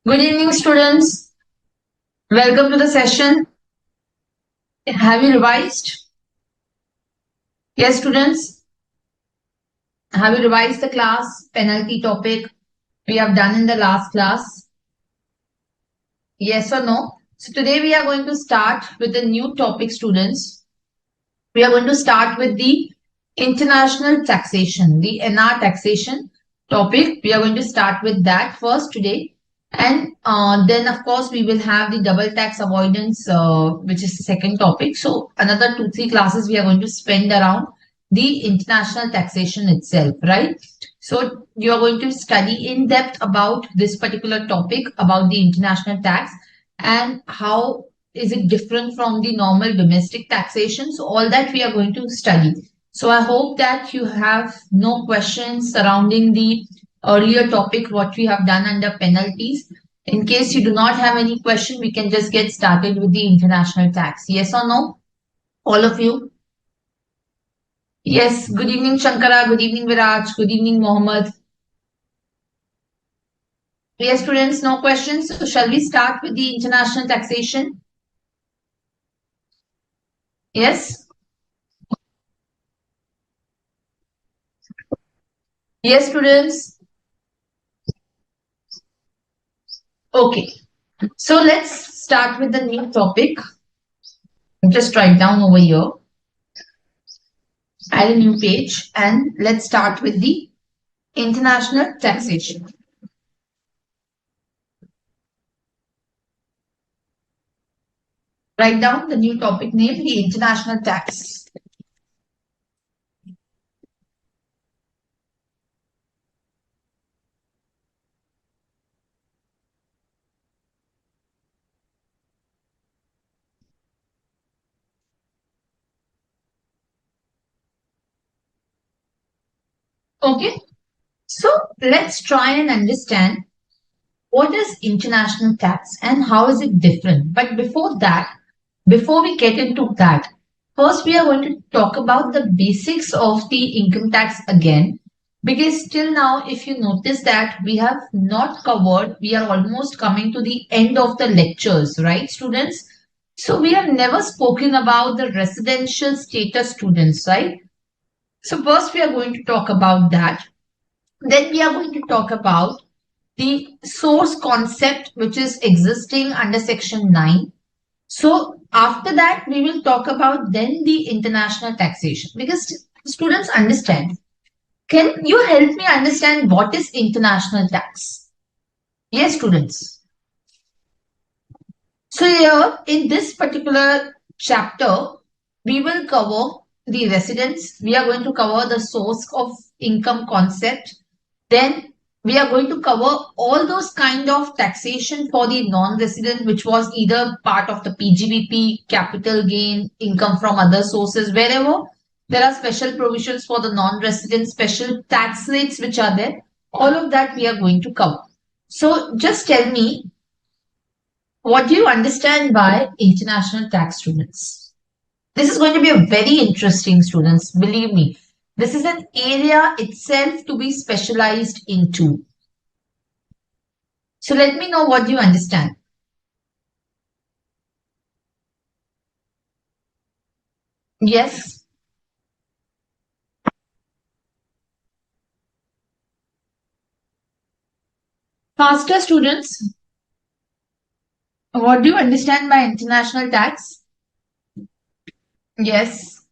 Good evening, students. Welcome to the session. Have you revised? Yes, students. Have you revised the class penalty topic we have done in the last class? Yes or no? So today we are going to start with a new topic, students. We are going to start with the international taxation, the NR taxation topic. We are going to start with that first today. And then, of course, we will have the double tax avoidance, which is the second topic. So, another 2, 3 classes we are going to spend around the international taxation itself, right? So, you are going to study in depth about this particular topic, about the international tax and how is it different from the normal domestic taxation. So, all that we are going to study. So, I hope that you have no questions surrounding the earlier topic what we have done under penalties. In case you do not have any question, we can just get started with the international tax. Yes or no? All of you? Yes. Good evening, Shankara. Good evening, Viraj. Good evening, Mohammed. Yes, students, no questions. So shall we start with the international taxation? Yes? Yes, students. Okay. So let's start with the new topic. Just write down over here. Add a new page and let's start with the international taxation. Write down the new topic name, the international tax. Okay. So let's try and understand what is international tax and how is it different. But before that, before we get into that, first we are going to talk about the basics of the income tax again. Because till now, if you notice that we have not covered, we are almost coming to the end of the lectures, right, students? So we have never spoken about the residential status students, right? So first we are going to talk about that. Then we are going to talk about the source concept which is existing under section 9. So after that, we will talk about then the international taxation because students understand. Can you help me understand what is international tax? Yes, students. So here in this particular chapter, we will cover the residence. We are going to cover the source of income concept. Then we are going to cover all those kind of taxation for the non-resident, which was either part of the PGBP, capital gain, income from other sources, wherever there are special provisions for the non-resident, special tax rates which are there. All of that we are going to cover. So just tell me, what do you understand by international tax, students? This is going to be a very interesting, students. Believe me, this is an area itself to be specialized into. So let me know what you understand. Yes. Faster, students. What do you understand by international tax? Yes.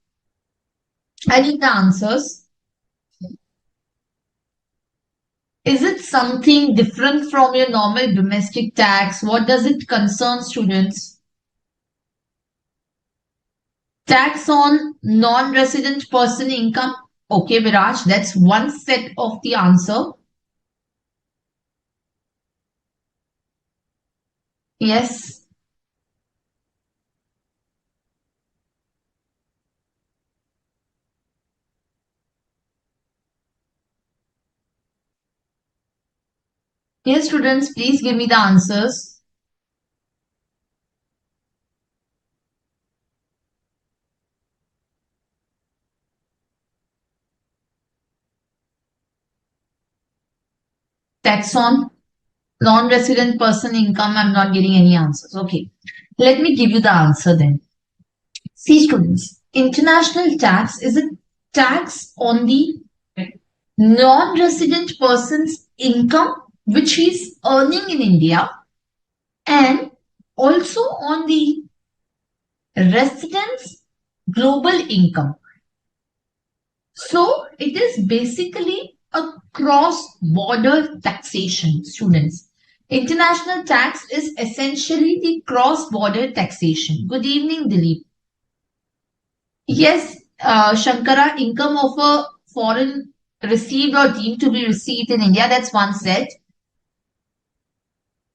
I need the answers. Is it something different from your normal domestic tax? What does it concern, students? Tax on non-resident person income. Okay, Viraj, that's one set of the answer. Yes. Yes, students, please give me the answers. Tax on Non-resident person income, I'm not getting any answers. Okay. Let me give you the answer then. See students, international tax is a tax on the non-resident person's income which he is earning in India and also on the resident's global income. So it is basically a cross-border taxation, students. International tax is essentially the cross-border taxation. Good evening, Dilip. Yes, Shankara, income of a foreign received or deemed to be received in India, that's one set.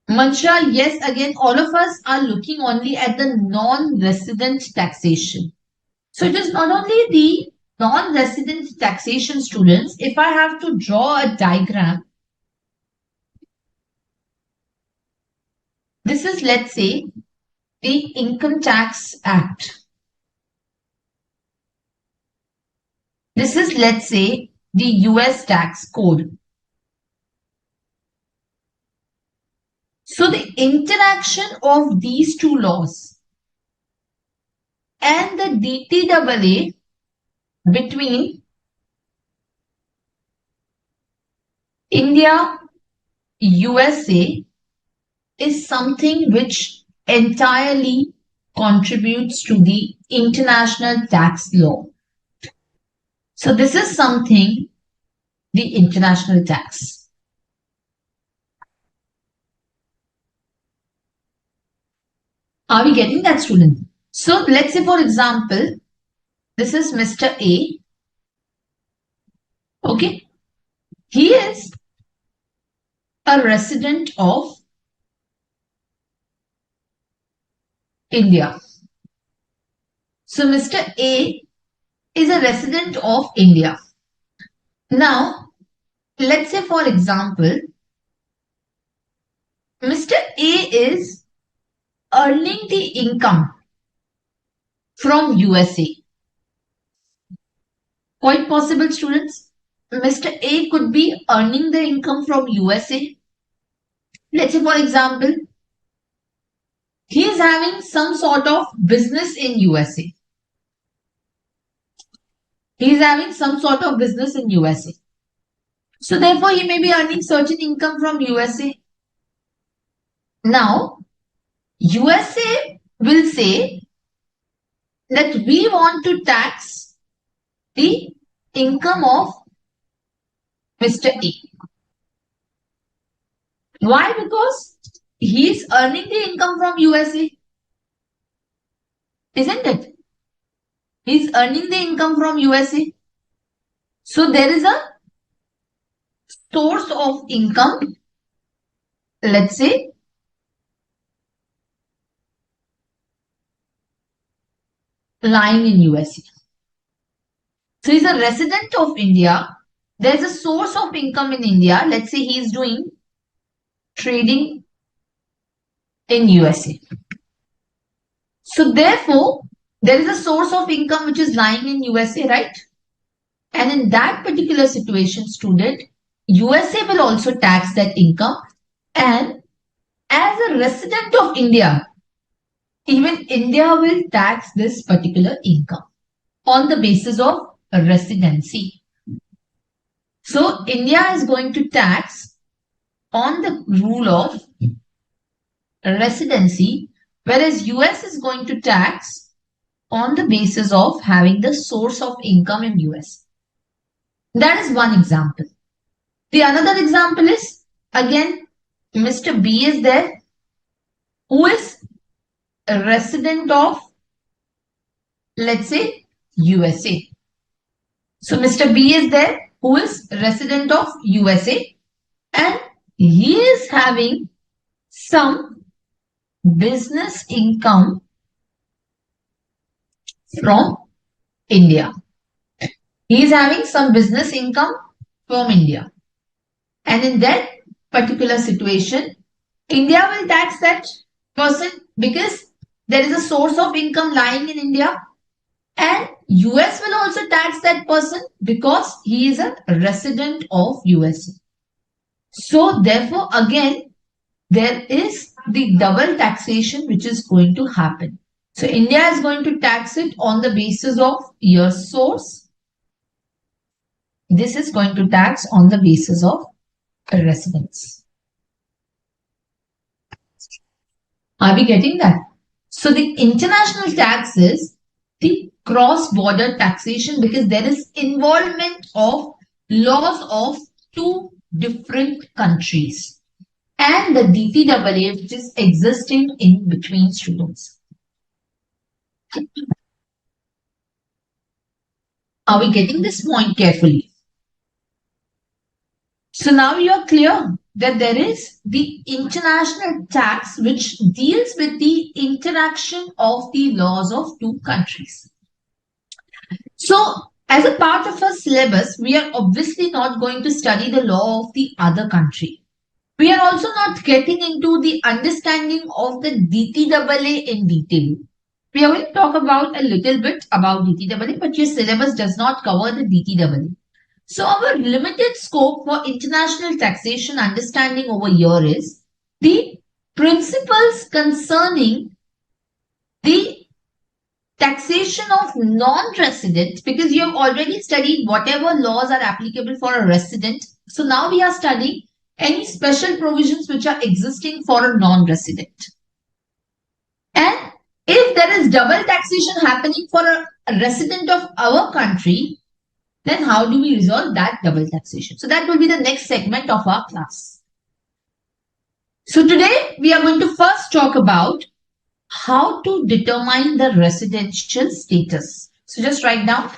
Mansha, yes, again, all of us are looking only at the non-resident taxation. So it is not only the non-resident taxation, students. If I have to draw a diagram, this is, let's say, the Income Tax Act. This is, let's say, the US tax code. So the interaction of these two laws and the DTAA between India, USA is something which entirely contributes to the international tax law. So this is something, the international tax. Are we getting that, student? So let's say, for example, this is Mr. A. Okay. He is a resident of India. So Mr. A is a resident of India. Now, let's say, for example, Mr. A is earning the income from USA. Quite possible, students. Mr. A could be earning the income from USA. Let's say, for example, he is having some sort of business in USA. He is having some sort of business in USA. So therefore, he may be earning certain income from USA. Now, USA will say that we want to tax the income of Mr. A. Why? Because he is earning the income from USA. Isn't it? He is earning the income from USA. So there is a source of income, let's say, lying in USA. So he's a resident of India. There's a source of income in India. Let's say he is doing trading in USA. So therefore, there is a source of income which is lying in USA, right? And in that particular situation, student, USA will also tax that income. And as a resident of India, even India will tax this particular income on the basis of residency. So India is going to tax on the rule of residency, whereas US is going to tax on the basis of having the source of income in US. That is one example. The another example is, again, Mr. B is there, who is a resident of, let's say, USA. So Mr. B is there, who is resident of USA, and he is having some business income from India. He is having some business income from India. And in that particular situation, India will tax that person because there is a source of income lying in India. And US will also tax that person because he is a resident of USA. So therefore, again, there is the double taxation which is going to happen. So India is going to tax it on the basis of your source. This is going to tax on the basis of residence. Are we getting that? So the international tax is the cross-border taxation because there is involvement of laws of two different countries and the DTAA which is existing in between students. Are we getting this point carefully? So now you are clear that there is the international tax which deals with the interaction of the laws of two countries. So as a part of our syllabus, we are obviously not going to study the law of the other country. We are also not getting into the understanding of the DTAA in detail. We are going to talk about a little bit about DTAA, but your syllabus does not cover the DTAA. So our limited scope for international taxation understanding over here is the principles concerning the taxation of non-residents, because you have already studied whatever laws are applicable for a resident. So now we are studying any special provisions which are existing for a non-resident. And if there is double taxation happening for a resident of our country, then how do we resolve that double taxation? So that will be the next segment of our class. So today we are going to first talk about how to determine the residential status. So just write down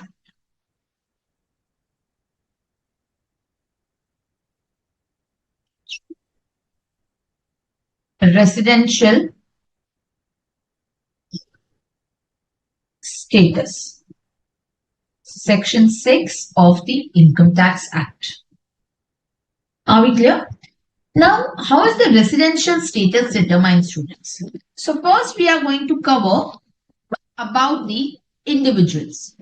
residential status. Section 6 of the Income Tax Act. Are we clear? Now, how is the residential status determined, students? So first we are going to cover about the individuals.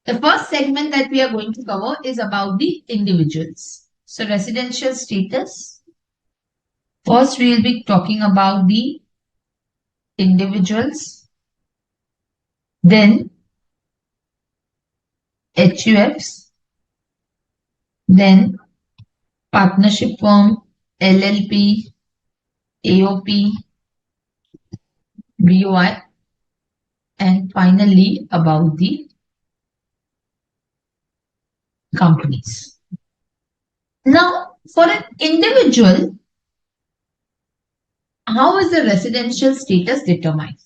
The first segment that we are going to cover is about the individuals. So residential status. First we will be talking about the individuals. Then HUFs. Then partnership firm, LLP, AOP, BOI, and finally about the companies. Now, for an individual, how is the residential status determined?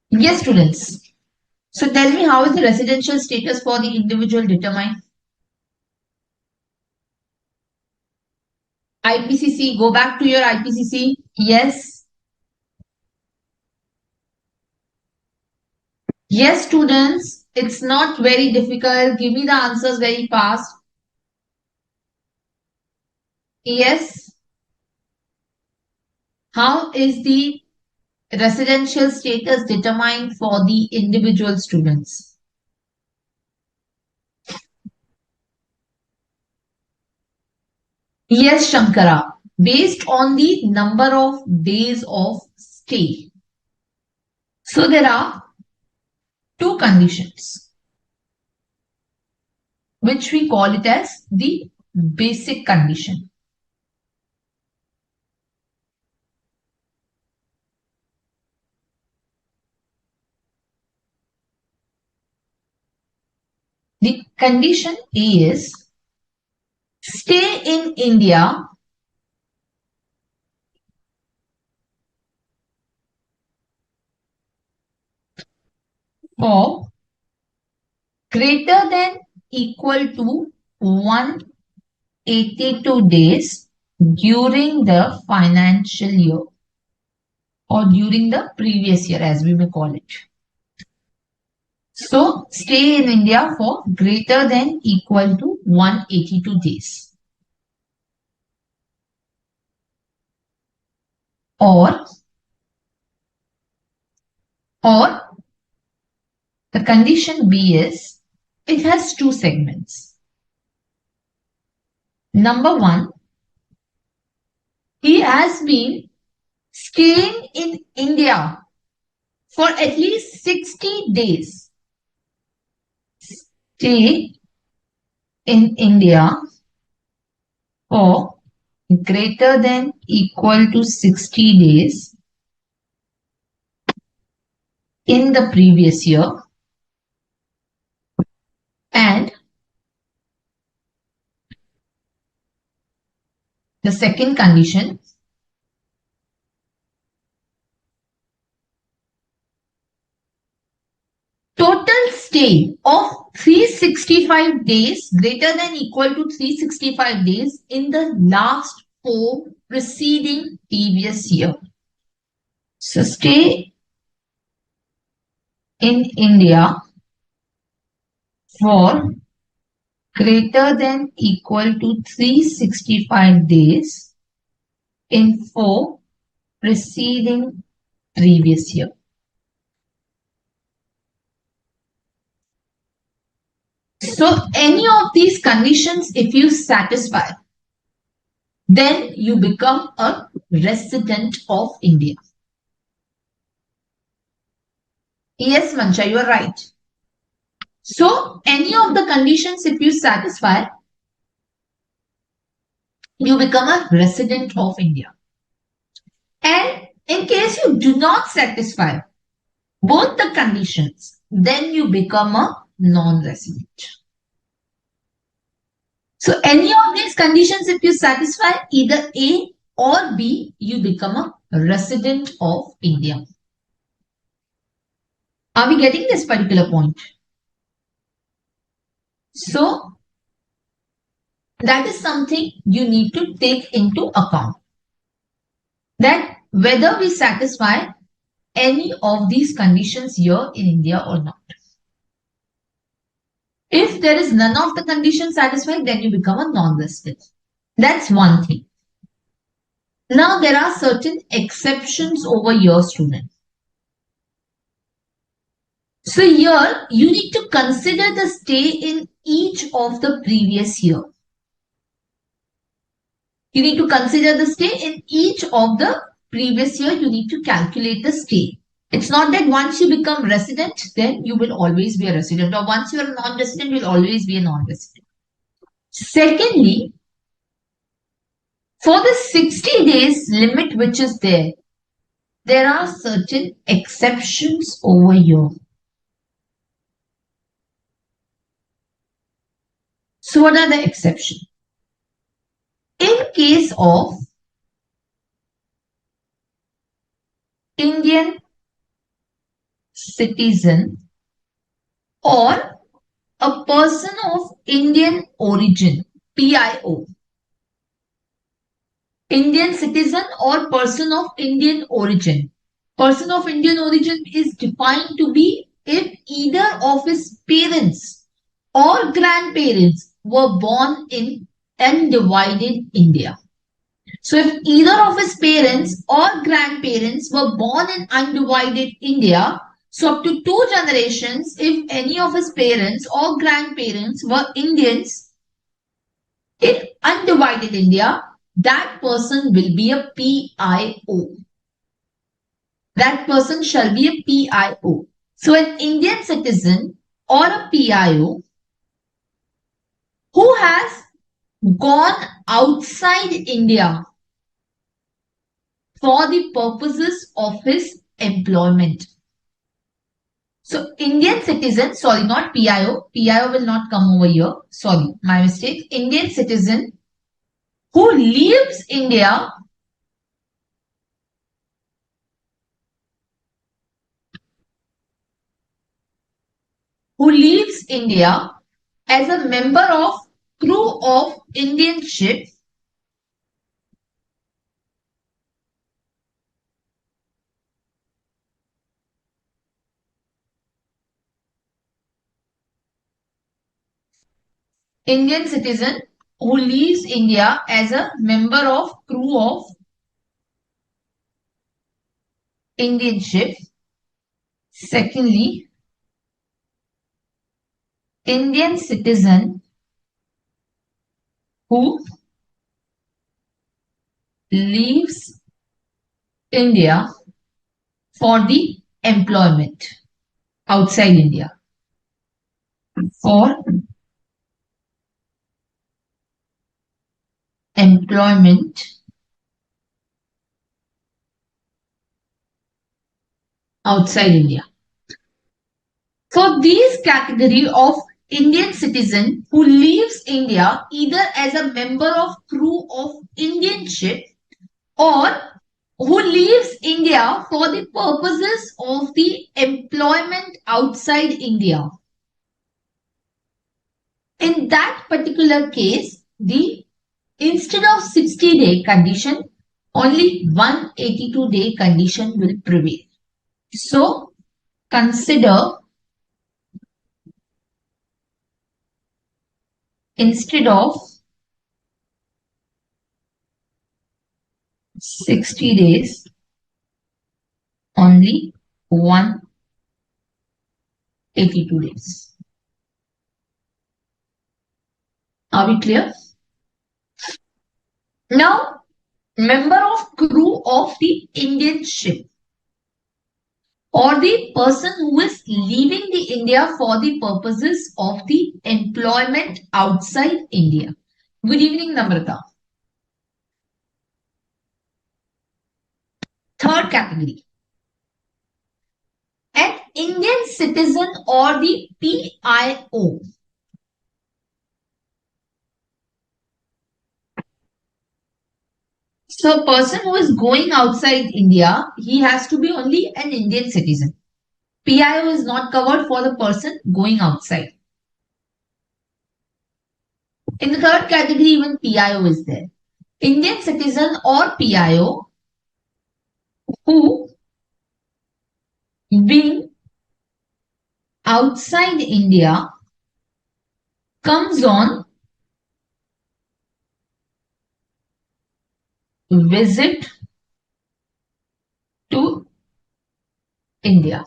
Yes, students. So tell me, how is the residential status for the individual determined? IPCC, go back to your IPCC. Yes. Yes, students. It's not very difficult. Give me the answers very fast. Yes. How is the residential status determined for the individual students? Yes, Shankara. Based on the number of days of stay. So there are two conditions, which we call it as the basic condition. The condition A is stay in India for greater than equal to 182 days during the financial year or during the previous year, as we may call it. So stay in India for greater than equal to 182 days. Or the condition B is it has two segments. Number one, he has been staying in India for at least 60 days. Stay in India for greater than equal to 60 days in the previous year, and the second condition, total stay of 365 days greater than equal to 365 days in the last 4 preceding previous year. So stay in India for greater than equal to 365 days in 4 preceding previous year. So any of these conditions, if you satisfy, then you become a resident of India. Yes, Mancha, you are right. So any of the conditions, if you satisfy, you become a resident of India. And in case you do not satisfy both the conditions, then you become a non-resident. So any of these conditions, if you satisfy either A or B, you become a resident of India. Are we getting this particular point? So that is something you need to take into account. That whether we satisfy any of these conditions here in India or not. If there is none of the conditions satisfied, then you become a non-resident. That's one thing. Now there are certain exceptions over here, students. So here you need to consider the stay in each of the previous year. You need to consider the stay in each of the previous year. You need to calculate the stay. It's not that once you become resident, then you will always be a resident, or once you are a non-resident, you will always be a non-resident. Secondly, for the 60 days limit which is there are certain exceptions over here. So what are the exceptions? In case of Indian citizen or a person of Indian origin, PIO. Indian citizen or person of Indian origin. Person of Indian origin is defined to be if either of his parents or grandparents were born in undivided India. So if either of his parents or grandparents were born in undivided India, so up to 2 generations, if any of his parents or grandparents were Indians in undivided India, that person will be a PIO. That person shall be a PIO. So an Indian citizen or a PIO who has gone outside India for the purposes of his employment. So Indian citizen, sorry, not PIO. PIO will not come over here. Sorry, my mistake. Indian citizen who leaves India as a member of crew of Indian ship Indian citizen who leaves India as a member of crew of Indian ship. Secondly, Indian citizen who leaves India for the employment outside India. For employment outside India. For these category of Indian citizen who leaves India either as a member of crew of Indian ship or who leaves India for the purposes of the employment outside India. In that particular case, the instead of 60-day condition, only 182-day condition will prevail. So, consider instead of 60 days, only 182 days. Are we clear? Now, member of crew of the Indian ship or the person who is leaving the India for the purposes of the employment outside India. Good evening, Namrata. Third category. An Indian citizen or the PIO. So, a person who is going outside India, he has to be only an Indian citizen. PIO is not covered for the person going outside. In the third category, even PIO is there. Indian citizen or PIO who being outside India comes on visit to India.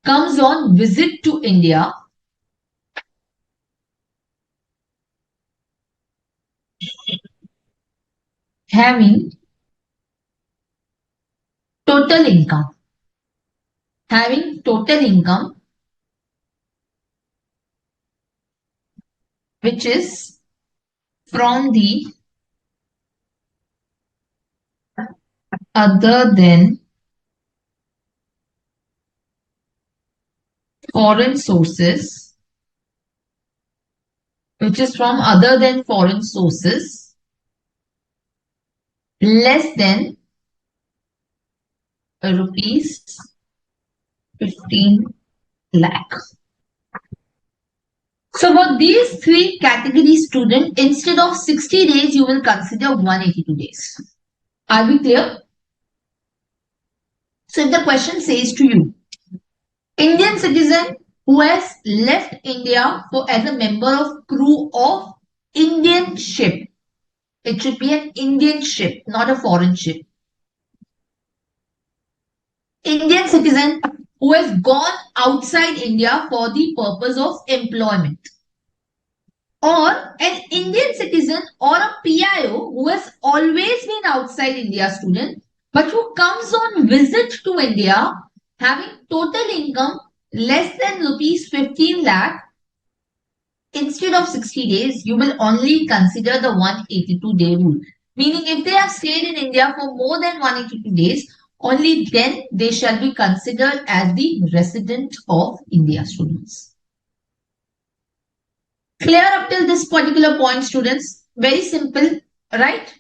Comes on visit to India having total income. Having total income which is from the other than foreign sources, which is from other than foreign sources, less than rupees 15 lakh. So for these three categories student, instead of 60 days, you will consider 182 days. Are we clear? So if the question says to you, Indian citizen who has left India for as a member of crew of Indian ship. It should be an Indian ship, not a foreign ship. Indian citizen who has gone outside India for the purpose of employment. Or an Indian citizen or a PIO who has always been outside India student, but who comes on visit to India having total income less than rupees 15 lakh. Instead of 60 days, you will only consider the 182-day rule. Meaning if they have stayed in India for more than 182 days, only then they shall be considered as the resident of India students. Clear up till this particular point, students? Very simple, right?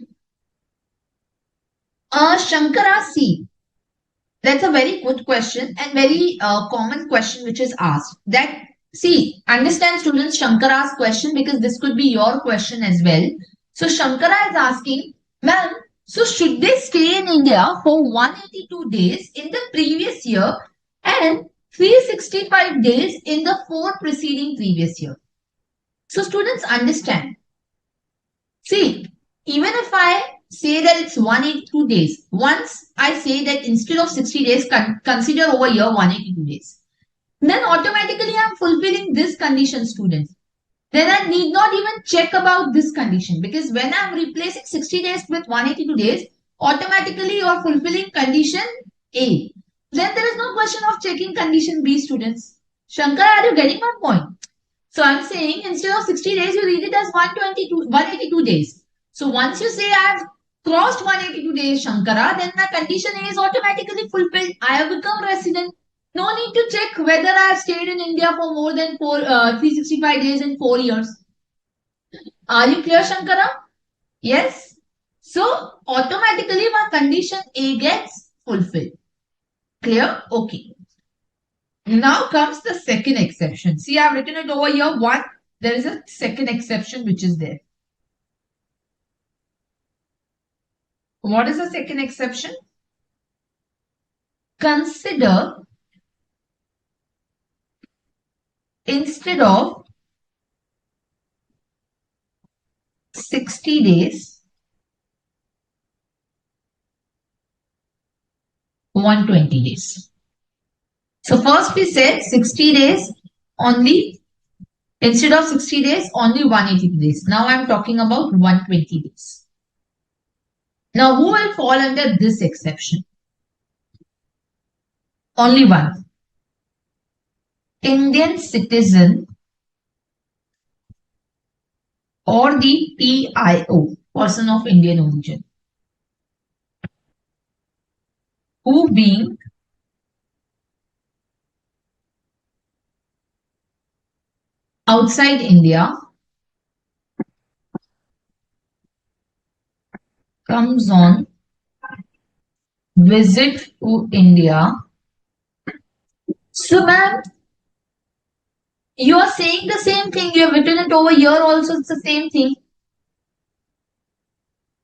Shankara C. That's a very good question and very common question which is asked. That, see, understand students Shankara's question because this could be your question as well. So Shankara is asking, ma'am, so should they stay in India for 182 days in the previous year and 365 days in the 4 preceding previous year? So students understand. See, even if I say that it's 182 days, once I say that instead of 60 days, consider over here 182 days, then automatically I'm fulfilling this condition, students. then I need not even check about this condition, because when I'm replacing 60 days with 182 days, automatically you are fulfilling condition A. Then there is no question of checking condition B, students. Shankar, are you getting my point? So I'm saying instead of 60 days, you read it as 182 days. So once you say I've crossed 182 days, Shankara, then my condition A is automatically fulfilled. I have become resident. No need to check whether I have stayed in India for more than 365 days in 4 years. Are you clear, Shankara? Yes. So automatically my condition A gets fulfilled. Clear? Okay. Now comes the second exception. See, I've written it over here. One, there is a second exception which is there. What is the second exception? Consider instead of 60 days, 120 days. So first we said 60 days only, instead of 60 days, only 180 days. Now I'm talking about 120 days. Now who will fall under this exception? Only one. Indian citizen or the PIO, person of Indian origin, who being outside India comes on visit to India. So ma'am, you are saying the same thing. You have written it over here also. It's the same thing.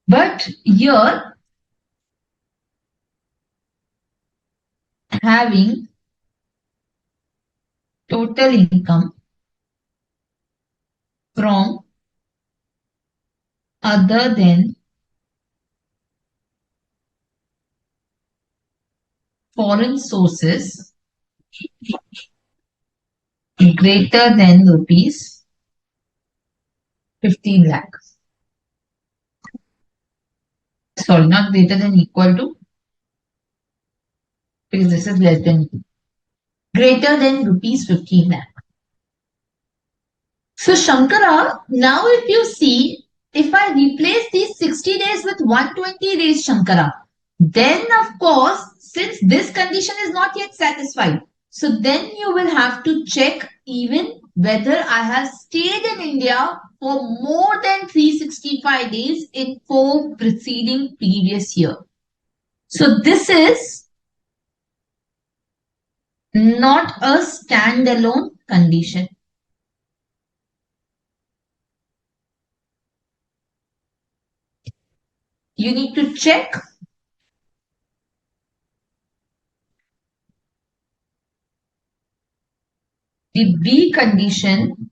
But here, having total income from other than foreign sources greater than rupees 15 lakh. Sorry, not greater than, equal to, because this is less than, greater than rupees 15 lakh. So Shankara, now if you see, if I replace these 60 days with 120 days, Shankara, then of course, since this condition is not yet satisfied, so then you will have to check even whether I have stayed in India for more than 365 days in 4 preceding previous year. So this is not a standalone condition. You need to check the B condition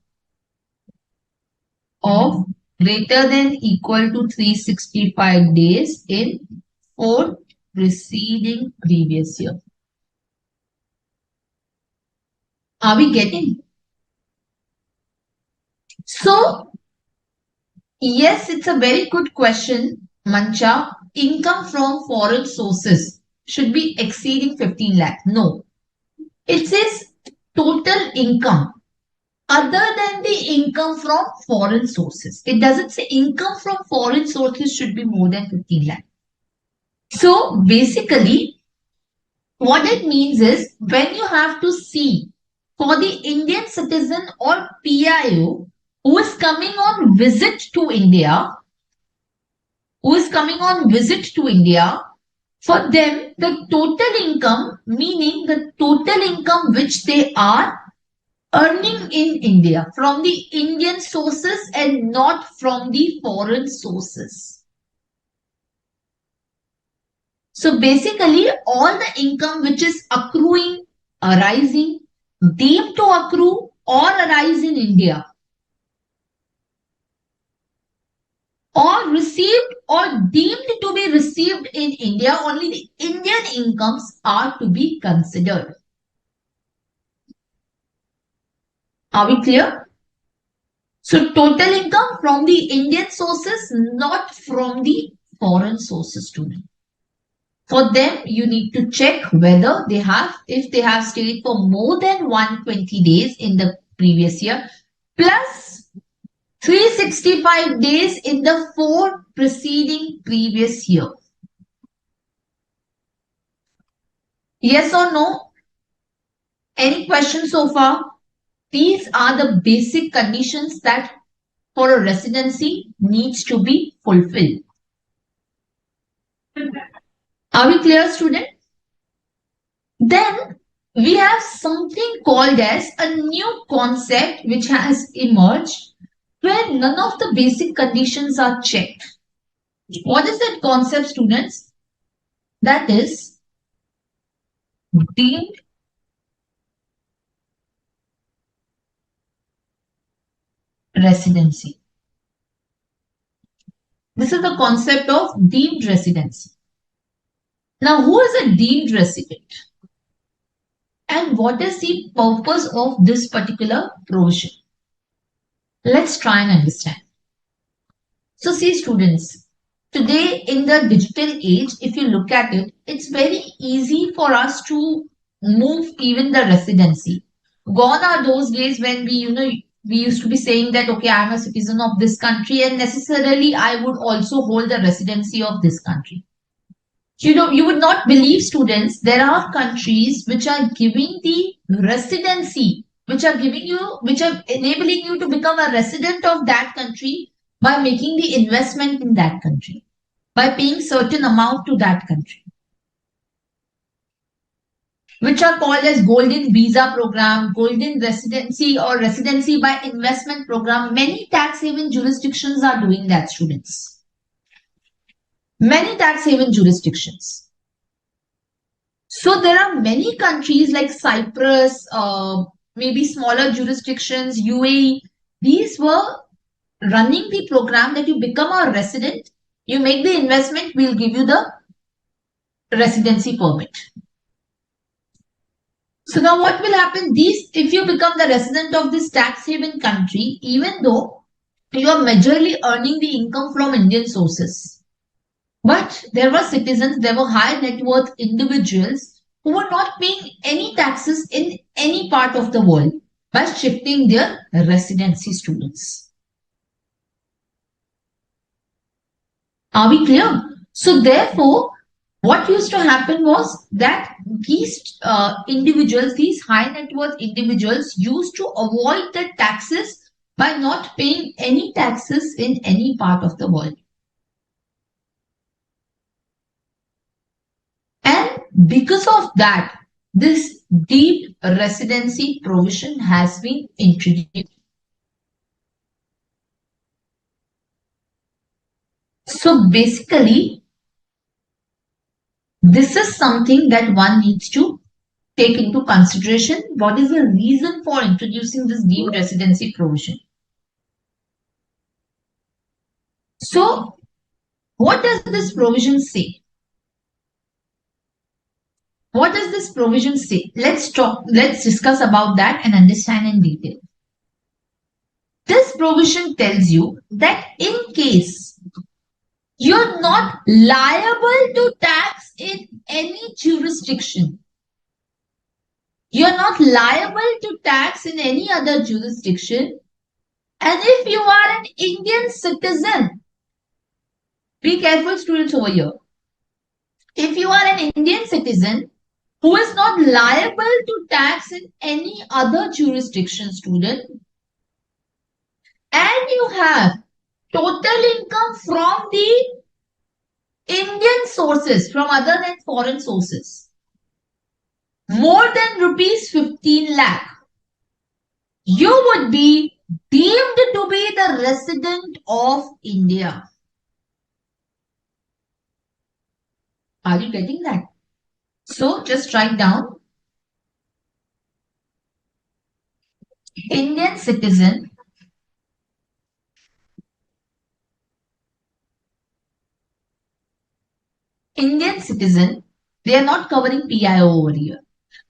of greater than equal to 365 days in 4 preceding previous year. Are we getting? So, yes, it's a very good question, Mancha. Income from foreign sources should be exceeding 15 lakh. No. It says total income other than the income from foreign sources. It doesn't say income from foreign sources should be more than 15 lakh. So basically, what it means is when you have to see for the Indian citizen or PIO who is coming on visit to India, for them, the total income, meaning the total income which they are earning in India from the Indian sources and not from the foreign sources. So basically, all the income which is accruing, arising, deemed to accrue or arise in India, or received or deemed to be received in India, only the Indian incomes are to be considered. Are we clear? So total income from the Indian sources, not from the foreign sources, student. For them, you need to check whether they have, if they have stayed for more than 120 days in the previous year, plus 365 days in the 4 preceding previous year. Yes or no? Any questions so far? These are the basic conditions that for a residency needs to be fulfilled. Are we clear, student? Then we have something called as a new concept which has emerged where none of the basic conditions are checked. What is that concept, students? That is deemed residency. This is the concept of deemed residency. Now, who is a deemed resident? And what is the purpose of this particular provision? Let's try and understand. So see students, today in the digital age, if you look at it, it's very easy for us to move even the residency. Gone are those days when we used to be saying that, okay, I'm a citizen of this country and necessarily I would also hold the residency of this country. You would not believe, students, there are countries which are giving the residency, which are enabling you to become a resident of that country by making the investment in that country, by paying certain amount to that country, which are called as golden visa program, golden residency or residency by investment program. Many tax haven jurisdictions are doing that, students. Many tax haven jurisdictions. So there are many countries like Cyprus, maybe smaller jurisdictions, UAE. These were running the program that you become a resident, you make the investment, we'll give you the residency permit. So now what will happen? If you become the resident of this tax haven country, even though you are majorly earning the income from Indian sources, but there were citizens, there were high net worth individuals who were not paying any taxes in any part of the world by shifting their residency, students. Are we clear? So therefore, what used to happen was that these individuals, these high net worth individuals used to avoid the taxes by not paying any taxes in any part of the world. And because of that, this deep residency provision has been introduced. So basically, this is something that one needs to take into consideration. What is the reason for introducing this deemed residency provision? So, what does this provision say? What does this provision say? Let's discuss about that and understand in detail. This provision tells you that in case you're not liable to tax in any jurisdiction, you're not liable to tax in any other jurisdiction, and if you are an Indian citizen, be careful, students, over here. If you are an Indian citizen who is not liable to tax in any other jurisdiction, student, and you have total income from the Indian sources, from other than foreign sources, more than rupees 15 lakh, you would be deemed to be the resident of India. Are you getting that? So just write down Indian citizen, they are not covering PIO over here.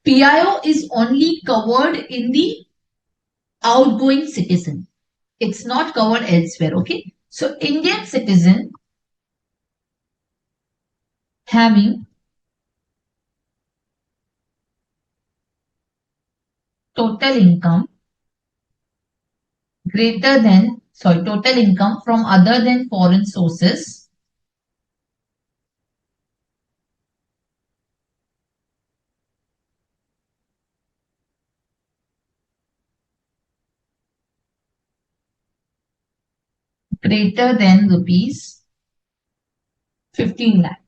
PIO is only covered in the outgoing citizen. It's not covered elsewhere. Okay. So Indian citizen having total income total income from other than foreign sources greater than rupees 15 lakh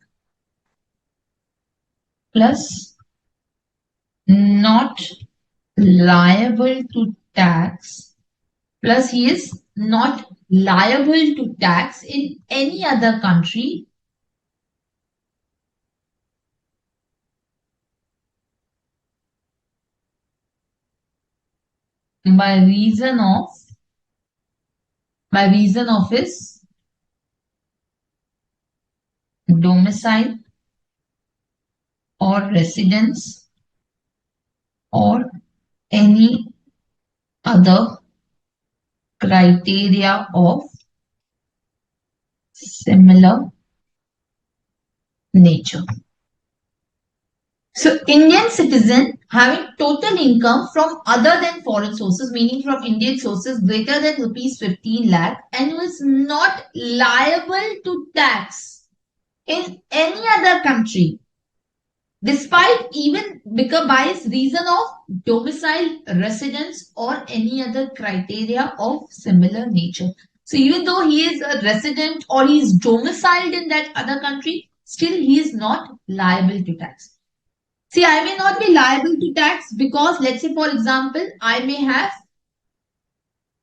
plus not liable to tax plus he is not liable to tax in any other country by reason of his domicile or residence or any other criteria of similar nature. So Indian citizen having total income from other than foreign sources, meaning from Indian sources greater than rupees 15 lakh and was not liable to tax in any other country, despite even because by his reason of domicile, residence or any other criteria of similar nature. So even though he is a resident or he is domiciled in that other country, still he is not liable to tax. See, I may not be liable to tax because, let's say, for example, I may have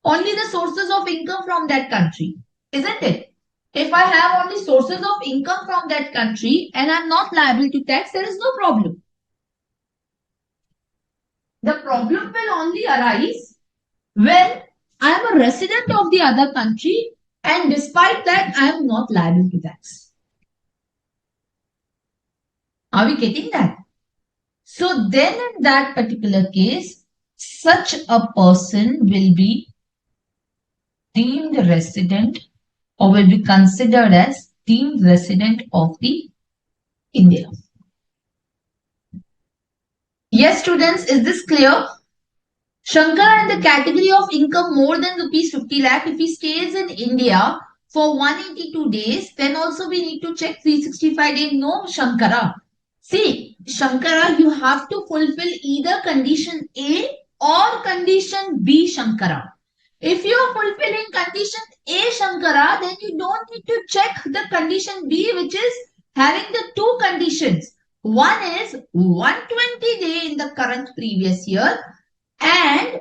only the sources of income from that country, isn't it? If I have only sources of income from that country and I'm not liable to tax, there is no problem. The problem will only arise when I am a resident of the other country and despite that, I am not liable to tax. Are we getting that? So then in that particular case, such a person will be deemed resident or will be considered as deemed resident of the India. Yes, students, is this clear? Shankar in the category of income more than rupees 50 lakh, if he stays in India for 182 days, then also we need to check 365 days. No, Shankara. See, Shankara, you have to fulfill either condition A or condition B, Shankara. If you are fulfilling condition A, Shankara, then you don't need to check the condition B, which is having the two conditions. One is 120 day in the current previous year and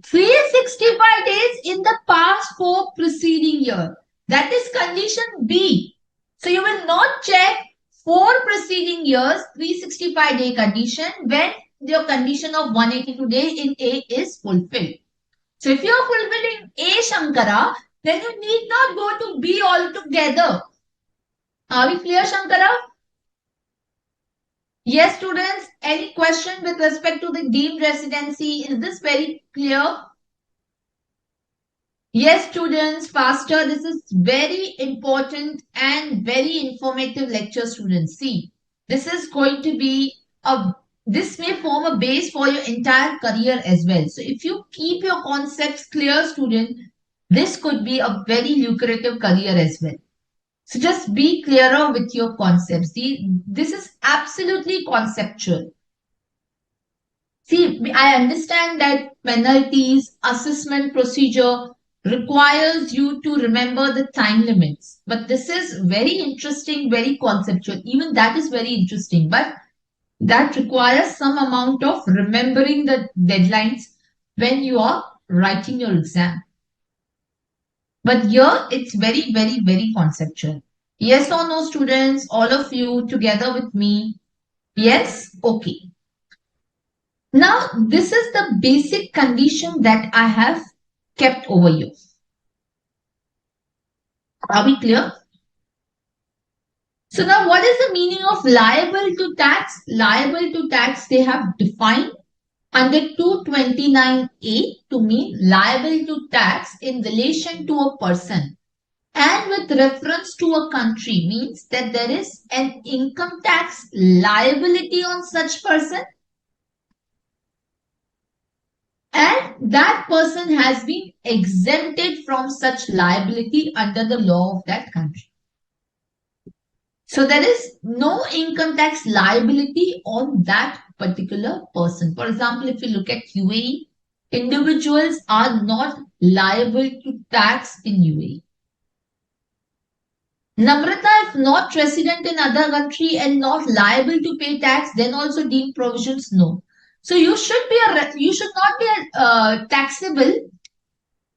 365 days in the past 4 preceding year. That is condition B. So you will not check 4 preceding years 365 day condition when your condition of 182 day in A is fulfilled. So if you are fulfilling A, Shankara, then you need not go to B altogether. Are we clear, Shankara? Yes, students. Any question with respect to the deemed residency? Is this very clear? Yes, students, faster. This is very important and very informative lecture, students. See, this is going to be this may form a base for your entire career as well. So if you keep your concepts clear, student, this could be a very lucrative career as well. So just be clearer with your concepts. This is absolutely conceptual. See, I understand that penalties, assessment procedure requires you to remember the time limits. But this is very interesting, very conceptual. Even that is very interesting. But that requires some amount of remembering the deadlines when you are writing your exam. But here it's very, very, very conceptual. Yes or no, students? All of you together with me? Yes? Okay. Now, this is the basic condition that I have kept over you. Are we clear? So now what is the meaning of liable to tax? Liable to tax they have defined under 229A to mean liable to tax in relation to a person and with reference to a country means that there is an income tax liability on such person and that person has been exempted from such liability under the law of that country. So there is no income tax liability on that particular person. For example, if you look at UAE, individuals are not liable to tax in UAE. Namrata, if not resident in other country and not liable to pay tax, then also deemed provisions no. So you should not be a taxable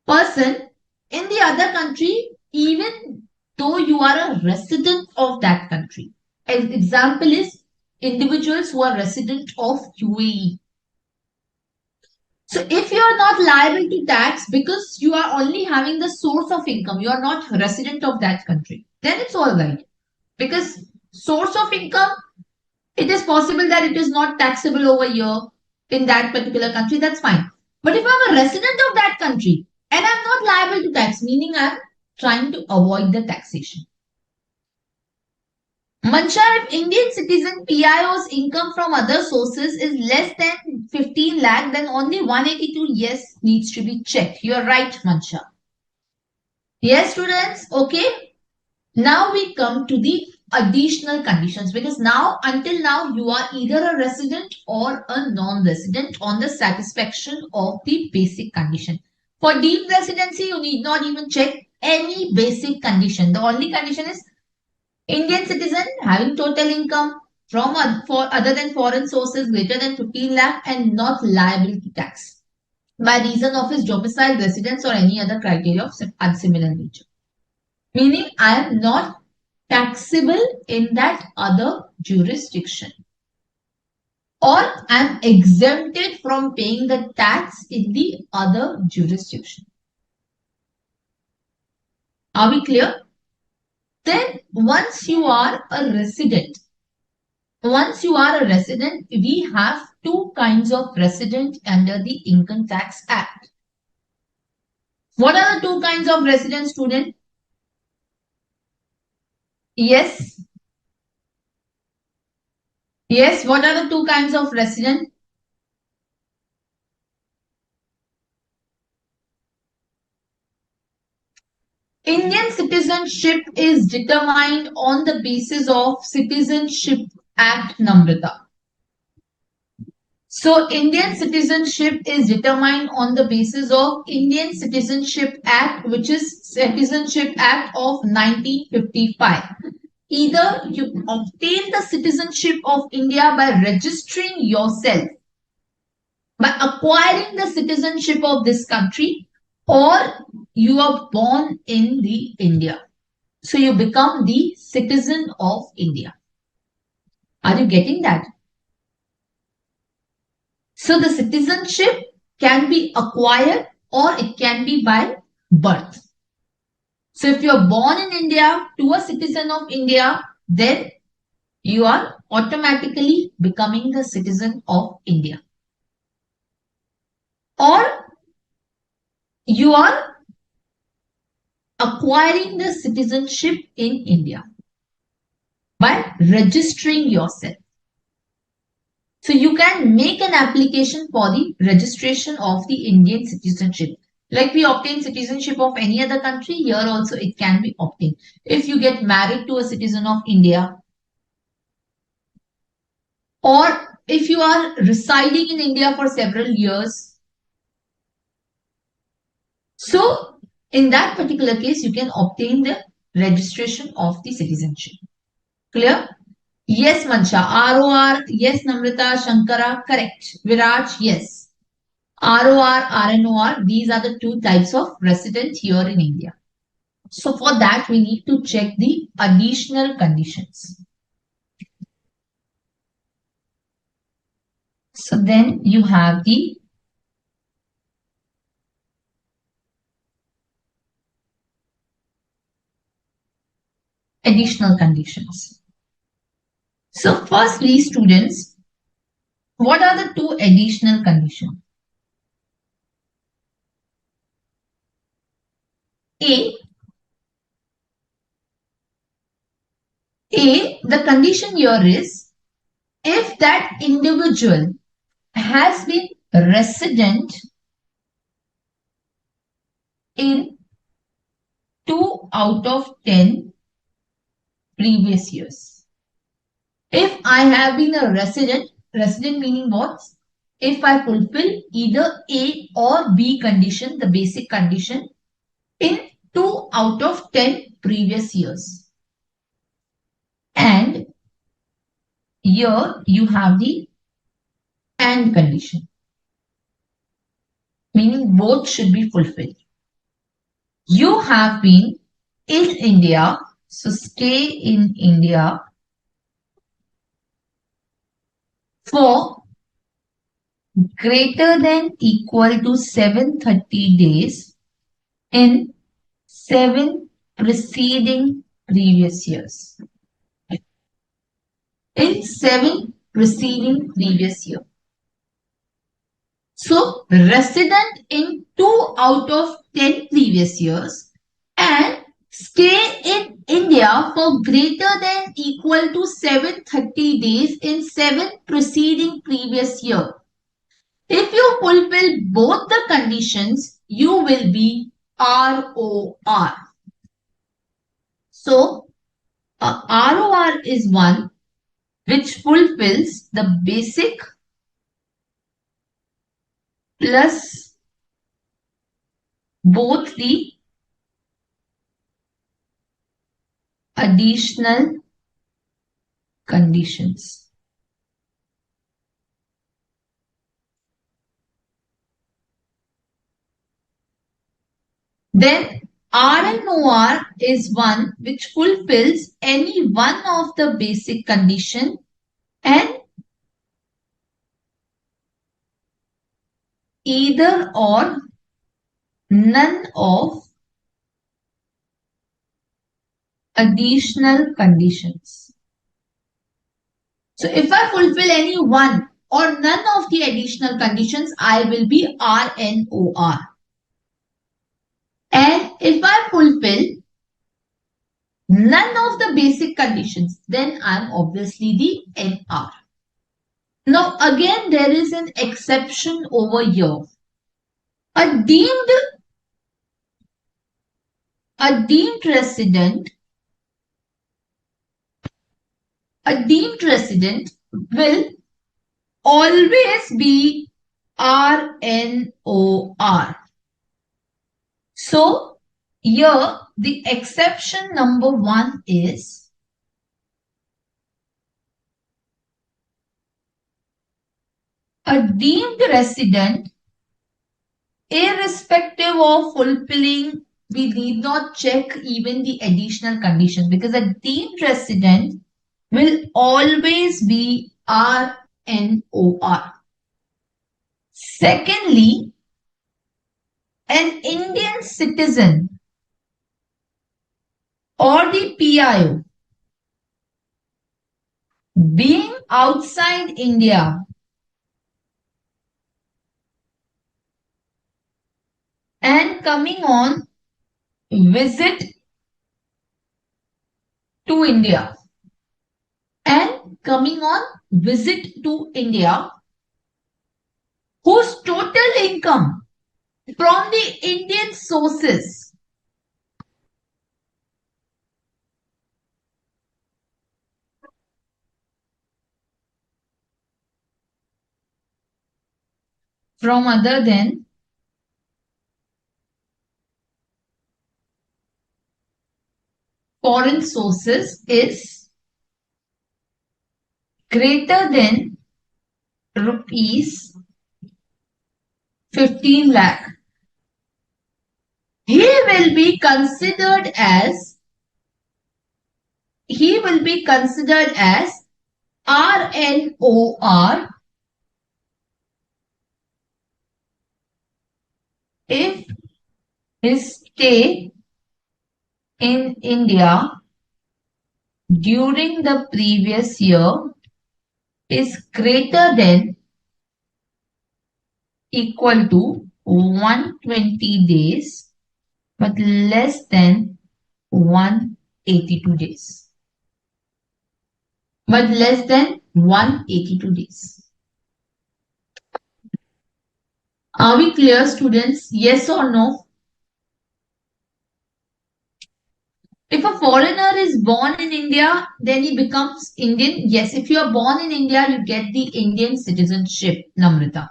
person in the other country, even though you are a resident of that country. An example is individuals who are resident of UAE. So if you are not liable to tax because you are only having the source of income, you are not resident of that country, then it's all right. Because source of income, it is possible that it is not taxable over here in that particular country, that's fine. But if I'm a resident of that country and I'm not liable to tax, meaning I'm trying to avoid the taxation. Mansha, if Indian citizen PIO's income from other sources is less than 15 lakh, then only 182 yes needs to be checked. You're right, Mansha. Yes, students, okay. Now we come to the additional conditions because now until now you are either a resident or a non-resident on the satisfaction of the basic condition. For deemed residency, you need not even check any basic condition. The only condition is Indian citizen having total income from other than foreign sources greater than 15 lakh and not liable to tax by reason of his domicile, residence or any other criteria of unsimilar nature. Meaning I am not taxable in that other jurisdiction or I am exempted from paying the tax in the other jurisdiction. Are we clear? Then once you are a resident, we have two kinds of resident under the Income Tax Act. What are the two kinds of resident, student? Yes. Yes, what are the two kinds of resident? Indian citizenship is determined on the basis of Citizenship Act, Namrata. So Indian citizenship is determined on the basis of Indian Citizenship Act, which is Citizenship Act of 1955. Either you obtain the citizenship of India by registering yourself, by acquiring the citizenship of this country, or you are born in the India. So you become the citizen of India. Are you getting that? So the citizenship can be acquired or it can be by birth. So if you are born in India to a citizen of India, then you are automatically becoming the citizen of India. Or you are acquiring the citizenship in India by registering yourself. So you can make an application for the registration of the Indian citizenship. Like we obtain citizenship of any other country, here also it can be obtained. If you get married to a citizen of India, or if you are residing in India for several years, so in that particular case, you can obtain the registration of the citizenship. Clear? Yes, Mansha. ROR, yes, Namrata, Shankara, correct. Viraj, yes. ROR, RNOR, these are the two types of resident here in India. So for that, we need to check the additional conditions. So then you have the additional conditions. So firstly, students, What are the two additional conditions? A, the condition here is if that individual has been resident in 2 out of 10 previous years. If I have been a resident meaning what? If I fulfill either A or B condition, the basic condition, in 2 out of 10 previous years. And here you have the and condition, meaning both should be fulfilled. You have been in India, so stay in India for greater than equal to 730 days in 7 preceding previous years. In 7 preceding previous year. So, resident in 2 out of 10 previous years and stay in India for greater than equal to 730 days in 7 preceding previous year. If you fulfill both the conditions, you will be ROR. So, a ROR is one which fulfills the basic plus both the additional conditions. Then RNOR is one which fulfills any one of the basic condition and either or none of additional conditions. So if I fulfill any one or none of the additional conditions, I will be RNOR. And if I fulfill none of the basic conditions, then I am obviously the NR. Now again there is an exception over here. A deemed resident will always be RNOR. So here the exception number 1 is a deemed resident, irrespective of fulfilling, we need not check even the additional conditions because a deemed resident will always be RNOR. Secondly, an Indian citizen or the PIO being outside India and coming on visit to India whose total income from the Indian sources from other than foreign sources is greater than rupees 15 lakh, he will be considered as RNOR if his stay in India during the previous year is greater than equal to 120 days but less than 182 days. But less than 182 days. Are we clear, students? Yes or no? If a foreigner is born in India, then he becomes Indian. Yes, if you are born in India, you get the Indian citizenship, Namrita.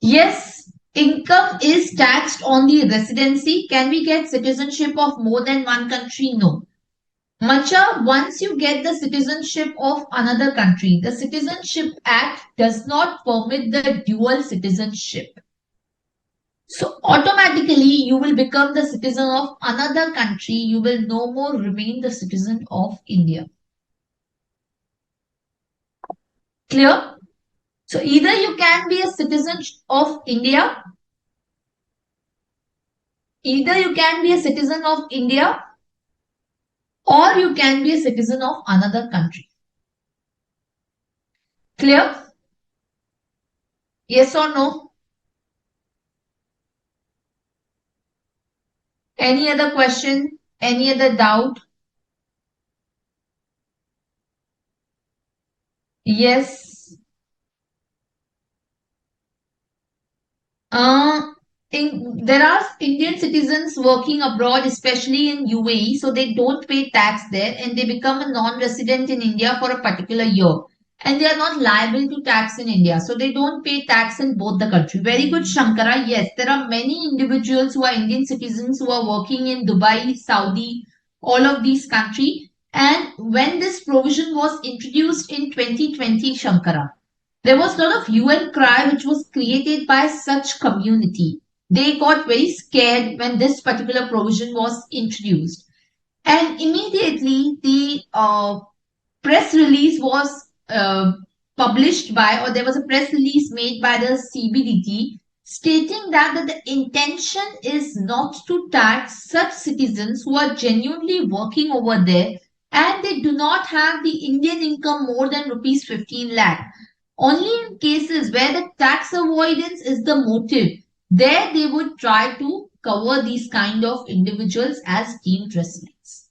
Yes, income is taxed on the residency. Can we get citizenship of more than one country? No. Macha, once you get the citizenship of another country, the Citizenship Act does not permit the dual citizenship. So automatically you will become the citizen of another country. You will no more remain the citizen of India. Clear? So either you can be a citizen of India, either you can be a citizen of India, or you can be a citizen of another country. Clear? Yes or no? Any other question? Any other doubt? Yes. Uh, there are Indian citizens working abroad, especially in UAE, so they don't pay tax there and they become a non-resident in India for a particular year. And they are not liable to tax in India, so they don't pay tax in both the country. Very good, Shankara. Yes, there are many individuals who are Indian citizens who are working in Dubai, Saudi, all of these countries. And when this provision was introduced in 2020, Shankara, there was a lot of hue and cry which was created by such community. They got very scared when this particular provision was introduced. And immediately the press release was published by, or there was a press release made by the CBDT stating that the intention is not to tax such citizens who are genuinely working over there and they do not have the Indian income more than rupees 15 lakh. Only in cases where the tax avoidance is the motive, there they would try to cover these kind of individuals as deemed residents.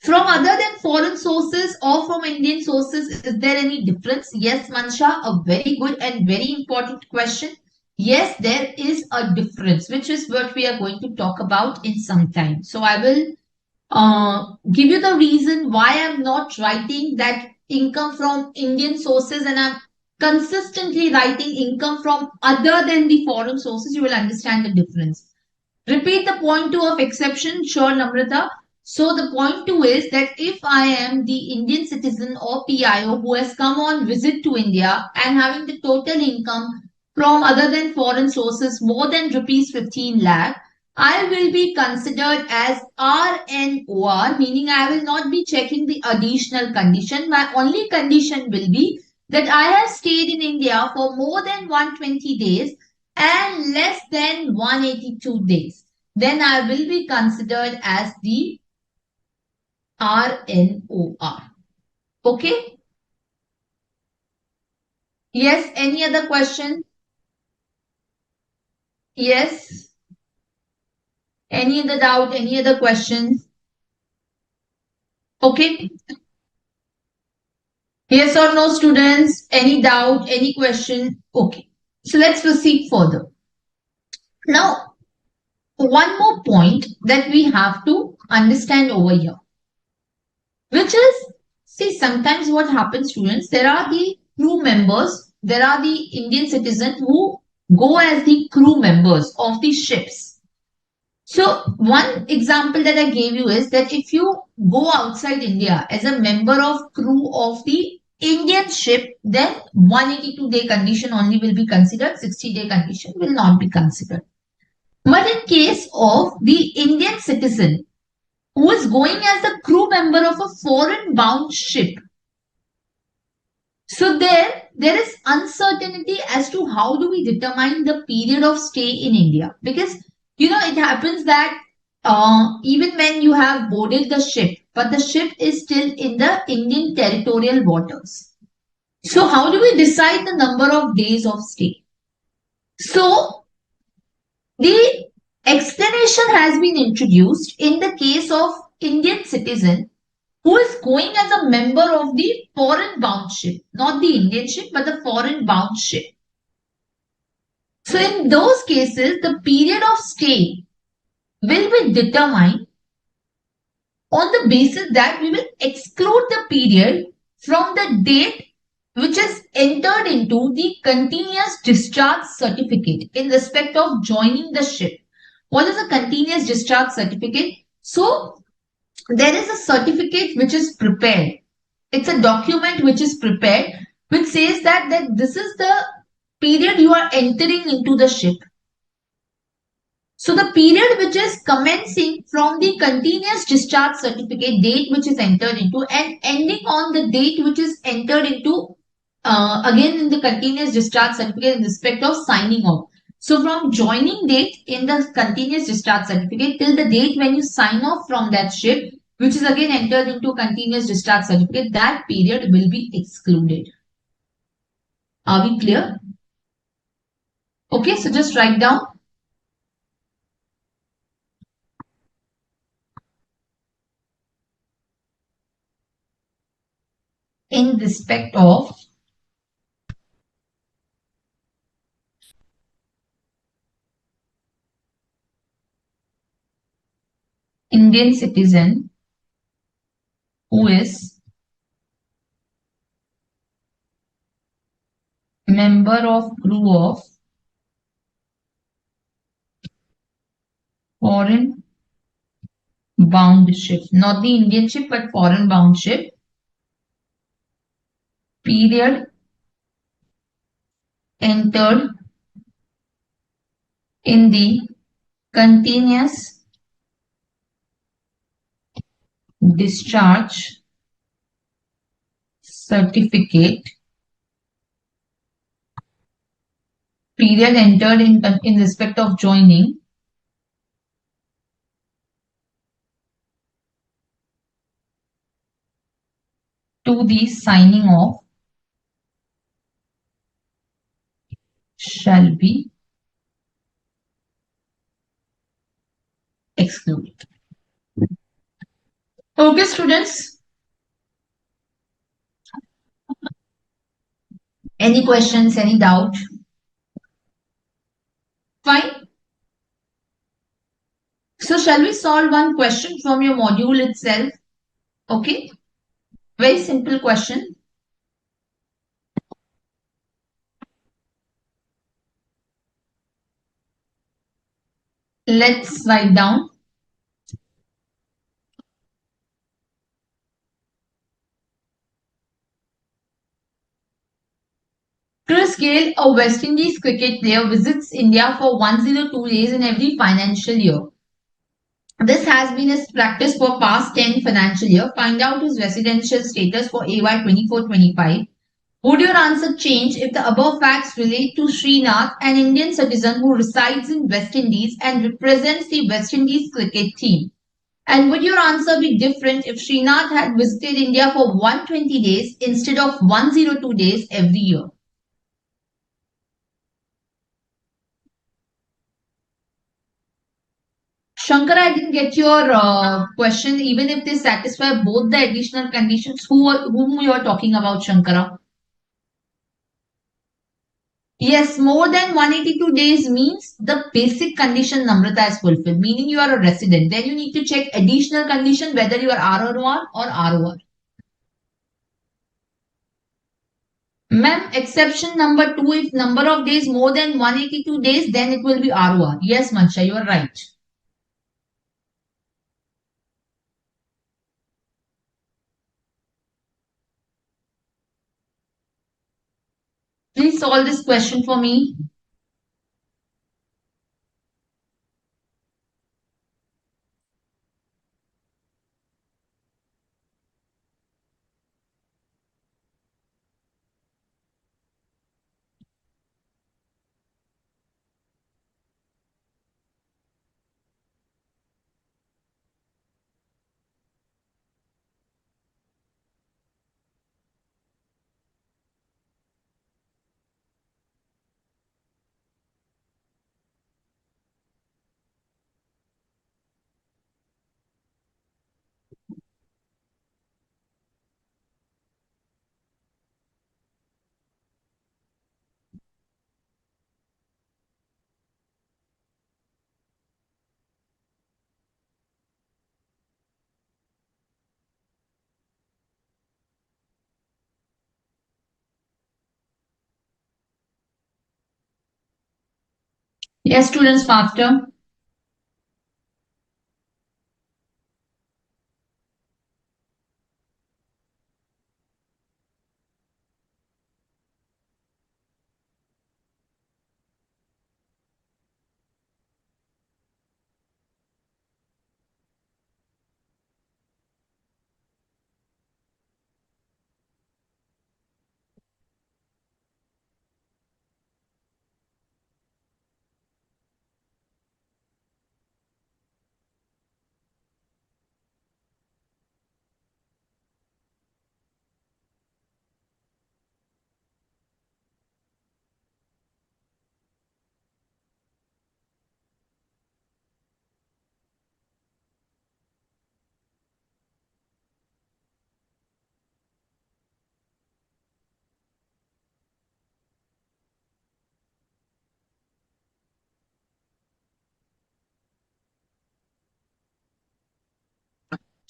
From other than foreign sources or from Indian sources, is there any difference? Yes, Mansha, a very good and very important question. Yes, there is a difference, which is what we are going to talk about in some time. So I will give you the reason why I'm not writing that income from Indian sources and I'm consistently writing income from other than the foreign sources. You will understand the difference. Repeat the point two of exception. Sure, Namrata. So the point two is that if I am the Indian citizen or PIO who has come on visit to India and having the total income from other than foreign sources more than rupees 15 lakh, I will be considered as RNOR, meaning I will not be checking the additional condition. My only condition will be that I have stayed in India for more than 120 days and less than 182 days. Then I will be considered as the RNOR. Okay? Yes, any other question? Yes. Any other doubt? Any other question? Okay. Yes or no, students? Any doubt? Any question? Okay. So let's proceed further. Now, one more point that we have to understand over here, which is, see, sometimes what happens, students, there are the crew members, there are the Indian citizens who go as the crew members of the ships. So one example that I gave you is that if you go outside India as a member of crew of the Indian ship, then 182-day condition only will be considered, 60-day condition will not be considered. But in case of the Indian citizen who is going as the crew member of a foreign bound ship, so there is uncertainty as to how do we determine the period of stay in India, because it happens that even when you have boarded the ship, but the ship is still in the Indian territorial waters. So how do we decide the number of days of stay? So the explanation has been introduced in the case of Indian citizen who is going as a member of the foreign bound ship, not the Indian ship, but the foreign bound ship. So in those cases, the period of stay will be determined on the basis that we will exclude the period from the date which is entered into the continuous discharge certificate in respect of joining the ship. What is a continuous discharge certificate? So there is a certificate which is prepared. It's a document which is prepared which says that this is the period you are entering into the ship. So the period which is commencing from the continuous discharge certificate date which is entered into and ending on the date which is entered into again in the continuous discharge certificate in respect of signing off. So from joining date in the continuous discharge certificate till the date when you sign off from that ship which is again entered into continuous discharge certificate, that period will be excluded. Are we clear? Okay, so just write down in respect of Indian citizen who is member of crew of foreign bound ship, not the Indian ship but foreign bound ship, period entered in the continuous discharge certificate, period entered in respect of joining to the signing off shall be excluded. Okay, students. Any questions, any doubt? Fine. So shall we solve one question from your module itself? Okay. Very simple question. Let's write down. Chris Gale, a West Indies cricket player, visits India for 102 days in every financial year. This has been his practice for past 10 financial year. Find out his residential status for AY 24-25. Would your answer change if the above facts relate to Srinath, an Indian citizen who resides in West Indies and represents the West Indies cricket team? And would your answer be different if Srinath had visited India for 120 days instead of 102 days every year? Shankar, I didn't get your question. Even if they satisfy both the additional conditions, whom you are talking about, Shankara? Yes, more than 182 days means the basic condition Namrata is fulfilled, meaning you are a resident. Then you need to check additional condition whether you are RR1 or ROR. Ma'am, exception number 2, if number of days more than 182 days, then it will be ROR. Yes, Mansha, you are right. Please solve this question for me. Yes, students, faster.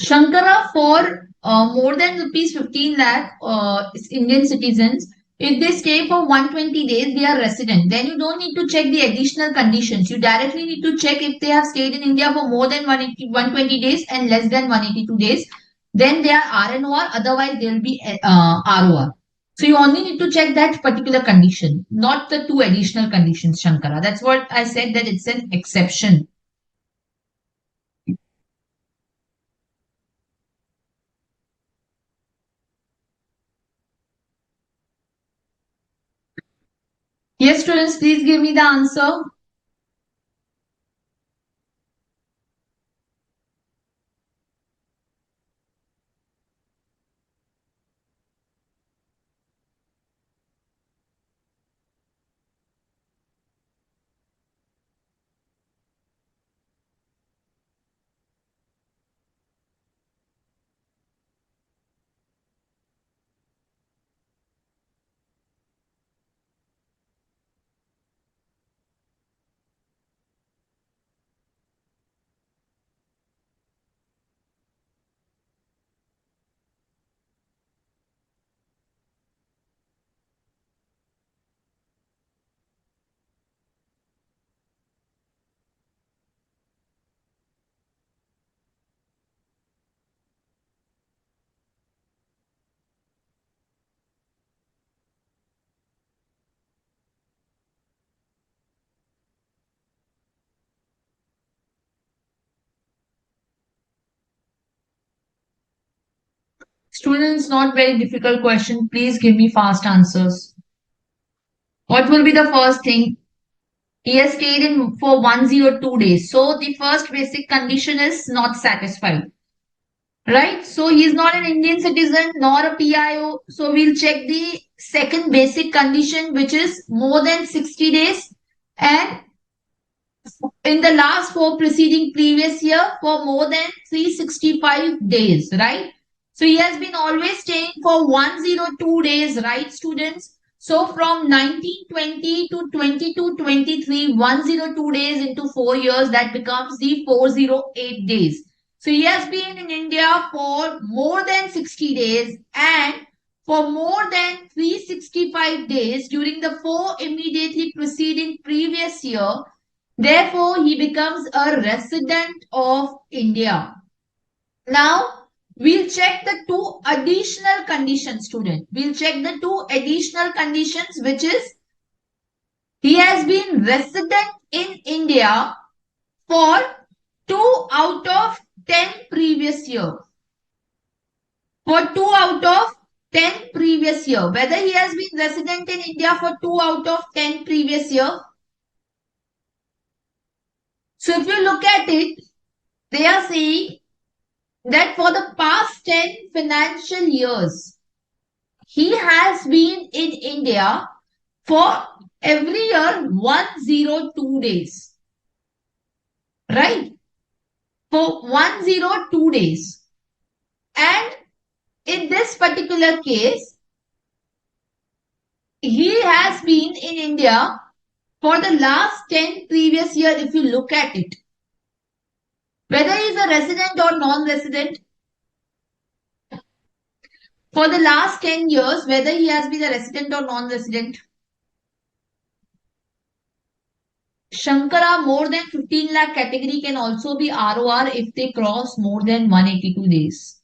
Shankara, for more than rupees 15 lakh Indian citizens, if they stay for 120 days, they are resident. Then you don't need to check the additional conditions. You directly need to check if they have stayed in India for more than 120 days and less than 182 days. Then they are RNOR, otherwise they will be ROR. So you only need to check that particular condition, not the two additional conditions, Shankara. That's what I said, that it's an exception. Yes, students, please give me the answer. Students, not very difficult question. Please give me fast answers. What will be the first thing? He has stayed in for 102 days. So the first basic condition is not satisfied. Right? So he is not an Indian citizen nor a PIO. So we'll check the second basic condition, which is more than 60 days and in the last four preceding previous year for more than 365 days, right? So he has been always staying for 102 days, right, students? So from 1920 to 22-23, 102 days into 4 years, that becomes the 408 days. So he has been in India for more than 60 days and for more than 365 days during the four immediately preceding previous year. Therefore, he becomes a resident of India. Now, we'll check the two additional conditions, student. We'll check the two additional conditions, which is he has been resident in India for 2 out of 10 previous year. For 2 out of 10 previous year. Whether he has been resident in India for 2 out of 10 previous year. So if you look at it, they are saying that for the past 10 financial years, he has been in India for every year 102 days. Right? For 102 days. And in this particular case, he has been in India for the last 10 previous year if you look at it. Whether he is a resident or non-resident, for the last 10 years, whether he has been a resident or non-resident, Shankara, more than 15 lakh category can also be ROR if they cross more than 182 days.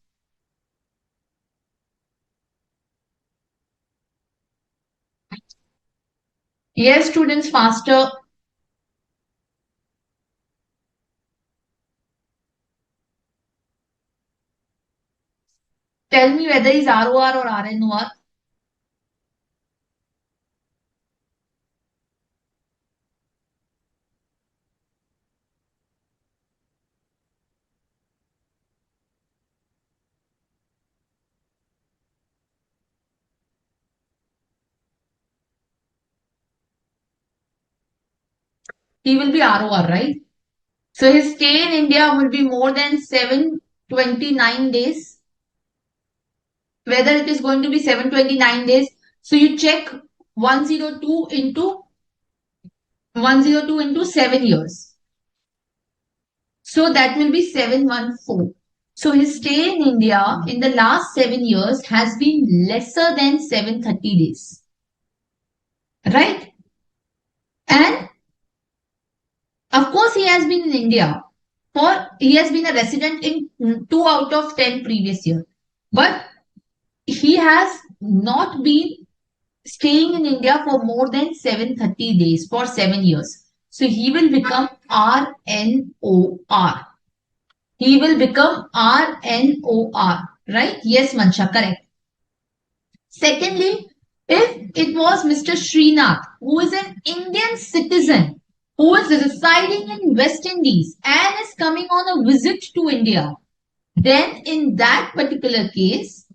Yes, students, faster. Tell me whether it's ROR or RNOR. He will be ROR, right? So his stay in India will be more than 729 days. Whether it is going to be 729 days. So you check 102 into 102 into 7 years. So that will be 714. So his stay in India in the last 7 years has been lesser than 730 days. Right? And of course, he has been in India he has been a resident in 2 out of 10 previous years. But he has not been staying in India for more than 730 days for 7 years. So he will become RNOR. He will become RNOR. Right? Yes, Mansha, correct. Secondly, if it was Mr. Srinath, who is an Indian citizen, who is residing in West Indies and is coming on a visit to India, then in that particular case,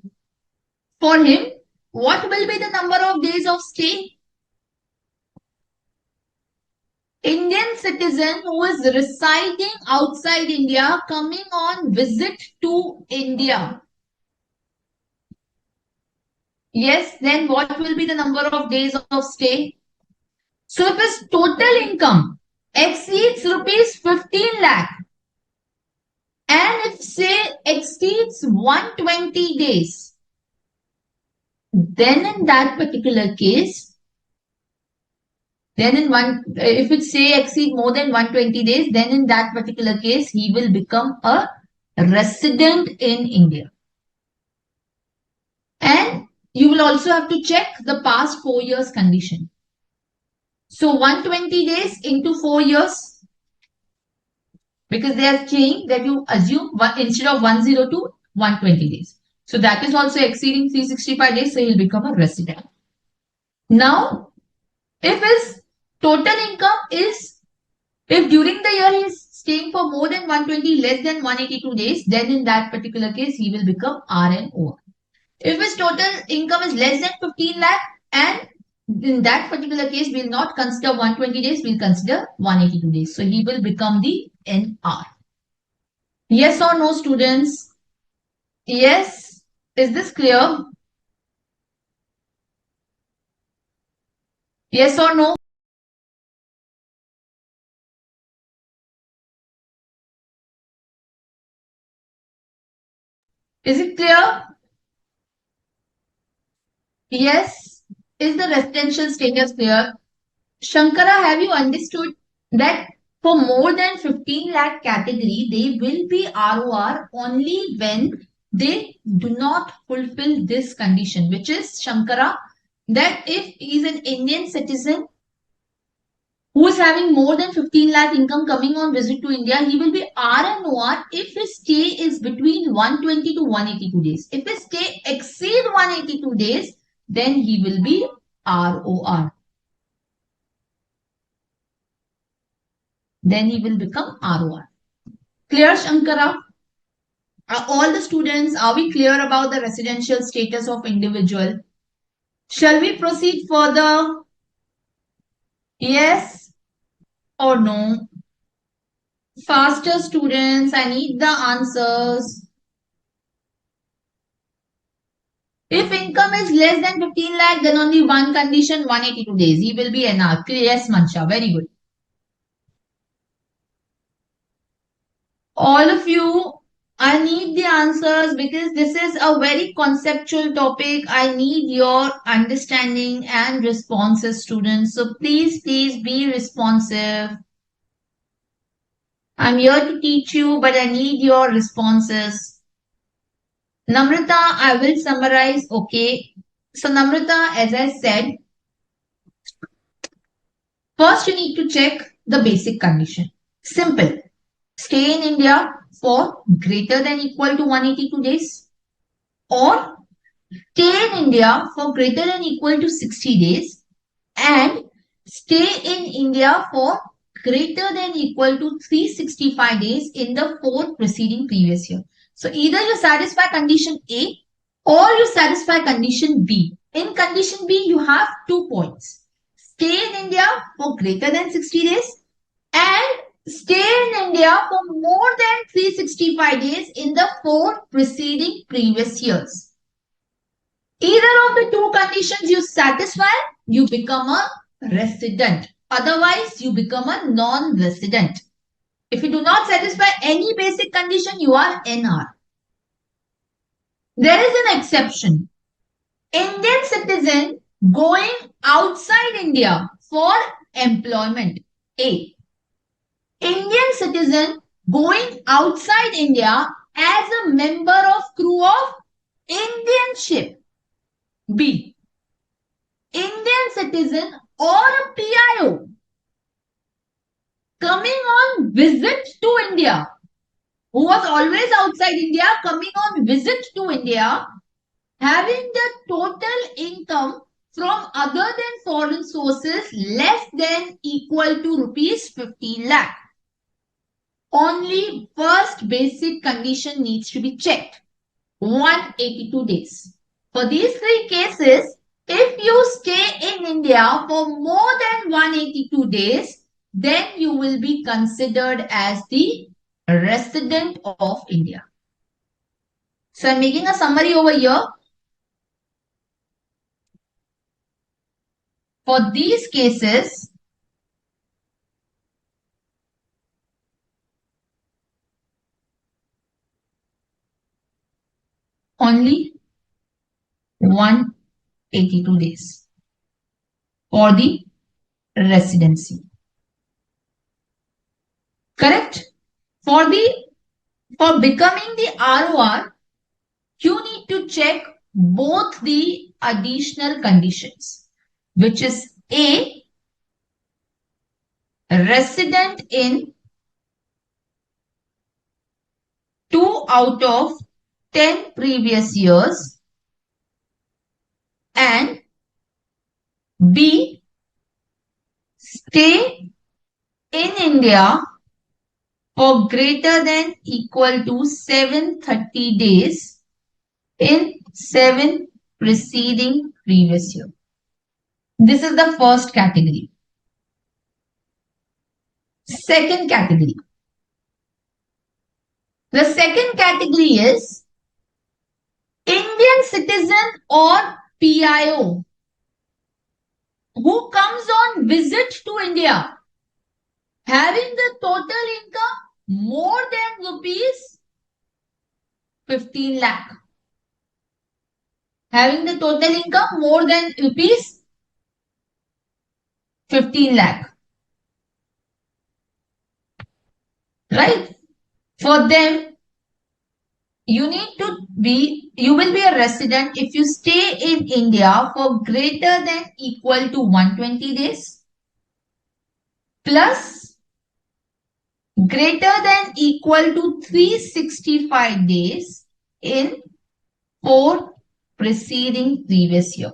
for him, what will be the number of days of stay? Indian citizen who is residing outside India coming on visit to India. Yes, then what will be the number of days of stay? So if his total income exceeds rupees 15 lakh and if say exceeds 120 days, then in that particular case, then in one, if it say exceed more than 120 days, then in that particular case, he will become a resident in India. And you will also have to check the past 4 years condition. So 120 days into 4 years, because they are saying that you assume instead of 102, 120 days. So that is also exceeding 365 days, so he'll become a resident. Now, if his total income is, if during the year he is staying for more than 120, less than 182 days, then in that particular case, he will become RNOR. If his total income is less than 15 lakh and in that particular case, we will not consider 120 days, we will consider 182 days. So he will become the NR. Yes or no, students? Yes. Is this clear? Yes or no? Is it clear? Yes. Is the residential status clear? Shankara, have you understood that for more than 15 lakh category, they will be ROR only when they do not fulfill this condition, which is Shankara, that if he is an Indian citizen who is having more than 15 lakh income coming on visit to India, he will be RNOR if his stay is between 120 to 182 days. If his stay exceed 182 days, then he will be ROR. Then he will become ROR. Clear, Shankara? Are all the students, are we clear about the residential status of individual? Shall we proceed further? Yes or no? Faster, students, I need the answers. If income is less than 15 lakh, then only one condition, 182 days. He will be NR. Yes, Mansha, very good. All of you, I need the answers because this is a very conceptual topic. I need your understanding and responses, students. So please, please be responsive. I'm here to teach you, but I need your responses. Namrata, I will summarize. Okay. So, Namrata, as I said, first you need to check the basic condition. Simple. Stay in India for greater than equal to 182 days, or stay in India for greater than equal to 60 days, and stay in India for greater than equal to 365 days in the 4 preceding previous year. So either you satisfy condition A or you satisfy condition B. In condition B, you have 2 points. Stay in India for greater than 60 days and stay in India for more than 365 days in the 4 preceding previous years. Either of the 2 conditions you satisfy, you become a resident. Otherwise, you become a non-resident. If you do not satisfy any basic condition, you are NR. There is an exception. Indian citizen going outside India for employment. A. Indian citizen going outside India as a member of crew of Indian ship. B. Indian citizen or a PIO coming on visit to India, who was always outside India, coming on visit to India, having the total income from other than foreign sources less than equal to rupees 15 lakh. Only first basic condition needs to be checked. 182 days. For these 3 cases, if you stay in India for more than 182 days, then you will be considered as the resident of India. So I'm making a summary over here. For these cases, only 182 days for the residency. Correct? For becoming the ROR, you need to check both the additional conditions, which is A, resident in 2 out of 10 previous years, and B, stay in India for greater than equal to 730 days in 7 preceding previous year. This is the first category. Second category. The second category is Indian citizen or PIO who comes on visit to India having the total income more than rupees 15 lakh. Having the total income more than rupees 15 lakh. Right? For them, you will be a resident if you stay in India for greater than equal to 120 days plus greater than equal to 365 days in 4 preceding previous year.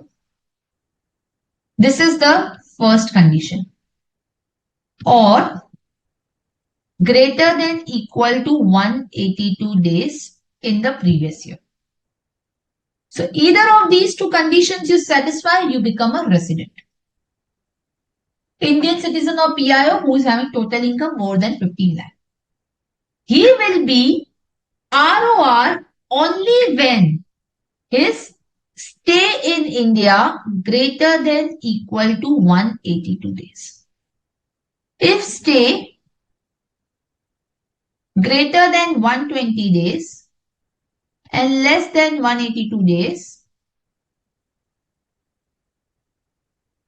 This is the first condition. Or greater than equal to 182 days in the previous year. So either of these 2 conditions you satisfy, you become a resident. Indian citizen or PIO who is having total income more than 15 lakh. He will be ROR only when his stay in India greater than equal to 182 days. If stay greater than 120 days and less than 182 days,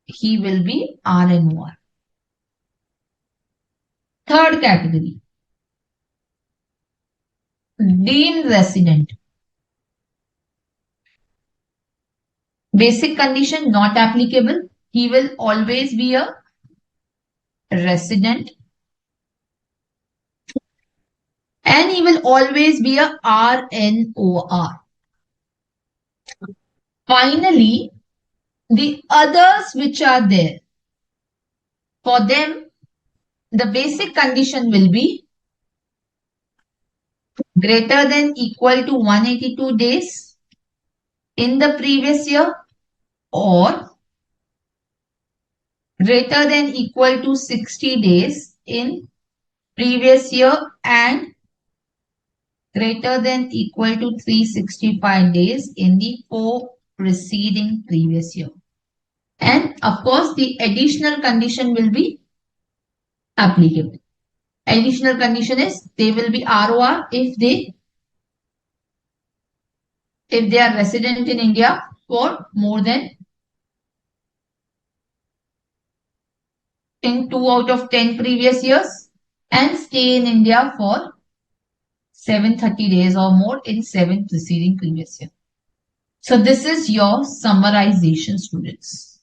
he will be RNOR. Third category. deemed resident. Basic condition not applicable. He will always be a resident and he will always be a RNOR. Finally, the others which are there, for them, the basic condition will be greater than equal to 182 days in the previous year or greater than equal to 60 days in previous year and greater than equal to 365 days in the 4 preceding previous year. And of course, the additional condition will be applicable. Additional condition is they will be ROR if they are resident in India for more than in 2 out of 10 previous years and stay in India for 730 days or more in 7 preceding previous year. So this is your summarization, students.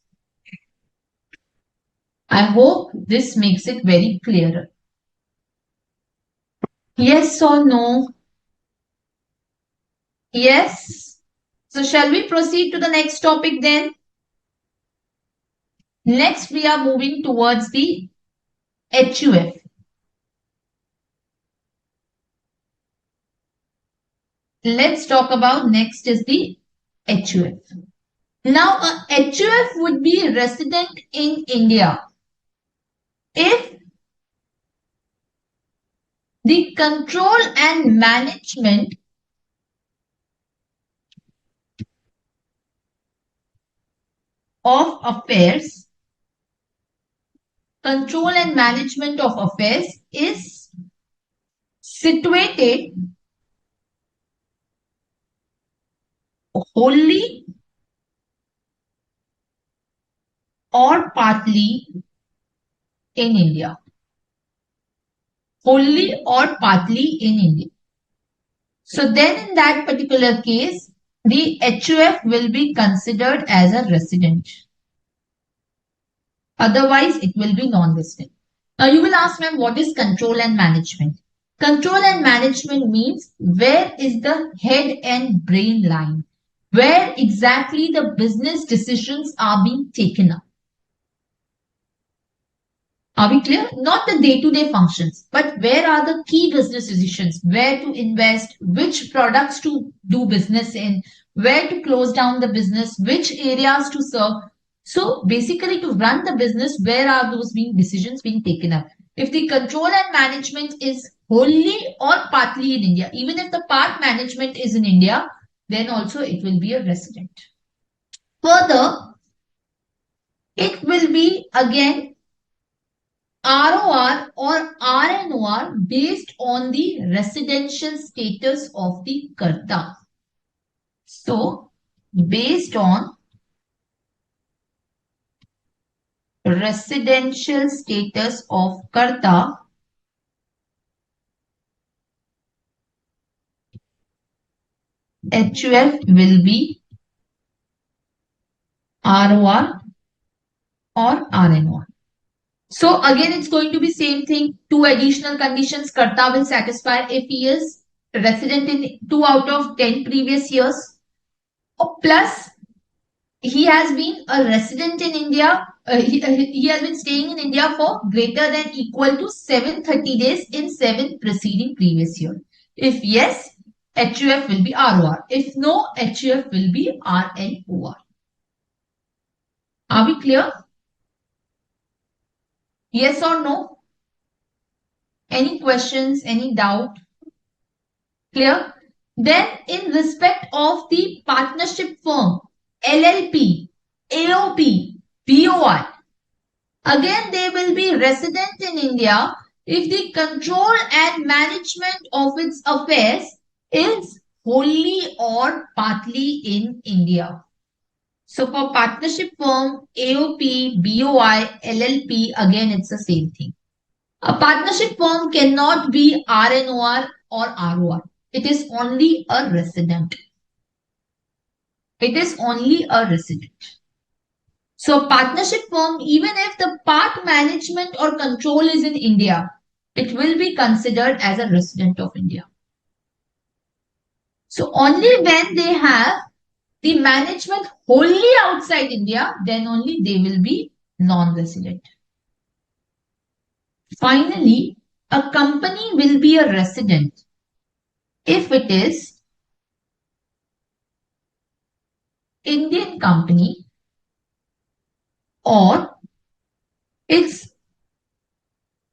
I hope this makes it very clearer. Yes or no? Yes. So shall we proceed to the next topic then? Next, we are moving towards the HUF. Let's talk about next is the HUF. Now, a HUF would be resident in India if the control and management of affairs, is situated wholly or partly in India. Wholly or partly in India. So then in that particular case, the HUF will be considered as a resident. Otherwise, it will be non-resident. Now you will ask, ma'am, what is control and management? Control and management means where is the head and brain line? Where exactly the business decisions are being taken up. Are we clear? Not the day-to-day functions, but where are the key business decisions? Where to invest, which products to do business in, where to close down the business, which areas to serve. So basically to run the business, where are those decisions being taken up? If the control and management is wholly or partly in India, even if the part management is in India, then also it will be a resident. Further, it will be again ROR or RNOR based on the residential status of the Karta. So, based on residential status of Karta, HUF will be ROR or RNOR. So again, it's going to be same thing. 2 additional conditions Karta will satisfy if he is resident in 2 out of 10 previous years. Plus, he has been a resident in India. He has been staying in India for greater than equal to 730 days in 7 preceding previous year. If yes, HUF will be ROR. If no, HUF will be RNOR. Are we clear? Yes or no? Any questions? Any doubt? Clear? Then in respect of the partnership firm, LLP, AOP, BOI, again they will be resident in India if the control and management of its affairs is wholly or partly in India. So for partnership firm, AOP, BOI, LLP, again it's the same thing. A partnership firm cannot be RNOR or ROR. it is only a resident. It is only a resident. So partnership firm, even if the part management or control is in India, it will be considered as a resident of India. So only when they have the management wholly outside India, then only they will be non-resident. Finally, a company will be a resident if it is Indian company or its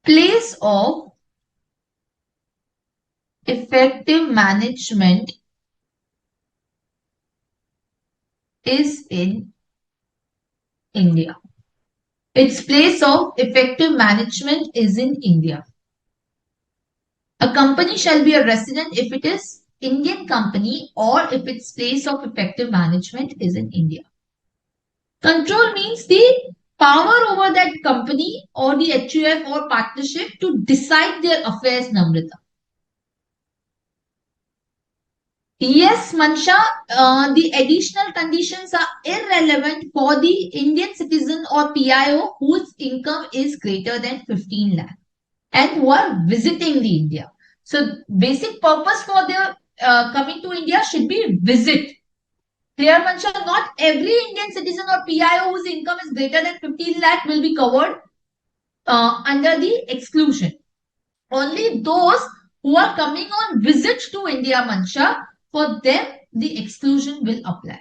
place of effective management is in India. Its place of effective management is in India. A company shall be a resident if it is Indian company or if its place of effective management is in India. Control means the power over that company or the HUF or partnership to decide their affairs, Namrita. Yes, Mansha, the additional conditions are irrelevant for the Indian citizen or PIO whose income is greater than 15 lakh and who are visiting the India. So basic purpose for their coming to India should be visit. Clear, Mansha? Not every Indian citizen or PIO whose income is greater than 15 lakh will be covered under the exclusion. Only those who are coming on visit to India, Mansha, for them the exclusion will apply.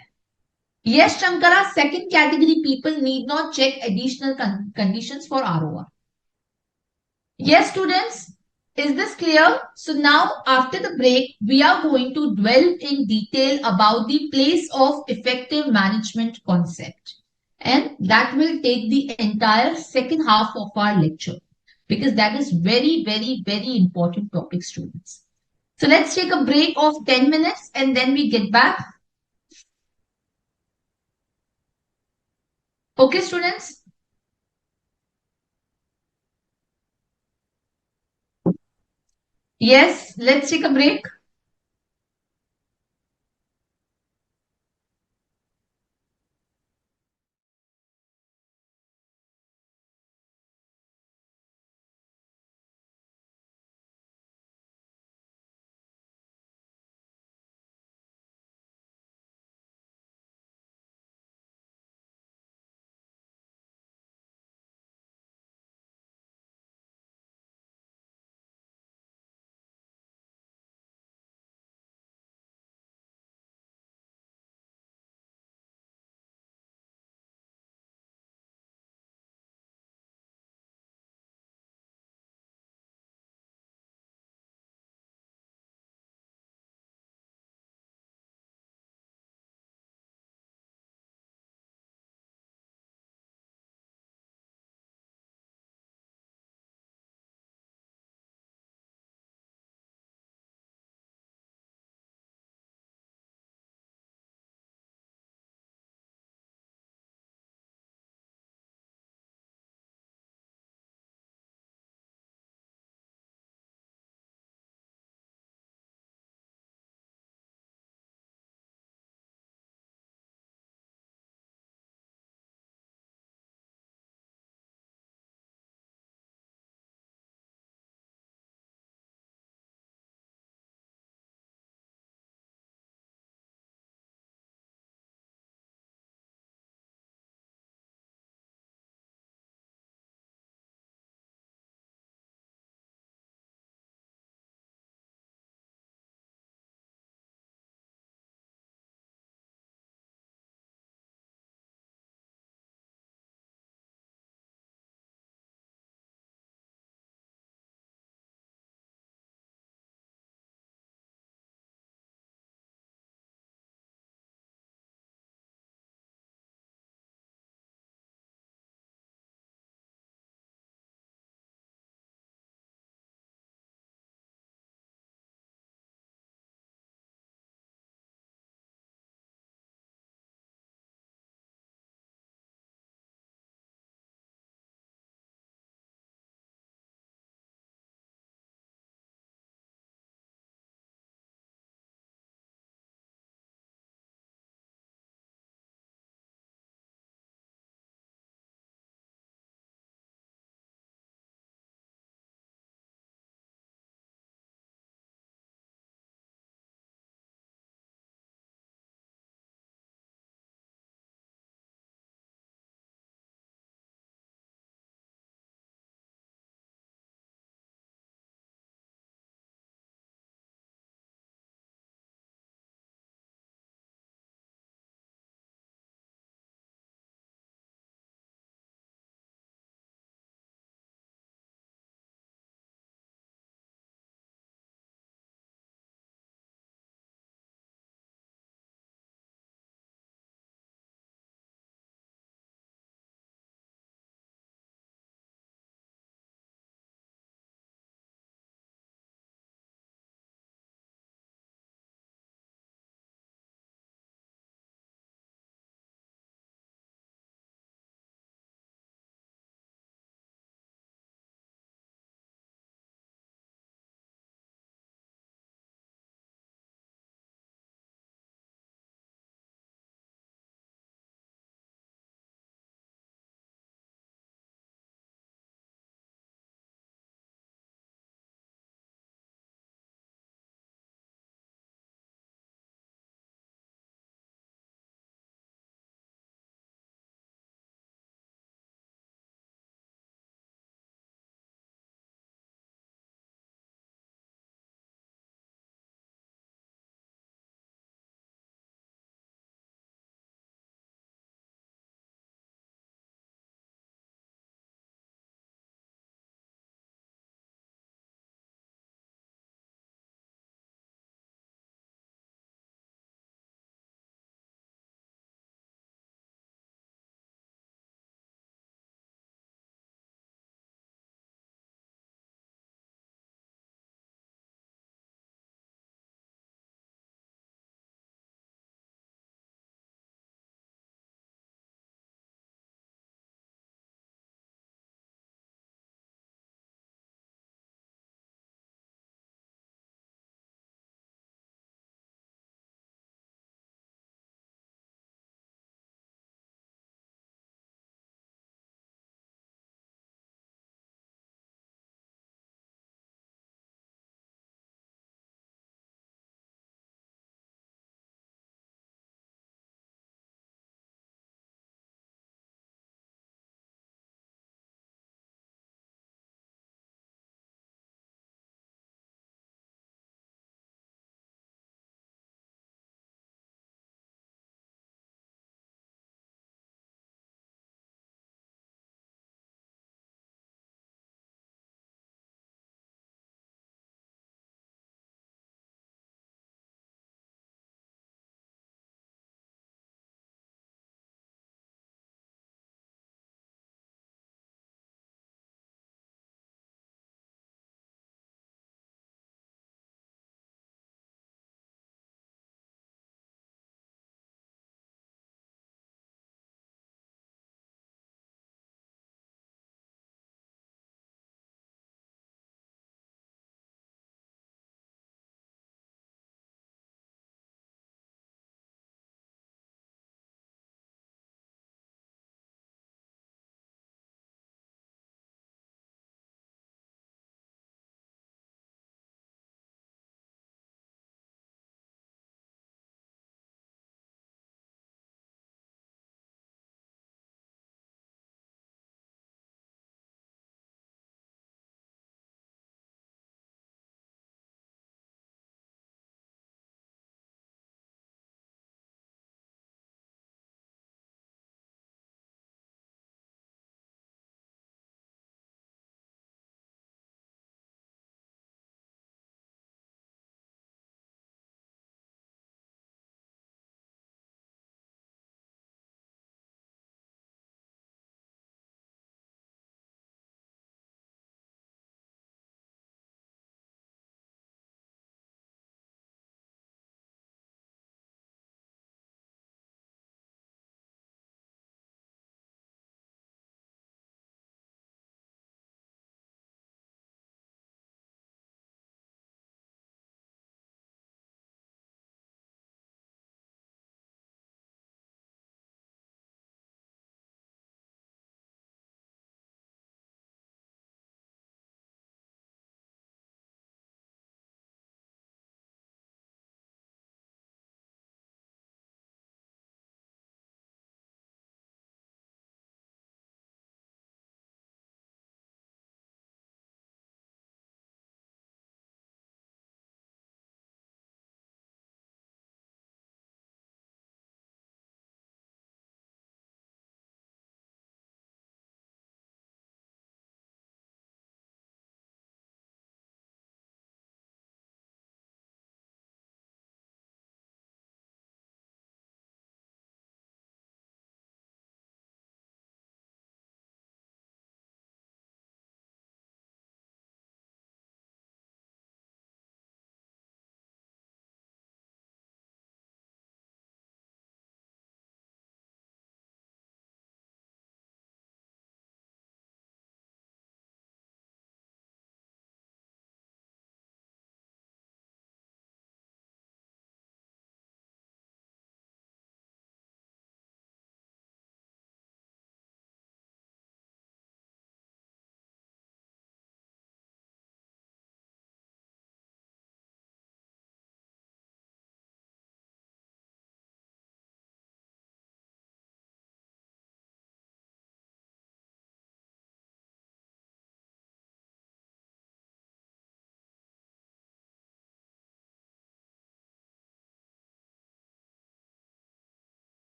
Yes, Shankara, second category people need not check additional conditions for ROR. Yes, students, is this clear? So now after the break, we are going to dwell in detail about the place of effective management concept. And that will take the entire second half of our lecture because that is very, very, very important topic, students. So let's take a break of 10 minutes and then we get back. Okay, students? Yes, let's take a break.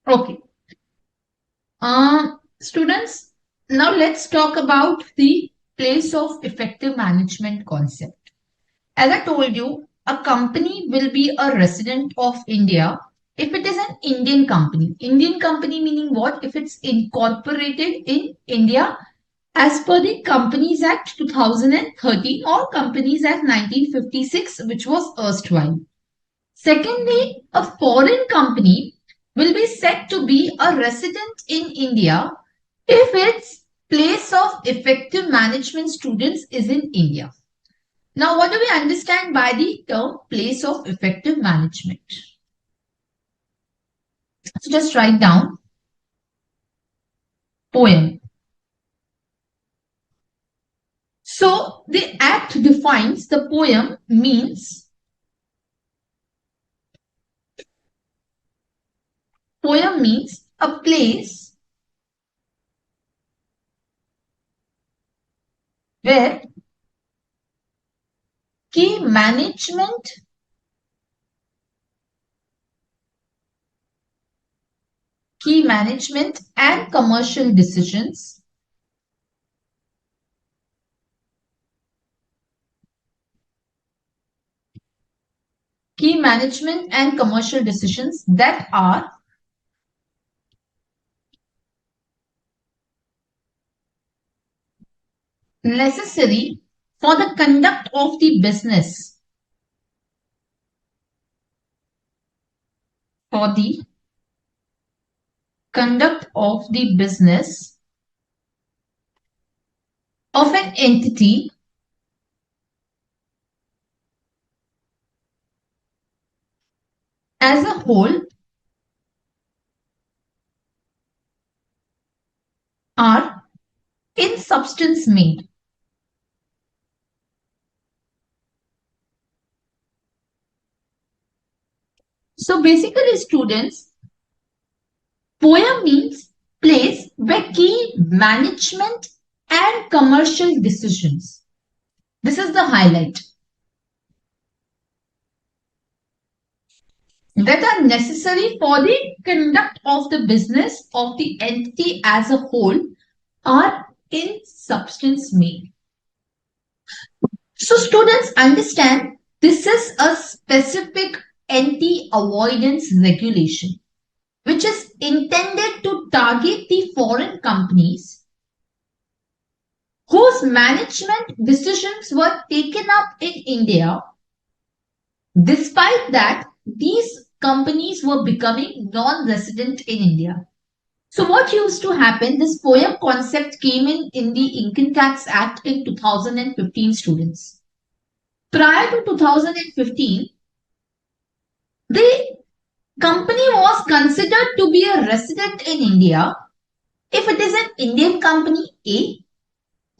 Okay. Students, now let's talk about the place of effective management concept. As I told you, a company will be a resident of India if it is an Indian company. Indian company meaning what? If it's incorporated in India as per the Companies Act 2013 or Companies Act 1956, which was erstwhile. Secondly, a foreign company will be said to be a resident in India if its place of effective management students is in India. Now, what do we understand by the term place of effective management? So just write down poem. So the act defines the poem means a place where key management and commercial decisions that are necessary for the conduct of the business, for the conduct of the business of an entity as a whole are in substance made. So basically, students, poem means place where key management and commercial decisions. This is the highlight. That are necessary for the conduct of the business of the entity as a whole are in substance made. So students understand this is a specific anti-avoidance regulation which is intended to target the foreign companies whose management decisions were taken up in India. Despite that, these companies were becoming non-resident in India. So what used to happen, this POEM concept came in the Income Tax Act in 2015, students. Prior to 2015, the company was considered to be a resident in India if it is an Indian company A,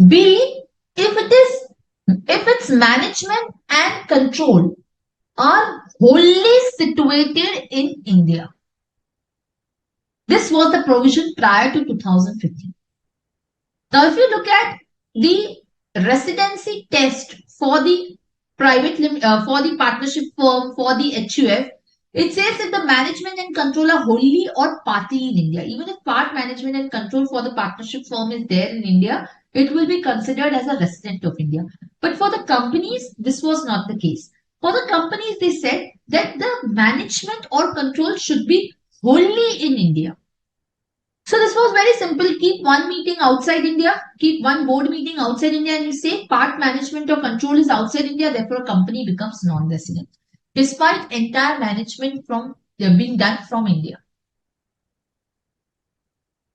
B, if its management and control are wholly situated in India. This was the provision prior to 2015. Now, if you look at the residency test for the for the partnership firm, for the HUF, it says that the management and control are wholly or partly in India. Even if part management and control for the partnership firm is there in India, it will be considered as a resident of India. But for the companies, this was not the case. For the companies, they said that the management or control should be wholly in India. So this was very simple. Keep one meeting outside India, keep one board meeting outside India, and you say part management or control is outside India, therefore a company becomes non-resident. Despite entire management from being done from India.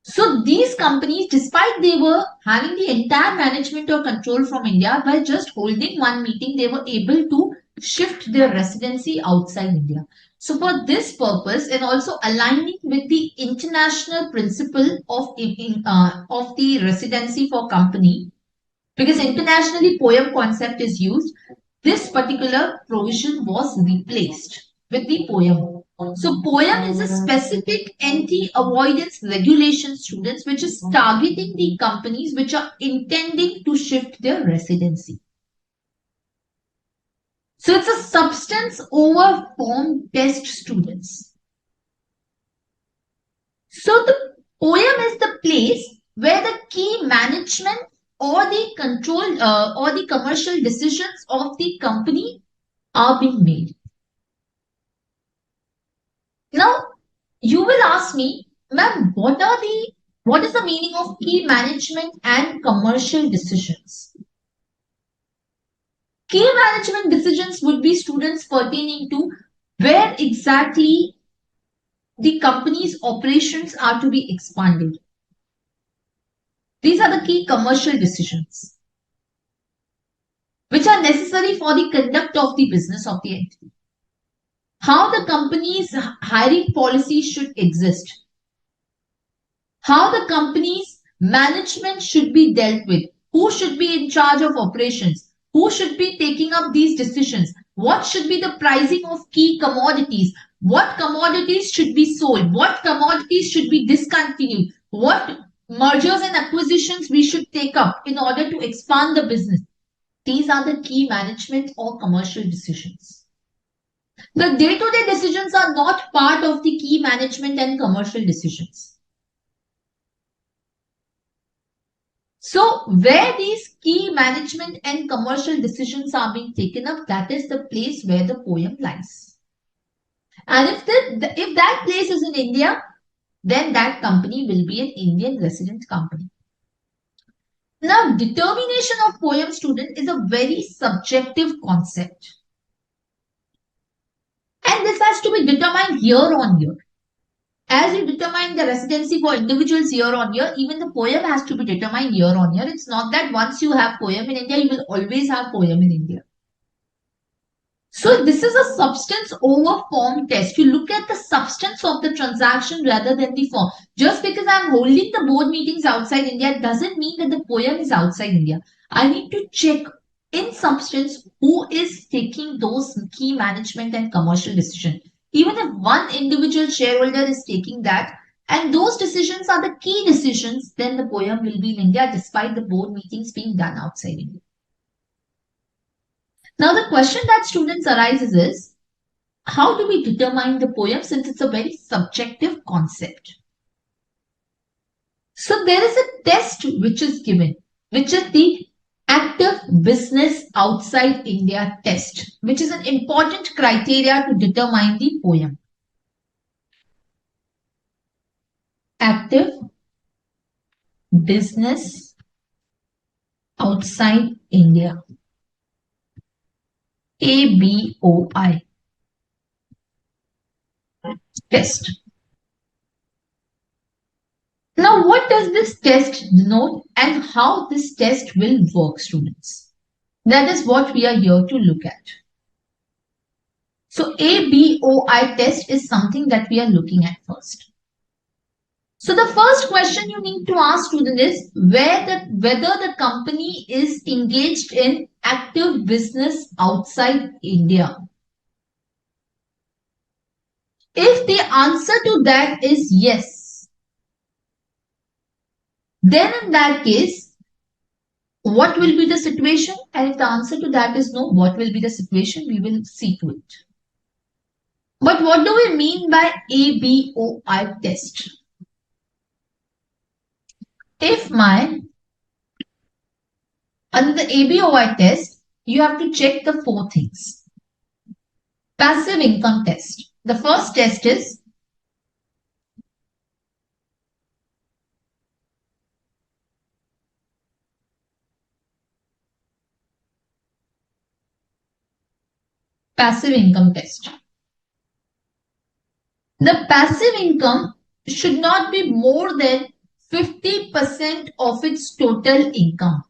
So these companies, despite they were having the entire management or control from India, by just holding one meeting, they were able to shift their residency outside India. So for this purpose and also aligning with the international principle of the residency for company, because internationally POEM concept is used, this particular provision was replaced with the POEM. So POEM is a specific anti-avoidance regulation, students, which is targeting the companies which are intending to shift their residency. So it's a substance over form test, students. So the poem is the place where the key management or the control or the commercial decisions of the company are being made. Now, you will ask me, ma'am, what is the meaning of key management and commercial decisions? Key management decisions would be students pertaining to where exactly the company's operations are to be expanded. These are the key commercial decisions which are necessary for the conduct of the business of the entity. How the company's hiring policy should exist, how the company's management should be dealt with, who should be in charge of operations, who should be taking up these decisions, what should be the pricing of key commodities, what commodities should be sold, what commodities should be discontinued, what mergers and acquisitions we should take up in order to expand the business. These are the key management or commercial decisions. The day-to-day decisions are not part of the key management and commercial decisions. So where these key management and commercial decisions are being taken up, that is the place where the poem lies. And if that place is in India, then that company will be an Indian resident company. Now, determination of poem, student, is a very subjective concept. And this has to be determined year on year. As you determine the residency for individuals year on year, even the poem has to be determined year on year. It's not that once you have poem in India, you will always have poem in India. So this is a substance over form test. You look at the substance of the transaction rather than the form. Just because I'm holding the board meetings outside India doesn't mean that the poem is outside India. I need to check in substance who is taking those key management and commercial decisions. Even if one individual shareholder is taking that, and those decisions are the key decisions, then the poem will be in India despite the board meetings being done outside India. Now the question that students arises is, how do we determine the poem since it's a very subjective concept? So there is a test which is given, which is the active business outside India test, which is an important criteria to determine the poem. Active business outside India. ABOI test. Now, what does this test denote and how this test will work, students? That is what we are here to look at. So, ABOI test is something that we are looking at first. So, the first question you need to ask student is whether the company is engaged in active business outside India. If the answer to that is yes, then in that case, what will be the situation? And if the answer to that is no, what will be the situation? We will see to it. But what do we mean by ABOI test? If under the ABOI test, you have to check the four things. Passive income test. The first test is passive income test. The passive income should not be more than 50% of its total income.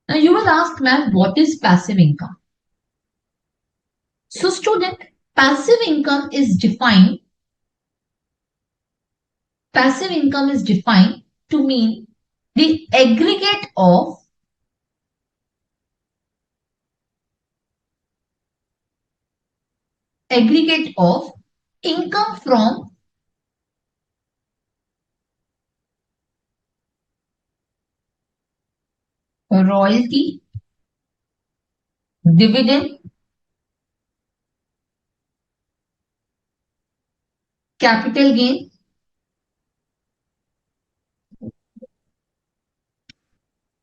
Now you will ask, ma'am, what is passive income? So student, passive income is defined to mean the aggregate of income from royalty, dividend, capital gain,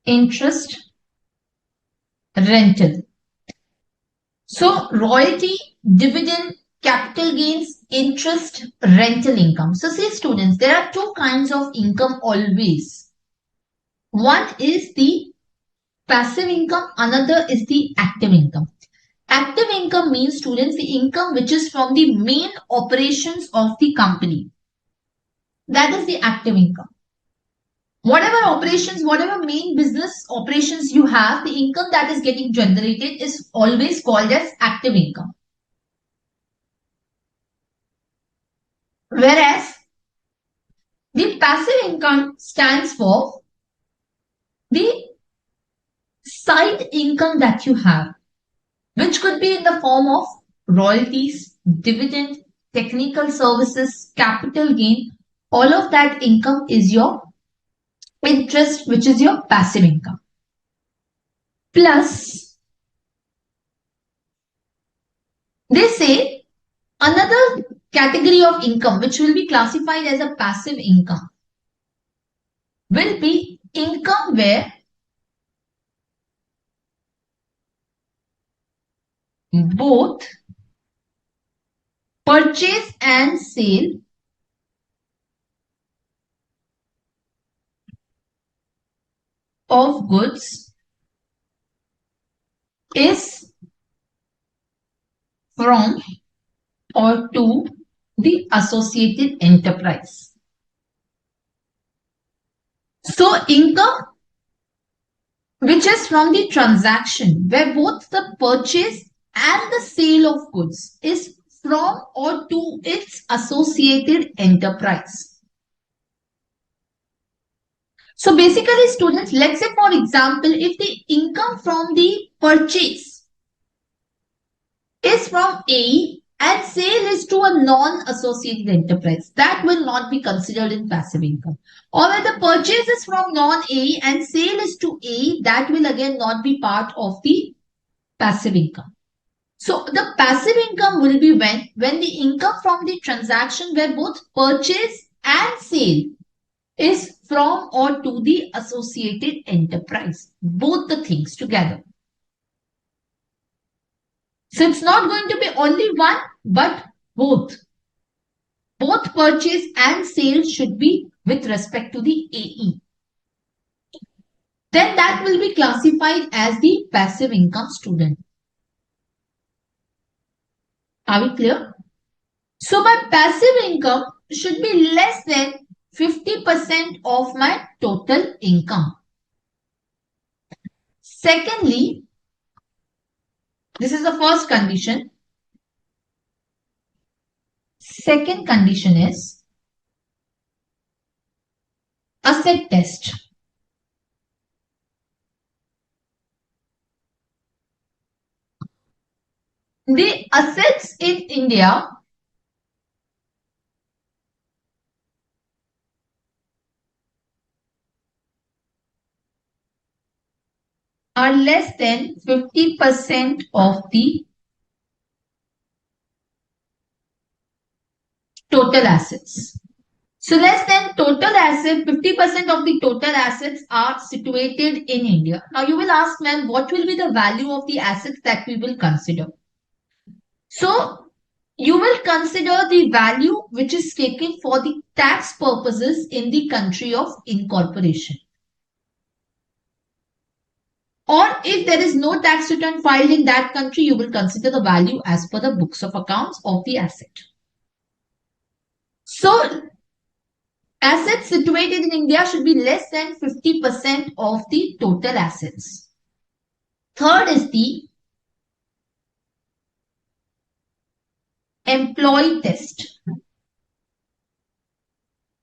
interest, rental. So royalty, dividend, capital gains, interest, rental income. So see students, there are two kinds of income always. One is the passive income, another is the active income. Active income means students the income which is from the main operations of the company. That is the active income. Whatever operations, whatever main business operations you have, the income that is getting generated is always called as active income. Whereas the passive income stands for the side income that you have, which could be in the form of royalties, dividend, technical services, capital gain. All of that income is your interest, which is your passive income. Plus, they say another category of income which will be classified as a passive income will be income where both purchase and sale of goods is from or to the associated enterprise. So income which is from the transaction where both the purchase and the sale of goods is from or to its associated enterprise. So basically students, let's say for example, if the income from the purchase is from A and sale is to a non-associated enterprise, that will not be considered in passive income. Or when the purchase is from non-A and sale is to A, that will again not be part of the passive income. So the passive income will be when the income from the transaction where both purchase and sale is from or to the associated enterprise. Both the things together. So it's not going to be only one, but both. Both purchase and sale should be with respect to the AE. Then that will be classified as the passive income student. Are we clear? So my passive income should be less than 50% of my total income. Secondly, this is the first condition. Second condition is asset test. The assets in India are less than 50% of the total assets. So less than total asset, 50% of the total assets are situated in India. Now you will ask, ma'am, what will be the value of the assets that we will consider? So you will consider the value which is taken for the tax purposes in the country of incorporation. Or if there is no tax return filed in that country, you will consider the value as per the books of accounts of the asset. So assets situated in India should be less than 50% of the total assets. Third is the employee test.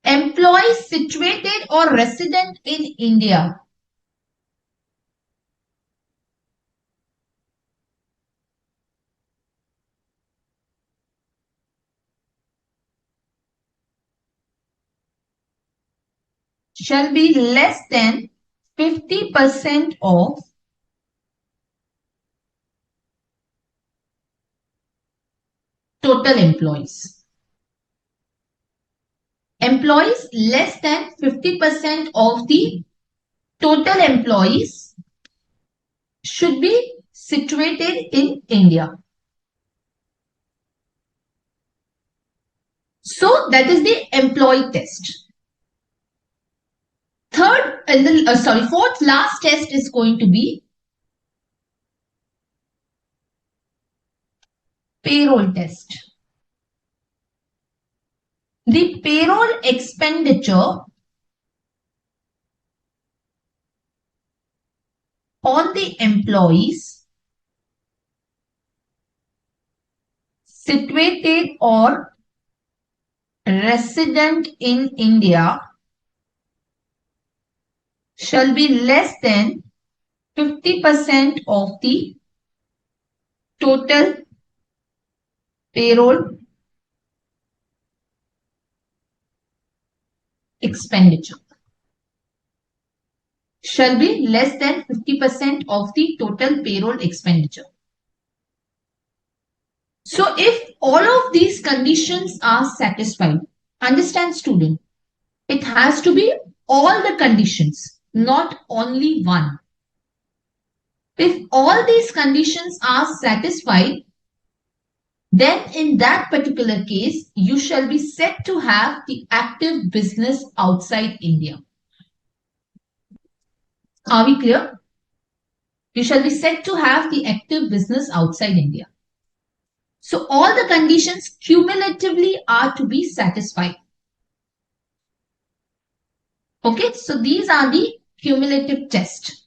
Employees situated or resident in India shall be less than 50% of total employees. Employees less than 50% of the total employees should be situated in India. So that is the employee test. Fourth last test is going to be payroll test. The payroll expenditure on the employees situated or resident in India shall be less than 50% of the total payroll expenditure. Shall be less than 50% of the total payroll expenditure. So if all of these conditions are satisfied, understand student, it has to be all the conditions, not only one. If all these conditions are satisfied, then in that particular case, you shall be set to have the active business outside India. Are we clear? You shall be set to have the active business outside India. So all the conditions cumulatively are to be satisfied. Okay, so these are the cumulative tests.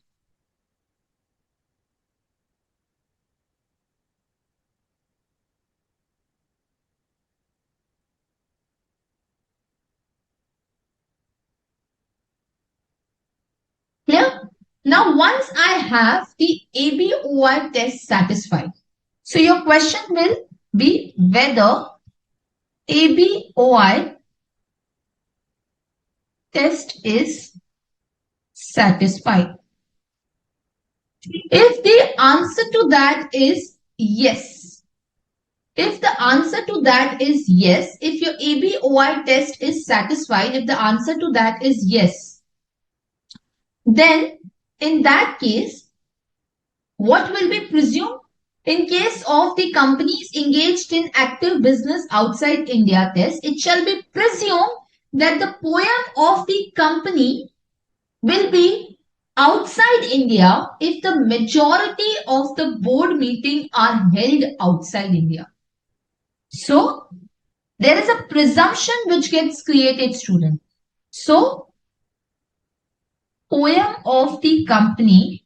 Clear? Now, once I have the ABOI test satisfied, so your question will be whether ABOI test is satisfied. If the answer to that is yes, if the answer to that is yes, if your ABOI test is satisfied, if the answer to that is yes, then in that case, what will be presumed? In case of the companies engaged in active business outside India test, it shall be presumed that the POEM of the company will be outside India if the majority of the board meeting are held outside India. So, there is a presumption which gets created, student. So, POEM of the company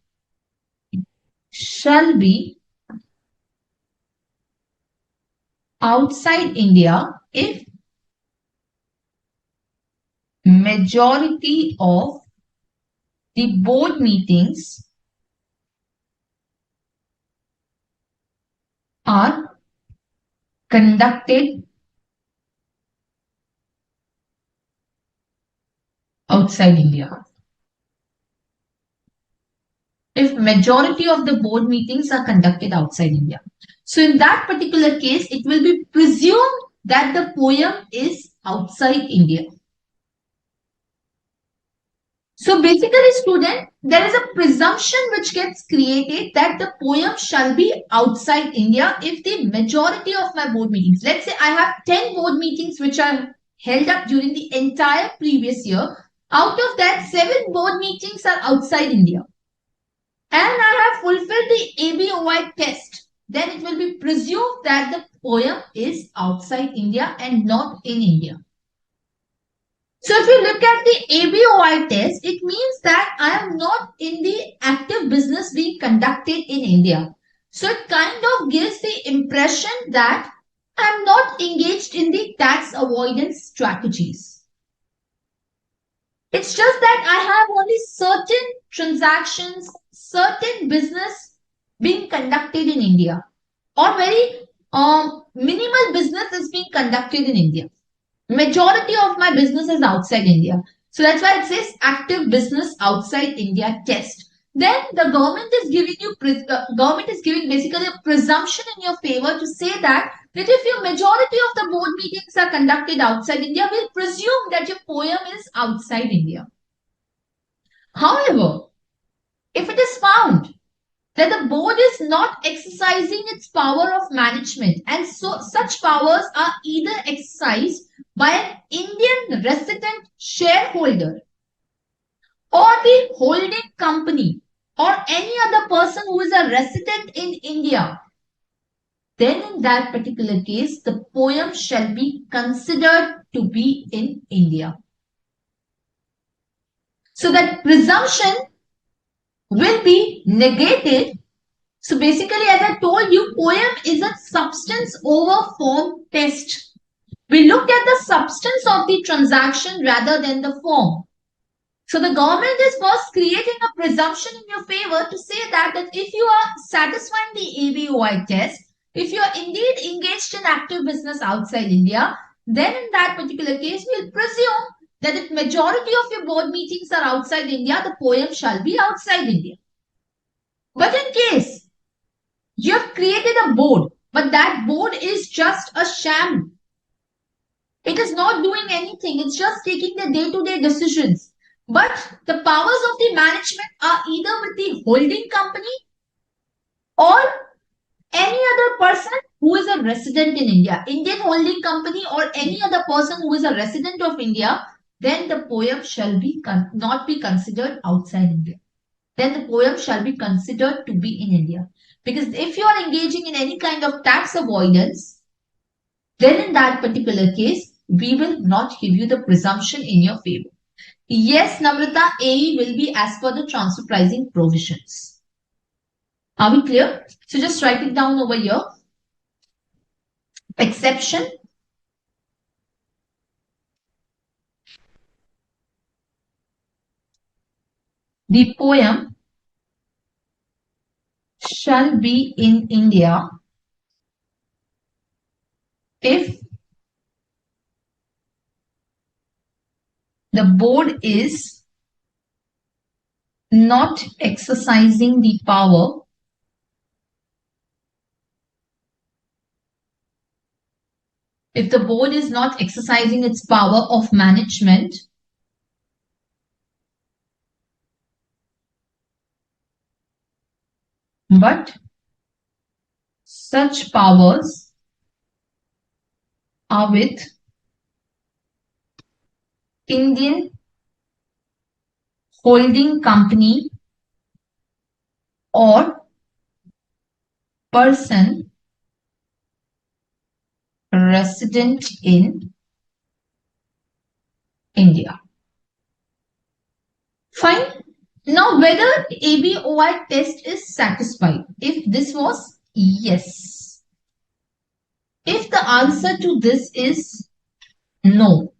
shall be outside India if majority of the board meetings are conducted outside India. If majority of the board meetings are conducted outside India. So in that particular case, it will be presumed that the POEM is outside India. So basically, student, there is a presumption which gets created that the POEM shall be outside India if the majority of my board meetings, let's say I have 10 board meetings which are held up during the entire previous year. Out of that, 7 board meetings are outside India. And I have fulfilled the ABOI test, then it will be presumed that the POEM is outside India and not in India. So if you look at the ABOI test, it means that I am not in the active business being conducted in India. So it kind of gives the impression that I am not engaged in the tax avoidance strategies. It's just that I have only certain transactions, certain business being conducted in India, or very minimal business is being conducted in India. Majority of my business is outside India. So that's why it says active business outside India test. Then the government is giving you government is giving basically a presumption in your favor to say that if your majority of the board meetings are conducted outside India, we'll presume that your poem is outside India. However, if it is found that the board is not exercising its power of management, and so such powers are either exercised by an Indian resident shareholder or the holding company or any other person who is a resident in India, then in that particular case, the poem shall be considered to be in India. So that presumption will be negated. So basically, as I told you, poem is a substance over form test. We looked at the substance of the transaction rather than the form. So the government is first creating a presumption in your favor to say that if you are satisfying the ABOI test, if you are indeed engaged in active business outside India, then in that particular case, we'll presume that if majority of your board meetings are outside India, the poem shall be outside India. But in case you have created a board, but that board is just a sham, it is not doing anything, it's just taking the day-to-day decisions. But the powers of the management are either with the holding company or any other person who is a resident in India, Indian holding company or any other person who is a resident of India, then the poem shall be not be considered outside India. Then the poem shall be considered to be in India. Because if you are engaging in any kind of tax avoidance, then in that particular case, we will not give you the presumption in your favor. Yes, Namrata, AE will be as per the transfer pricing provisions. Are we clear? So just write it down over here. Exception. The poem shall be in India if the board is not exercising the power if the board is not exercising its power of management but such powers are with Indian holding company or person resident in India. Fine. Now, whether ABOI test is satisfied. If this was yes. If the answer to this is no,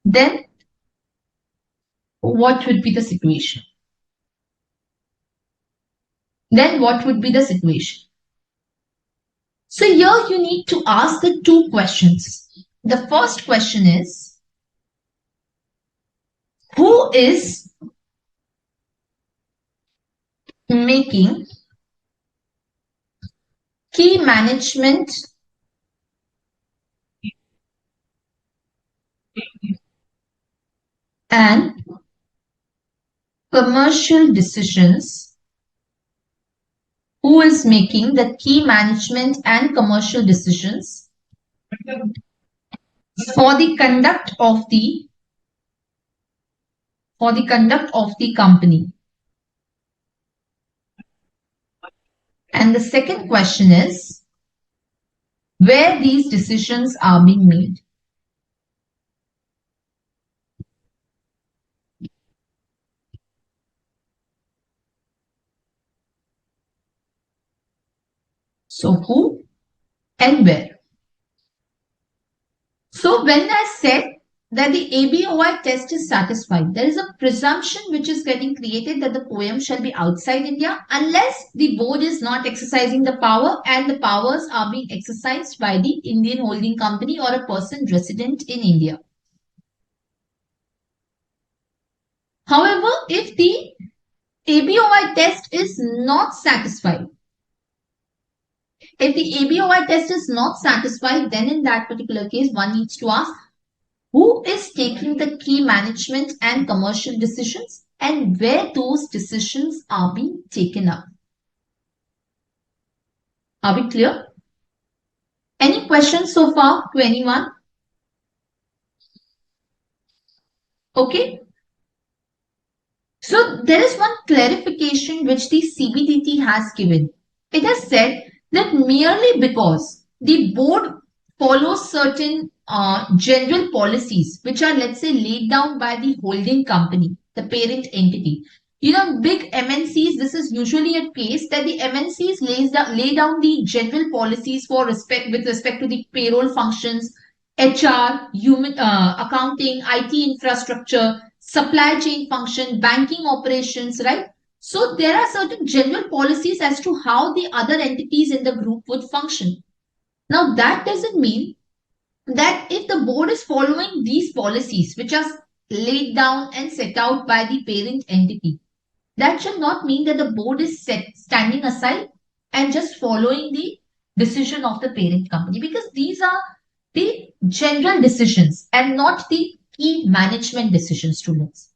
then what would be the situation? Then what would be the situation? So here you need to ask the two questions. The first question is, who is making key management and commercial decisions? Who is making the key management and commercial decisions for the conduct of the company? And the second question is, where these decisions are being made. So who and where? So when I said that the ABOI test is satisfied, there is a presumption which is getting created that the poem shall be outside India unless the board is not exercising the power and the powers are being exercised by the Indian holding company or a person resident in India. However, if the ABOI test is not satisfied, if the ABOI test is not satisfied, then in that particular case, one needs to ask who is taking the key management and commercial decisions and where those decisions are being taken up. Are we clear? Any questions so far to anyone? Okay. So there is one clarification which the CBDT has given. It has said that merely because the board follows certain general policies which are, let's say, laid down by the holding company, the parent entity. You know, big MNCs, this is usually a case that the MNCs lay down the general policies with respect to the payroll functions, HR, human accounting, IT infrastructure, supply chain function, banking operations, right? So there are certain general policies as to how the other entities in the group would function. Now that doesn't mean that if the board is following these policies, which are laid down and set out by the parent entity, that should not mean that the board is standing aside and just following the decision of the parent company, because these are the general decisions and not the key management decisions, students.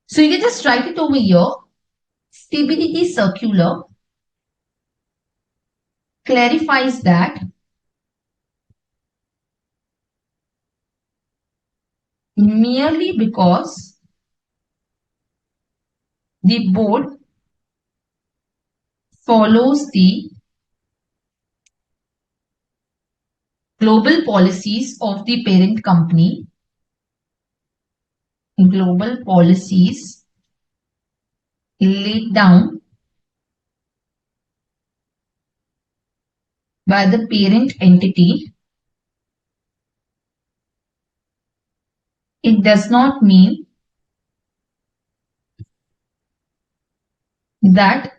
So you can just write it over here. CBDT circular clarifies that merely because the board follows the global policies of the parent company, global policies laid down by the parent entity, it does not mean that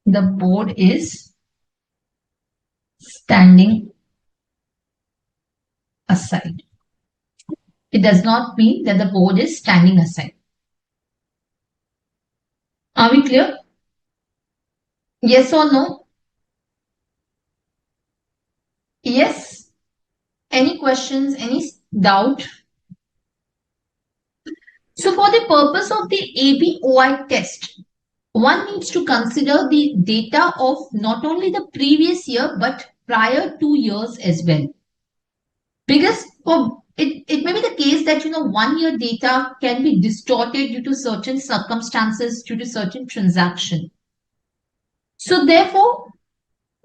the board is standing aside. It does not mean that the board is standing aside. Are we clear? Yes or no? Yes. Any questions? Any doubt? So for the purpose of the ABOI test, one needs to consider the data of not only the previous year but prior 2 years as well. Because for it may be the case that 1 year data can be distorted due to certain circumstances, due to certain transaction. So therefore,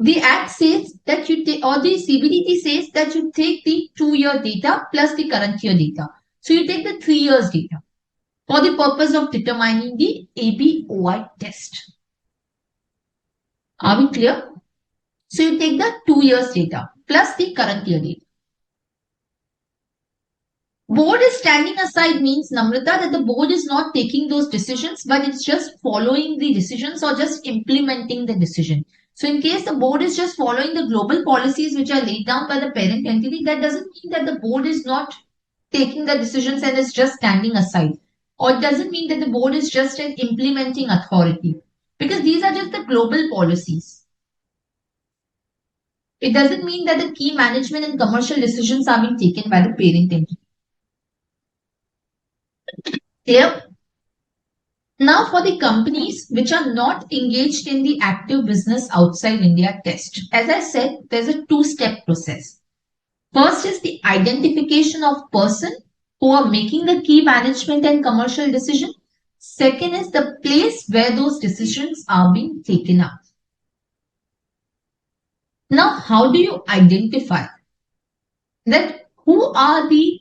the Act says that you take, or the CBDT says that you take the 2-year data plus the current year data. So you take the 3 years data for the purpose of determining the ABOI test. Are we clear? So you take the 2 years data plus the current year data. Board is standing aside means, Namrata, that the board is not taking those decisions, but it's just following the decisions or just implementing the decision. So in case the board is just following the global policies which are laid down by the parent entity, that doesn't mean that the board is not taking the decisions and is just standing aside. Or it doesn't mean that the board is just an implementing authority. Because these are just the global policies. It doesn't mean that the key management and commercial decisions are being taken by the parent entity. Clear? Now for the companies which are not engaged in the active business outside India test. As I said, there's a 2-step process. First is the identification of person who are making the key management and commercial decision. Second is the place where those decisions are being taken up. Now, how do you identify that who are the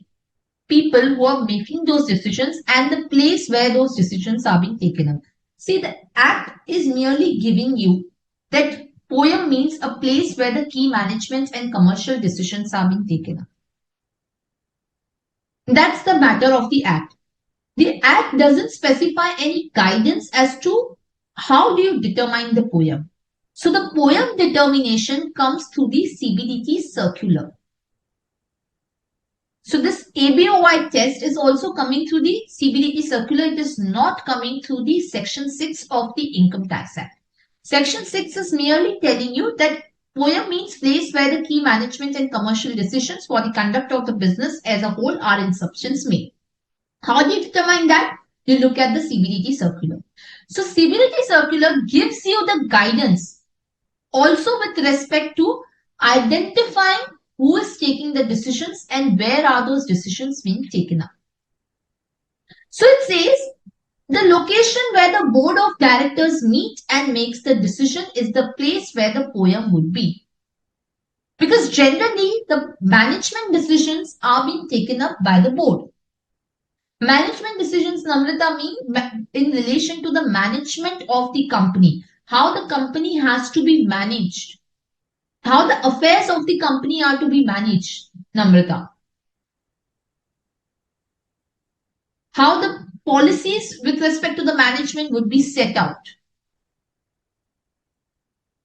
people who are making those decisions and the place where those decisions are being taken up? See, the Act is merely giving you that POEM means a place where the key management and commercial decisions are being taken up. That's the matter of the Act. The Act doesn't specify any guidance as to how do you determine the POEM. So the POEM determination comes through the CBDT circular. So this ABOY test is also coming through the CBDT circular. It is not coming through the Section 6 of the Income Tax Act. Section 6 is merely telling you that POEM means place where the key management and commercial decisions for the conduct of the business as a whole are in substance made. How do you determine that? You look at the CBDT circular. So CBDT circular gives you the guidance also with respect to identifying who is taking the decisions and where are those decisions being taken up. So it says the location where the board of directors meet and makes the decision is the place where the POEM would be. Because generally the management decisions are being taken up by the board. Management decisions, Namrata, mean in relation to the management of the company, how the company has to be managed, how the affairs of the company are to be managed, Namrata. How the policies with respect to the management would be set out.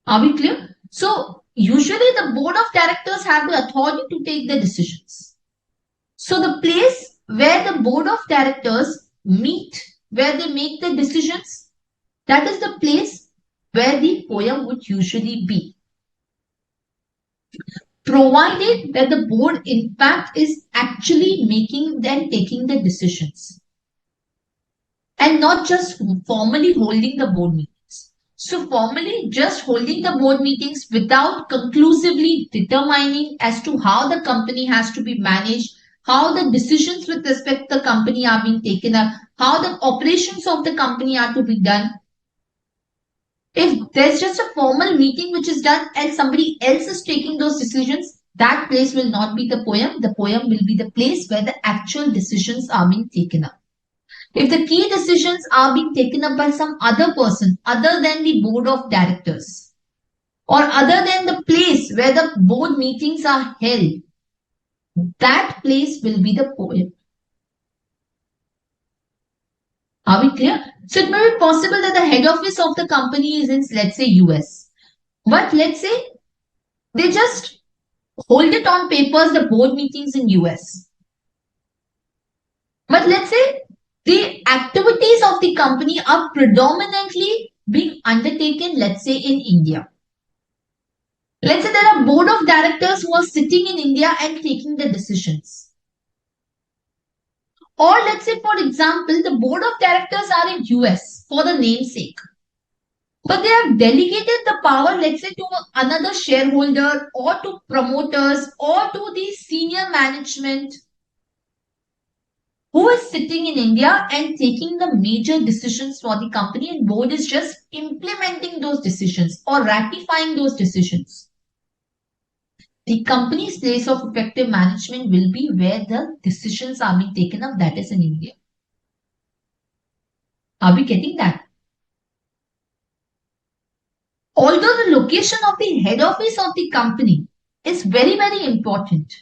Are we clear? So, usually the board of directors have the authority to take the decisions. So, the place where the board of directors meet, where they make the decisions, that is the place where the POEM would usually be. Provided that the board in fact is actually making and taking the decisions and not just formally holding the board meetings. So formally just holding the board meetings without conclusively determining as to how the company has to be managed, how the decisions with respect to the company are being taken up, how the operations of the company are to be done. If there's just a formal meeting which is done and somebody else is taking those decisions, that place will not be the POEM. The POEM will be the place where the actual decisions are being taken up. If the key decisions are being taken up by some other person other than the board of directors or other than the place where the board meetings are held, that place will be the POEM. Are we clear? So it may be possible that the head office of the company is in, let's say, US. But let's say they just hold it on papers, the board meetings in US. But let's say the activities of the company are predominantly being undertaken, let's say, in India. Let's say there are board of directors who are sitting in India and taking the decisions. Or let's say, for example, the board of directors are in US for the namesake. But they have delegated the power, let's say, to another shareholder or to promoters or to the senior management who is sitting in India and taking the major decisions for the company, and board is just implementing those decisions or ratifying those decisions. The company's place of effective management will be where the decisions are being taken up, that is in India. Are we getting that? Although the location of the head office of the company is very, very important,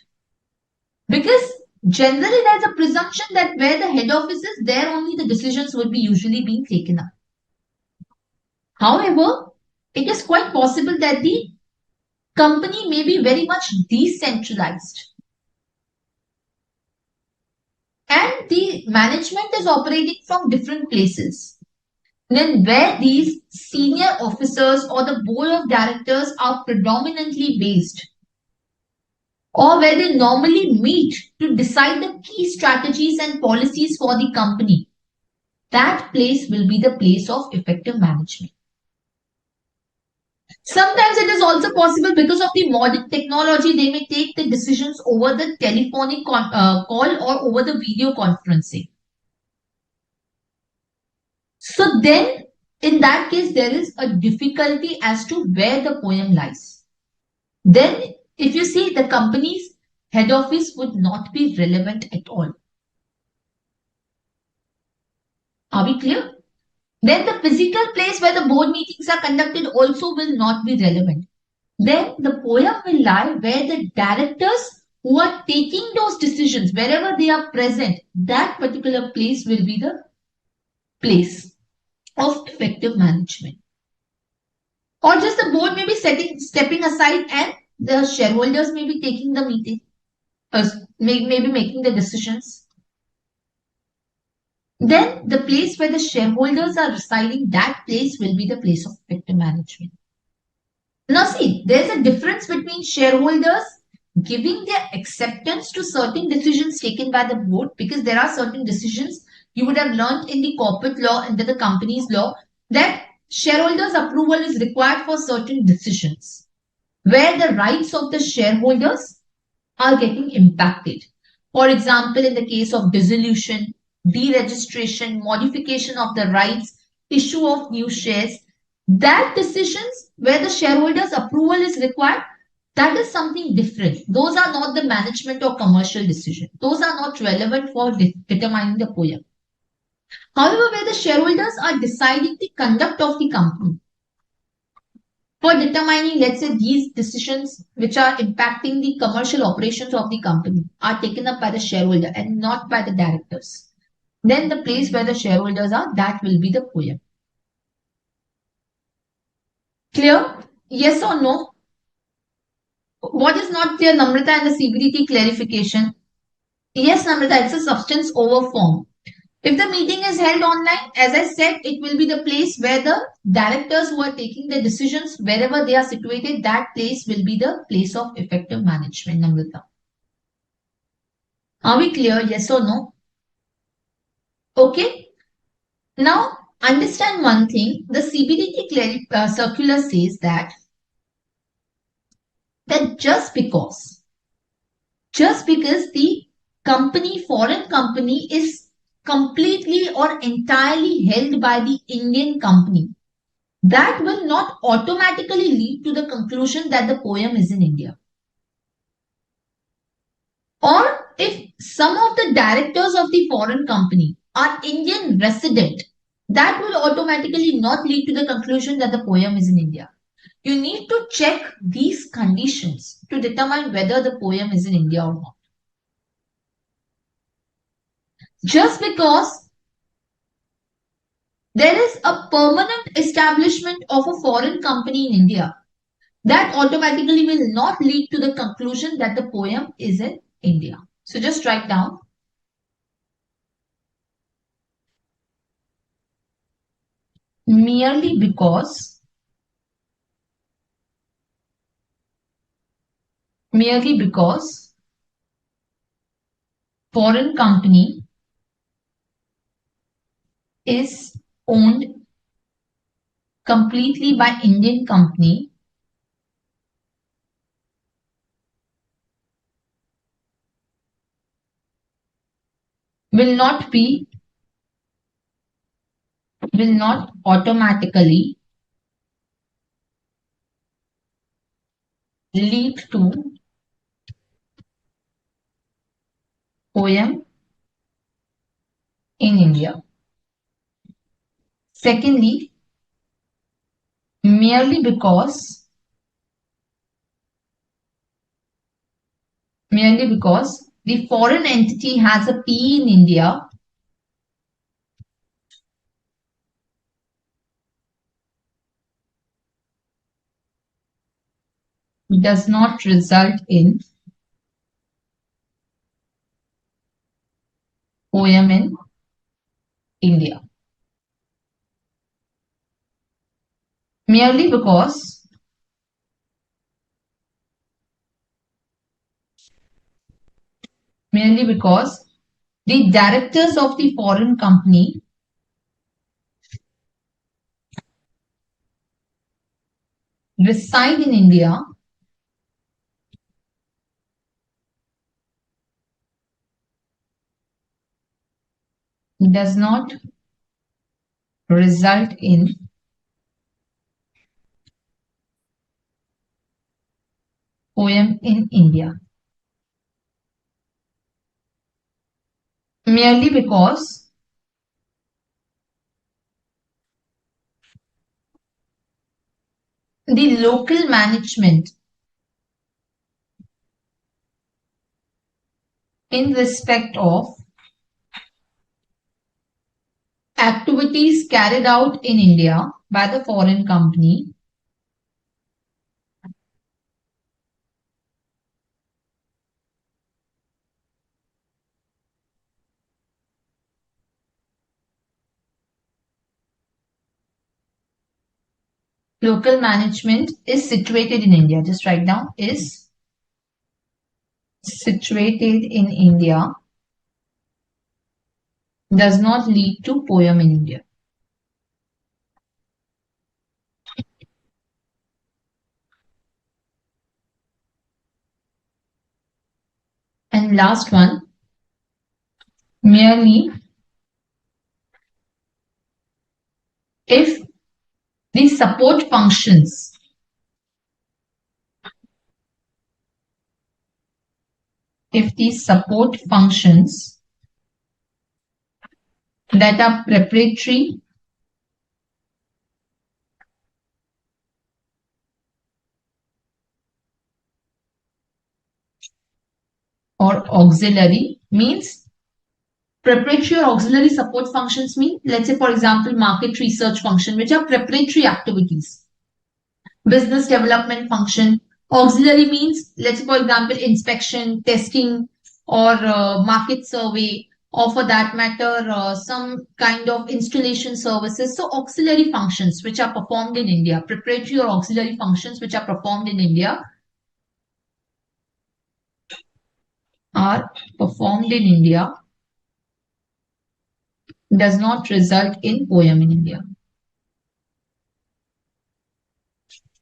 because generally there's a presumption that where the head office is, there only the decisions would be usually being taken up. However, it is quite possible that the company may be very much decentralized and the management is operating from different places. Then where these senior officers or the board of directors are predominantly based, or where they normally meet to decide the key strategies and policies for the company, that place will be the place of effective management. Sometimes it is also possible because of the modern technology, they may take the decisions over the telephonic call or over the video conferencing. So then, in that case, there is a difficulty as to where the POEM lies. Then, if you see, the company's head office would not be relevant at all. Are we clear? Then the physical place where the board meetings are conducted also will not be relevant. Then the POEM will lie where the directors who are taking those decisions, wherever they are present, that particular place will be the place of effective management. Or just the board may be stepping aside and the shareholders may be taking the meeting. maybe making the decisions. Then the place where the shareholders are residing, that place will be the place of effective management. Now see, there's a difference between shareholders giving their acceptance to certain decisions taken by the board, because there are certain decisions you would have learned in the corporate law and the company's law that shareholders' approval is required for certain decisions where the rights of the shareholders are getting impacted. For example, in the case of dissolution, deregistration, modification of the rights, issue of new shares, that decisions where the shareholders' approval is required, that is something different. Those are not the management or commercial decision. Those are not relevant for determining the POEM. However, where the shareholders are deciding the conduct of the company, for determining, let's say, these decisions which are impacting the commercial operations of the company are taken up by the shareholder and not by the directors. Then the place where the shareholders are, that will be the POEM. Clear? Yes or no? What is not clear, Namrata, and the CBDT clarification? Yes, Namrata, it's a substance over form. If the meeting is held online, as I said, it will be the place where the directors who are taking the decisions, wherever they are situated, that place will be the place of effective management, Namrata. Are we clear? Yes or no? Okay. Now, understand one thing. The CBDT circular says that just because the company, foreign company, is completely or entirely held by the Indian company, that will not automatically lead to the conclusion that the POEM is in India. Or if some of the directors of the foreign company are Indian resident, that will automatically not lead to the conclusion that the POEM is in India. You need to check these conditions to determine whether the POEM is in India or not. Just because there is a permanent establishment of a foreign company in India, that automatically will not lead to the conclusion that the POEM is in India. So just write down. Merely because foreign company is owned completely by Indian company, will not automatically lead to POEM in India. Secondly, merely because the foreign entity has a PE in India does not result in POEM in India. Merely because the directors of the foreign company reside in India does not result in POEM in India. Merely because the local management in respect of activities carried out in India by the foreign company local management is situated in India. Just write down is situated in India does not lead to POEM in India. And last one, merely if the support functions that are preparatory or auxiliary means preparatory or auxiliary support functions mean, let's say, for example, market research function, which are preparatory activities, business development function. Auxiliary means, let's say, for example, inspection, testing, or market survey, or for that matter, some kind of installation services. So auxiliary functions which are performed in India, preparatory or auxiliary functions which are performed in India does not result in POEM in India.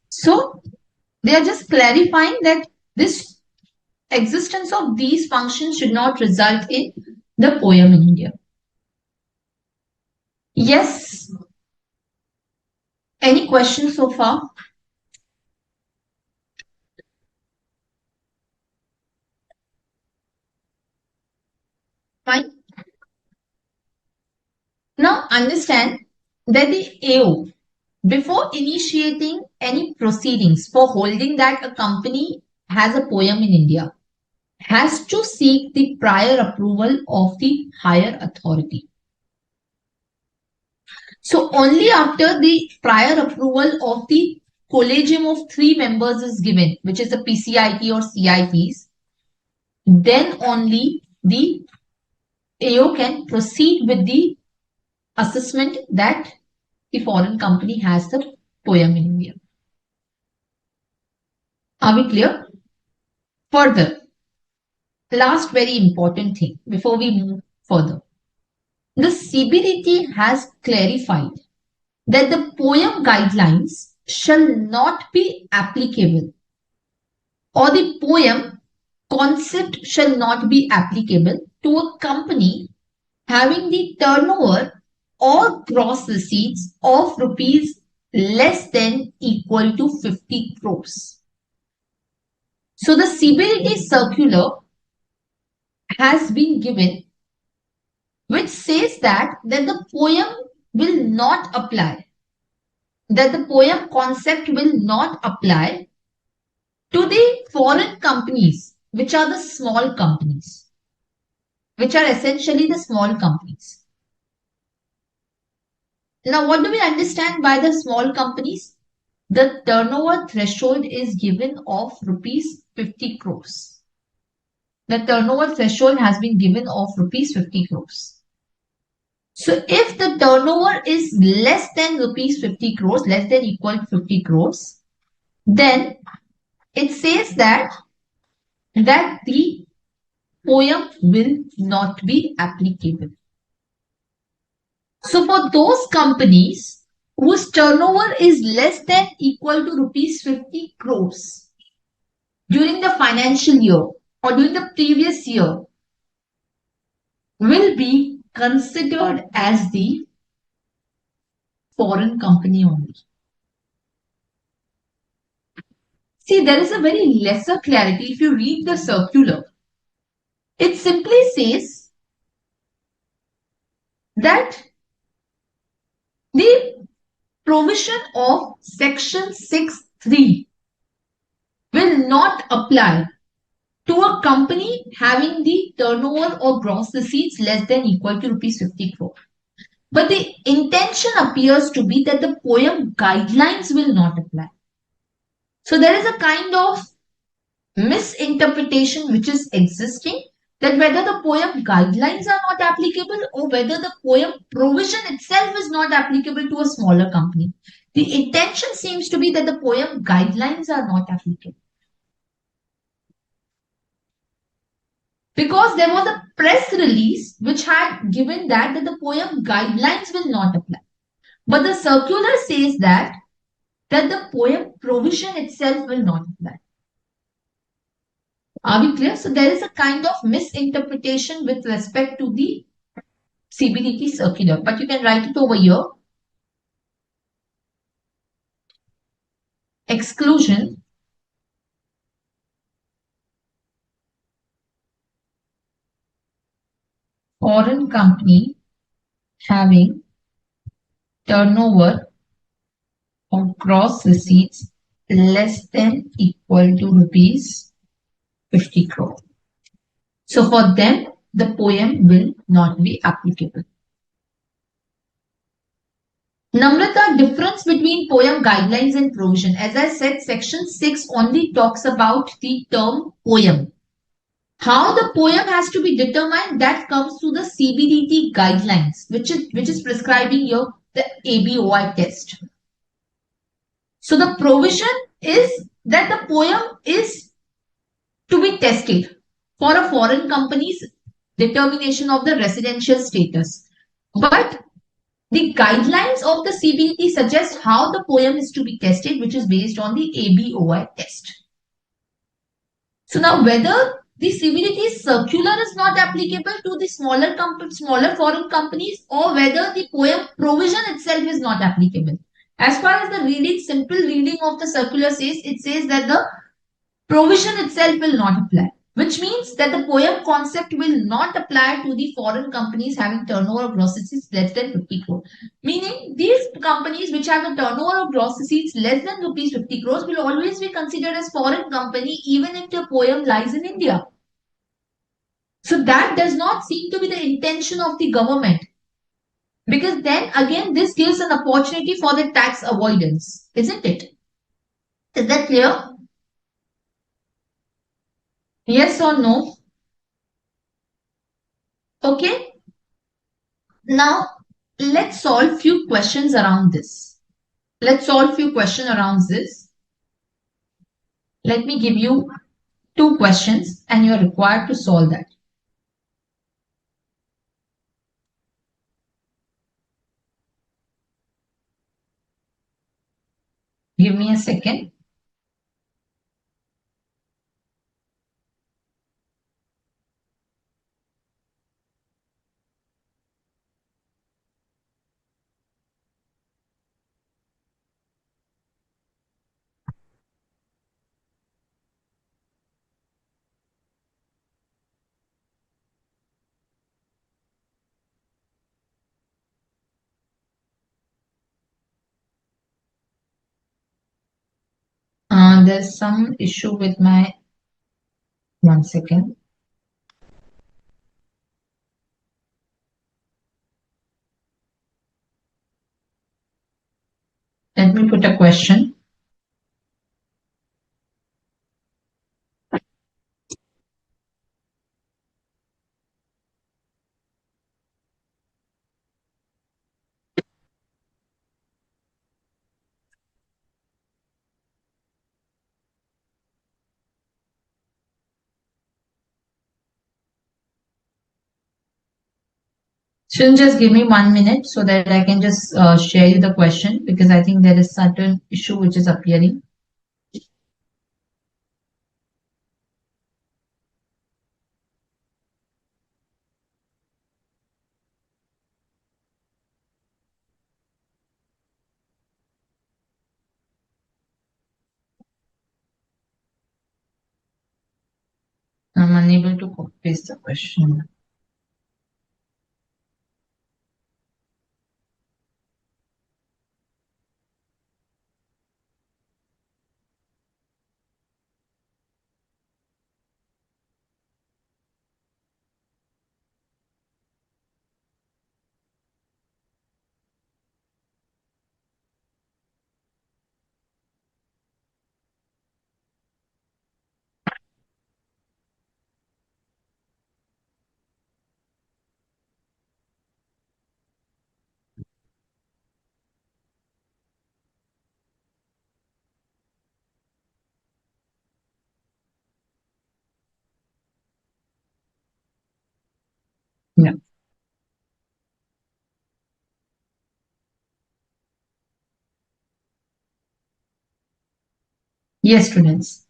So they are just clarifying that this existence of these functions should not result in the POEM in India. Yes. Any questions so far? Fine. Now understand that the AO, before initiating any proceedings for holding that a company has a POEM in India, has to seek the prior approval of the higher authority. So only after the prior approval of the collegium of 3 members is given, which is the PCIT or CITs, then only the AO can proceed with the assessment that the foreign company has the POEM in India. Are we clear? Further, last very important thing before we move further. The CBDT has clarified that the POEM guidelines shall not be applicable, or the POEM concept shall not be applicable to a company having the turnover or gross receipts of rupees less than equal to 50 crores. So the CBDT circular has been given, which says that the POEM will not apply, that the POEM concept will not apply to the foreign companies, which are the small companies, which are essentially the small companies. Now, what do we understand by the small companies? The turnover threshold is given of rupees 50 crores. The turnover threshold has been given of rupees 50 crores. So if the turnover is less than rupees 50 crores, less than equal to 50 crores, then it says that the POEM will not be applicable. So for those companies whose turnover is less than equal to rupees 50 crores during the financial year or during the previous year, will be considered as the foreign company only. See, there is a very lesser clarity if you read the circular. It simply says that the provision of section 6(3) will not apply to a company having the turnover or gross receipts less than equal to rupees 50 crore. But the intention appears to be that the POEM guidelines will not apply. So there is a kind of misinterpretation which is existing, that whether the POEM guidelines are not applicable or whether the POEM provision itself is not applicable to a smaller company. The intention seems to be that the poem guidelines are not applicable. Because there was a press release which had given that the poem guidelines will not apply. But the circular says that the poem provision itself will not apply. Are we clear? So there is a kind of misinterpretation with respect to the CBDT circular, but you can write it over here. Exclusion foreign company having turnover or gross receipts less than equal to rupees 50 crore. So for them, the poem will not be applicable. Namrata, difference between poem guidelines and provision. As I said, section 6 only talks about the term poem. How the poem has to be determined, that comes through the CBDT guidelines, which is prescribing here the ABOI test. So the provision is that the poem is to be tested for a foreign company's determination of the residential status. But the guidelines of the CBDT suggest how the poem is to be tested, which is based on the ABOI test. So now whether the CBDT circular is not applicable to the smaller foreign companies, or whether the poem provision itself is not applicable. As far as the simple reading of the circular says, it says that the provision itself will not apply, which means that the poem concept will not apply to the foreign companies having turnover of gross receipts less than 50 crore. Meaning these companies which have a turnover of gross receipts less than rupees 50 crores will always be considered as foreign company even if the poem lies in India. So that does not seem to be the intention of the government. Because then again, this gives an opportunity for the tax avoidance, isn't it? Is that clear? Yes or no? Okay. Now, let's solve few questions around this. Let's solve few questions around this. Let me give you two questions and you are required to solve that. Give me a second. There's some issue with my, one second. Let me put a question. Shouldn't just give me 1 minute so that I can just share you the question, because I think there is certain issue which is appearing. I'm unable to copy paste the question. Yeah. Yes, students.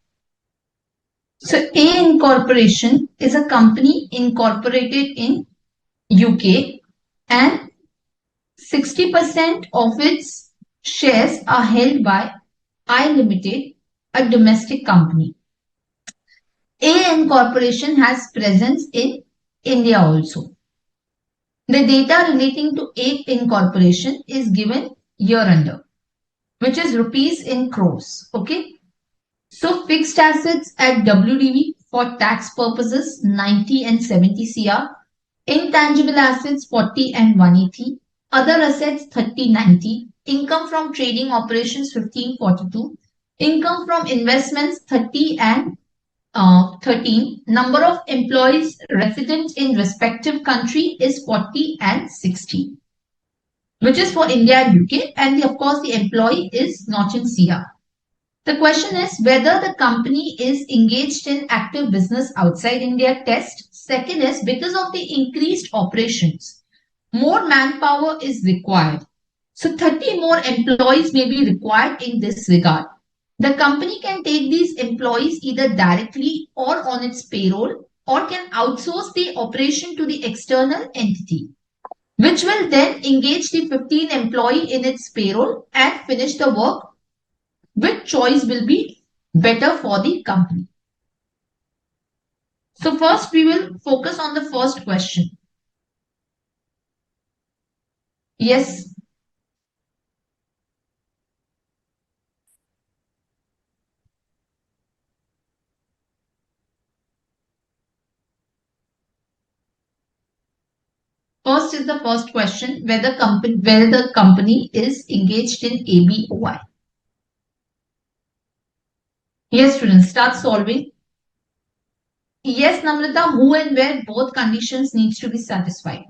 So A Incorporation is a company incorporated in UK, and 60% of its shares are held by I Limited, a domestic company. A Incorporation has presence in India also. The data relating to A Incorporation is given here under, which is rupees in crores. Okay. So fixed assets at WDV for tax purposes 90 and 70 CR, intangible assets 40 and 180, other assets 3090, income from trading operations 1542, income from investments 30 and 13, number of employees resident in respective country is 40 and 60, which is for India and UK, and of course the employee is not in CR. The question is whether the company is engaged in active business outside India test. Second is because of the increased operations, more manpower is required. So 30 more employees may be required in this regard. The company can take these employees either directly or on its payroll, or can outsource the operation to the external entity, which will then engage the 15 employee in its payroll and finish the work. Which choice will be better for the company? So first we will focus on the first question. Yes. First is the first question, whether the company is engaged in ABOI. Yes, students, start solving. Yes, Namrata, who and where both conditions needs to be satisfied.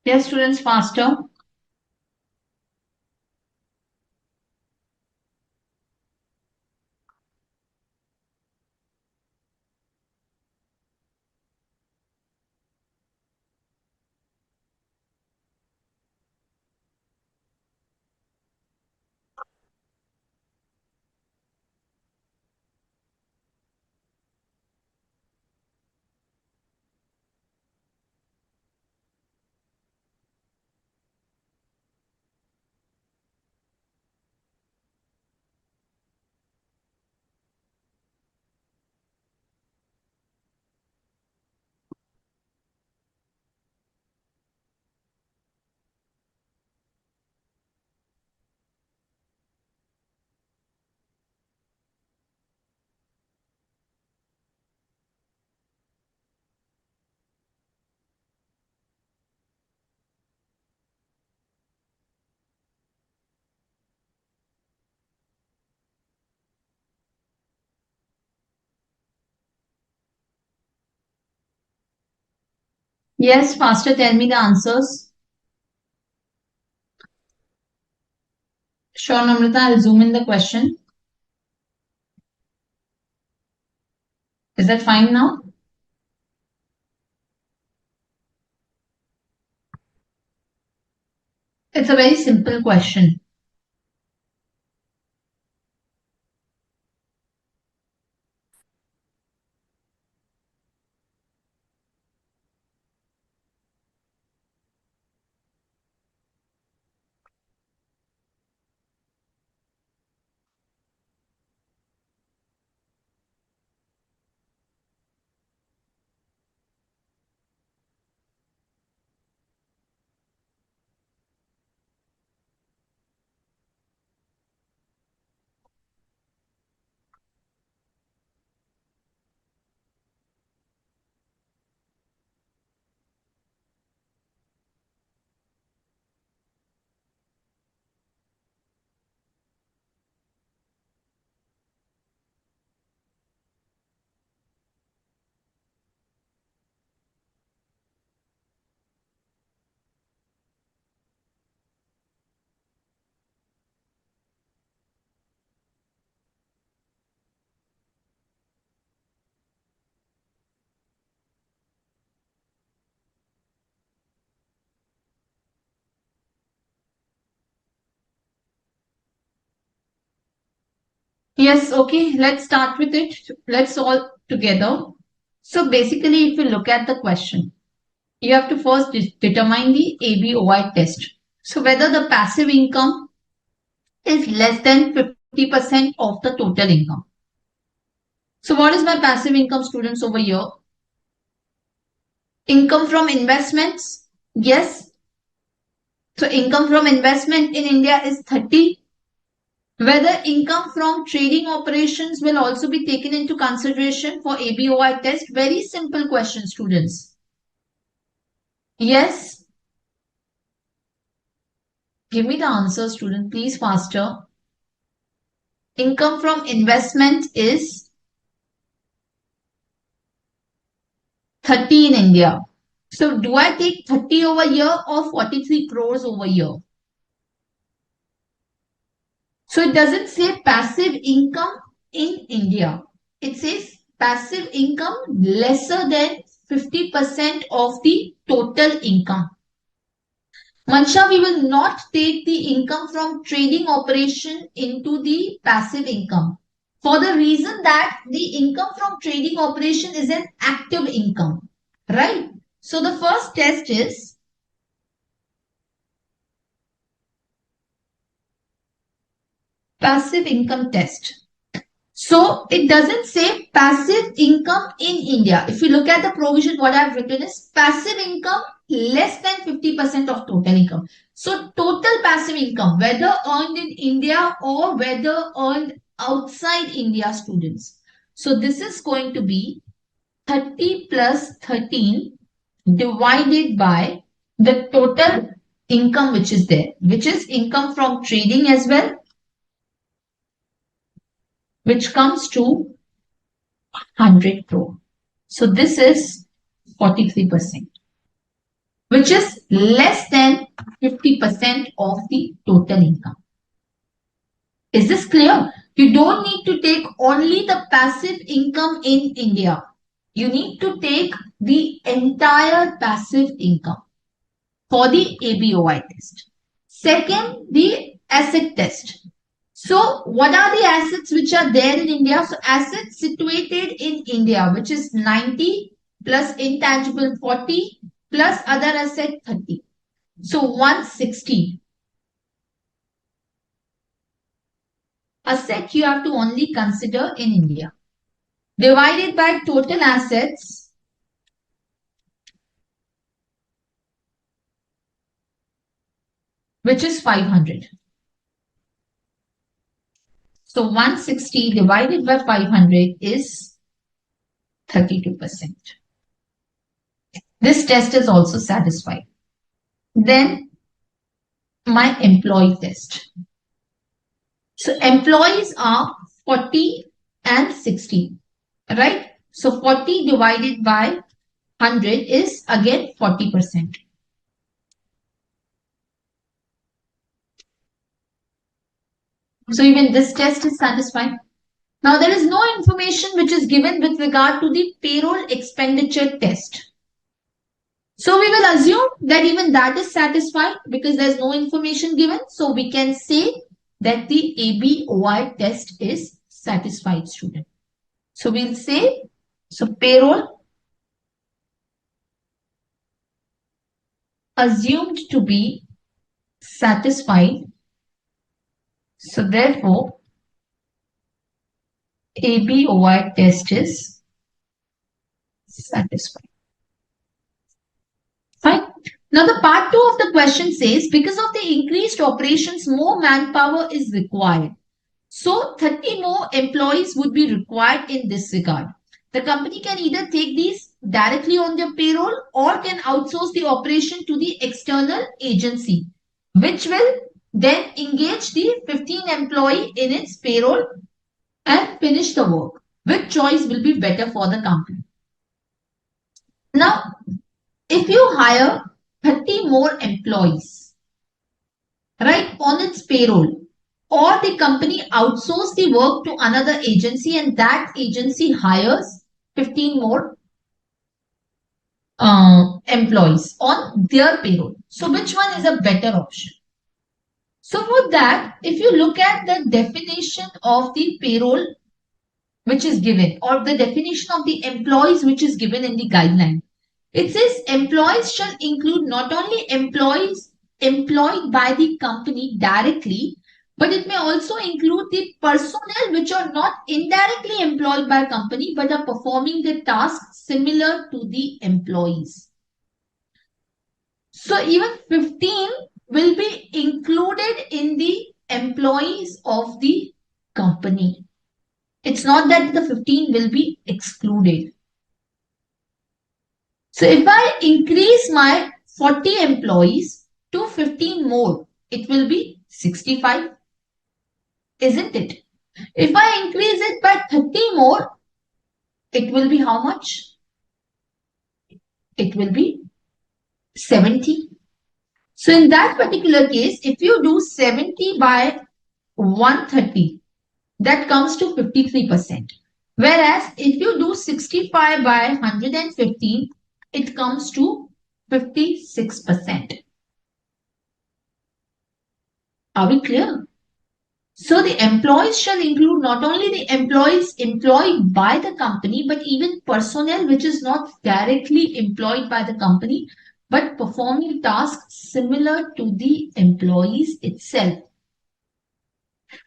Yes, students, faster. Yes, faster tell me the answers. Sure, Namrata, I'll zoom in the question. Is that fine now? It's a very simple question. Yes, okay, let's start with it. Let's all together. So basically, if you look at the question, you have to first determine the ABOI test. So whether the passive income is less than 50% of the total income. So what is my passive income, students, over here? Income from investments? Yes. So income from investment in India is 30. Whether income from trading operations will also be taken into consideration for ABOI test. Very simple question, students. Yes. Give me the answer, student, please, faster. Income from investment is 30 in India. So do I take 30 over here or 43 crores over here? So it doesn't say passive income in India. It says passive income lesser than 50% of the total income. Mansha, we will not take the income from trading operation into the passive income for the reason that the income from trading operation is an active income, right? So the first test is passive income test. So it doesn't say passive income in India. If you look at the provision, what I've written is passive income less than 50% of total income. So total passive income, whether earned in India or whether earned outside India, students. So this is going to be 30 plus 13 divided by the total income which is there, which is income from trading as well, which comes to 100 crore. So this is 43%, which is less than 50% of the total income. Is this clear? You don't need to take only the passive income in India. You need to take the entire passive income for the ABOI test. Second, the asset test. So what are the assets which are there in India? So assets situated in India, which is 90 plus intangible 40 plus other asset 30. So 160. Asset you have to only consider in India. Divided by total assets, which is 500. So 160 divided by 500 is 32%. This test is also satisfied. Then my employee test. So employees are 40 and 60, right? So 40 divided by 100 is again 40%. So even this test is satisfied. Now there is no information which is given with regard to the payroll expenditure test. So we will assume that even that is satisfied because there is no information given. So we can say that the ABOI test is satisfied, student. So we'll say, so payroll assumed to be satisfied. So therefore, ABOI test is satisfied. Fine. Now the part 2 of the question says, because of the increased operations, more manpower is required. So 30 more employees would be required in this regard. The company can either take these directly on their payroll or can outsource the operation to the external agency, which will then engage the 15 employee in its payroll and finish the work. Which choice will be better for the company? Now, if you hire 30 more employees, right, on its payroll, or the company outsources the work to another agency and that agency hires 15 more employees on their payroll. So which one is a better option? So for that, if you look at the definition of the payroll which is given, or the definition of the employees which is given in the guideline, it says employees shall include not only employees employed by the company directly, but it may also include the personnel which are not indirectly employed by a company but are performing the tasks similar to the employees. So even 15 will be included in the employees of the company. It's not that the 15 will be excluded. So if I increase my 40 employees to 15 more, it will be 65, isn't it? If I increase it by 30 more, it will be how much? It will be 70. So in that particular case, if you do 70 by 130, that comes to 53%. Whereas if you do 65 by 115, it comes to 56%. Are we clear? So the employees shall include not only the employees employed by the company, but even personnel which is not directly employed by the company, but performing tasks similar to the employees itself.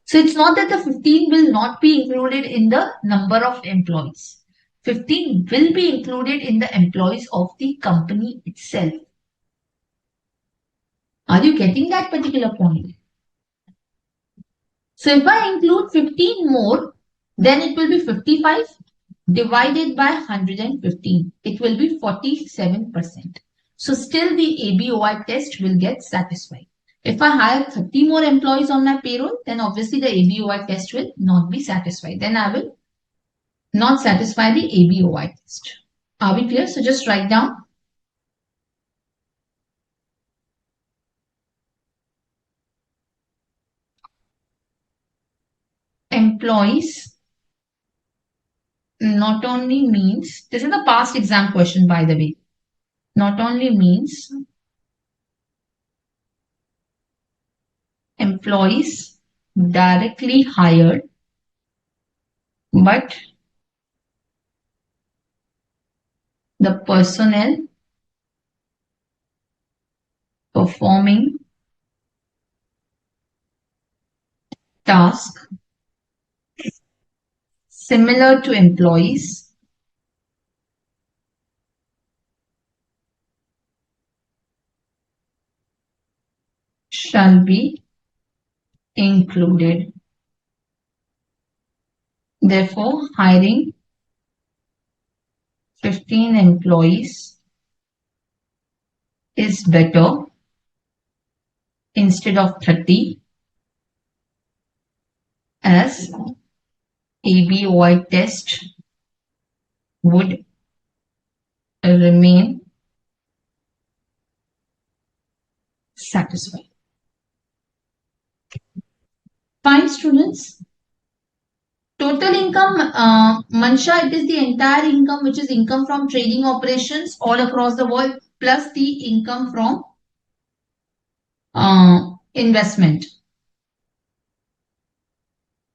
So it's not that the 15 will not be included in the number of employees. 15 will be included in the employees of the company itself. Are you getting that particular point? So if I include 15 more, then it will be 55 divided by 115. It will be 47%. So still the ABOI test will get satisfied. If I hire 30 more employees on my payroll, then obviously the ABOI test will not be satisfied. Then I will not satisfy the ABOI test. Are we clear? So just write down employees not only means, this is a past exam question by the way, not only means employees directly hired, but the personnel performing task similar to employees shall be included. Therefore, hiring 15 employees is better instead of 30, as ABOI test would remain satisfied. Fine, students. Total income, Mansha, it is the entire income which is income from trading operations all across the world plus the income from investment.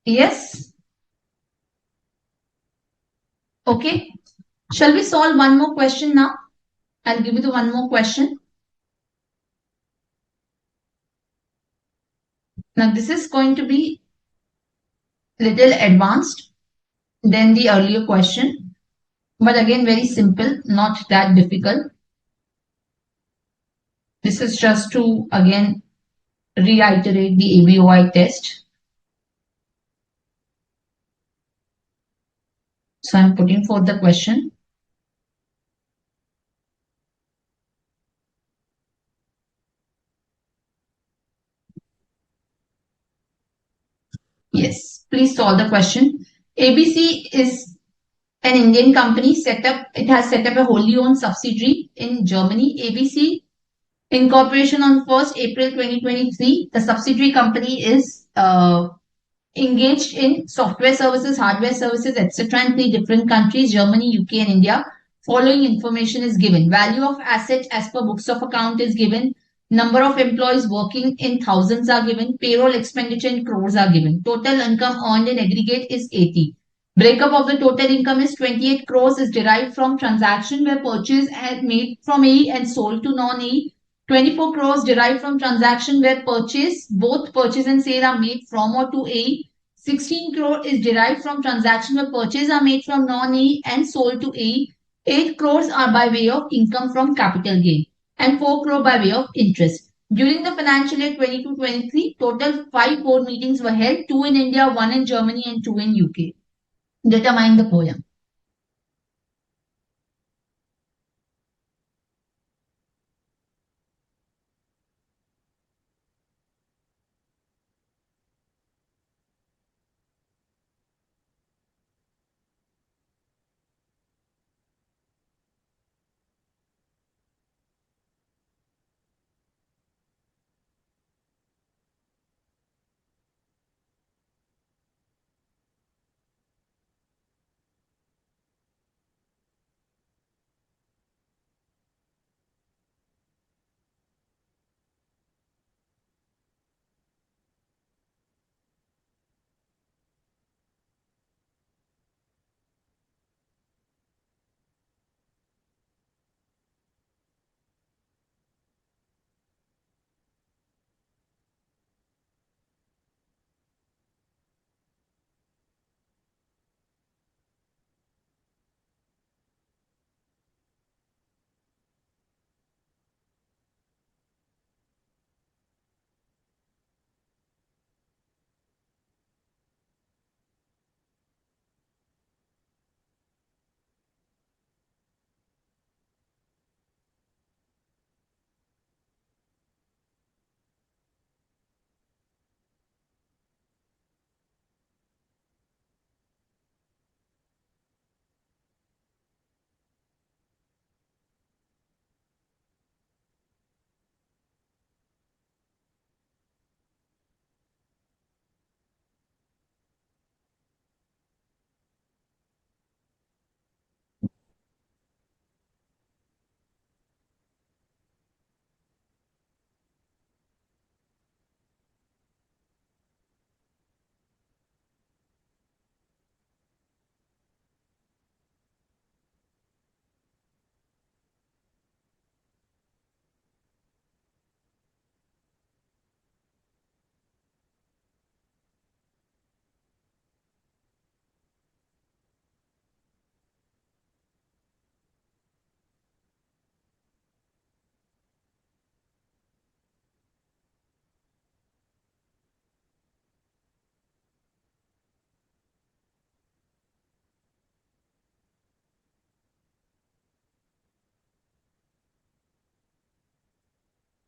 Yes? Okay. Shall we solve one more question now? I'll give you the one more question. Now, this is going to be little advanced than the earlier question, but again, very simple, not that difficult. This is just to again reiterate the ABOI test. So I'm putting forth the question. Yes, please solve the question. ABC is an Indian company set up, it has set up a wholly owned subsidiary in Germany. ABC incorporation on 1st April 2023. The subsidiary company is engaged in software services, hardware services, etc. in 3 different countries, Germany, UK, and India. Following information is given. Value of asset as per books of account is given. Number of employees working in thousands are given. Payroll expenditure in crores are given. Total income earned in aggregate is 80. Breakup of the total income is 28 crores is derived from transaction where purchase and made from A and sold to non-A. 24 crores derived from transaction where both purchase and sale are made from or to A. 16 crore is derived from transaction where purchase are made from non-A and sold to A. 8 crores are by way of income from capital gain and 4 crore by way of interest. During the financial year 22-23, total 5 board meetings were held, 2 in India, 1 in Germany and 2 in UK. Determine the poem.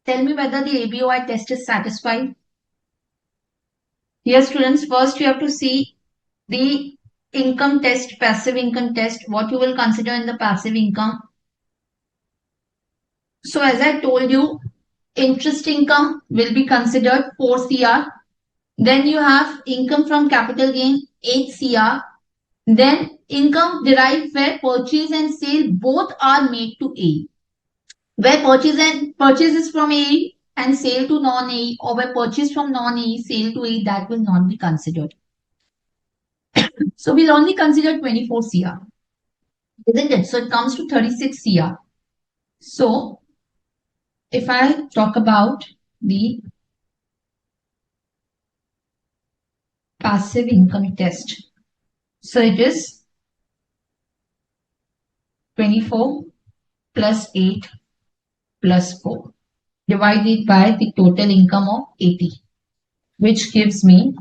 Tell me whether the ABOI test is satisfied. Yes, students, first you have to see the income test, passive income test, what you will consider in the passive income. So as I told you, interest income will be considered 4 CR. Then you have income from capital gain 8 CR. Then income derived where purchase and sale both are made to A. Where purchase is from A and sale to non-A, or where purchase from non-A, sale to A, that will not be considered. So we'll only consider 24 CR, isn't it? So it comes to 36 CR. So if I talk about the passive income test, so it is 24 plus 8 plus 4 divided by the total income of 80, which gives me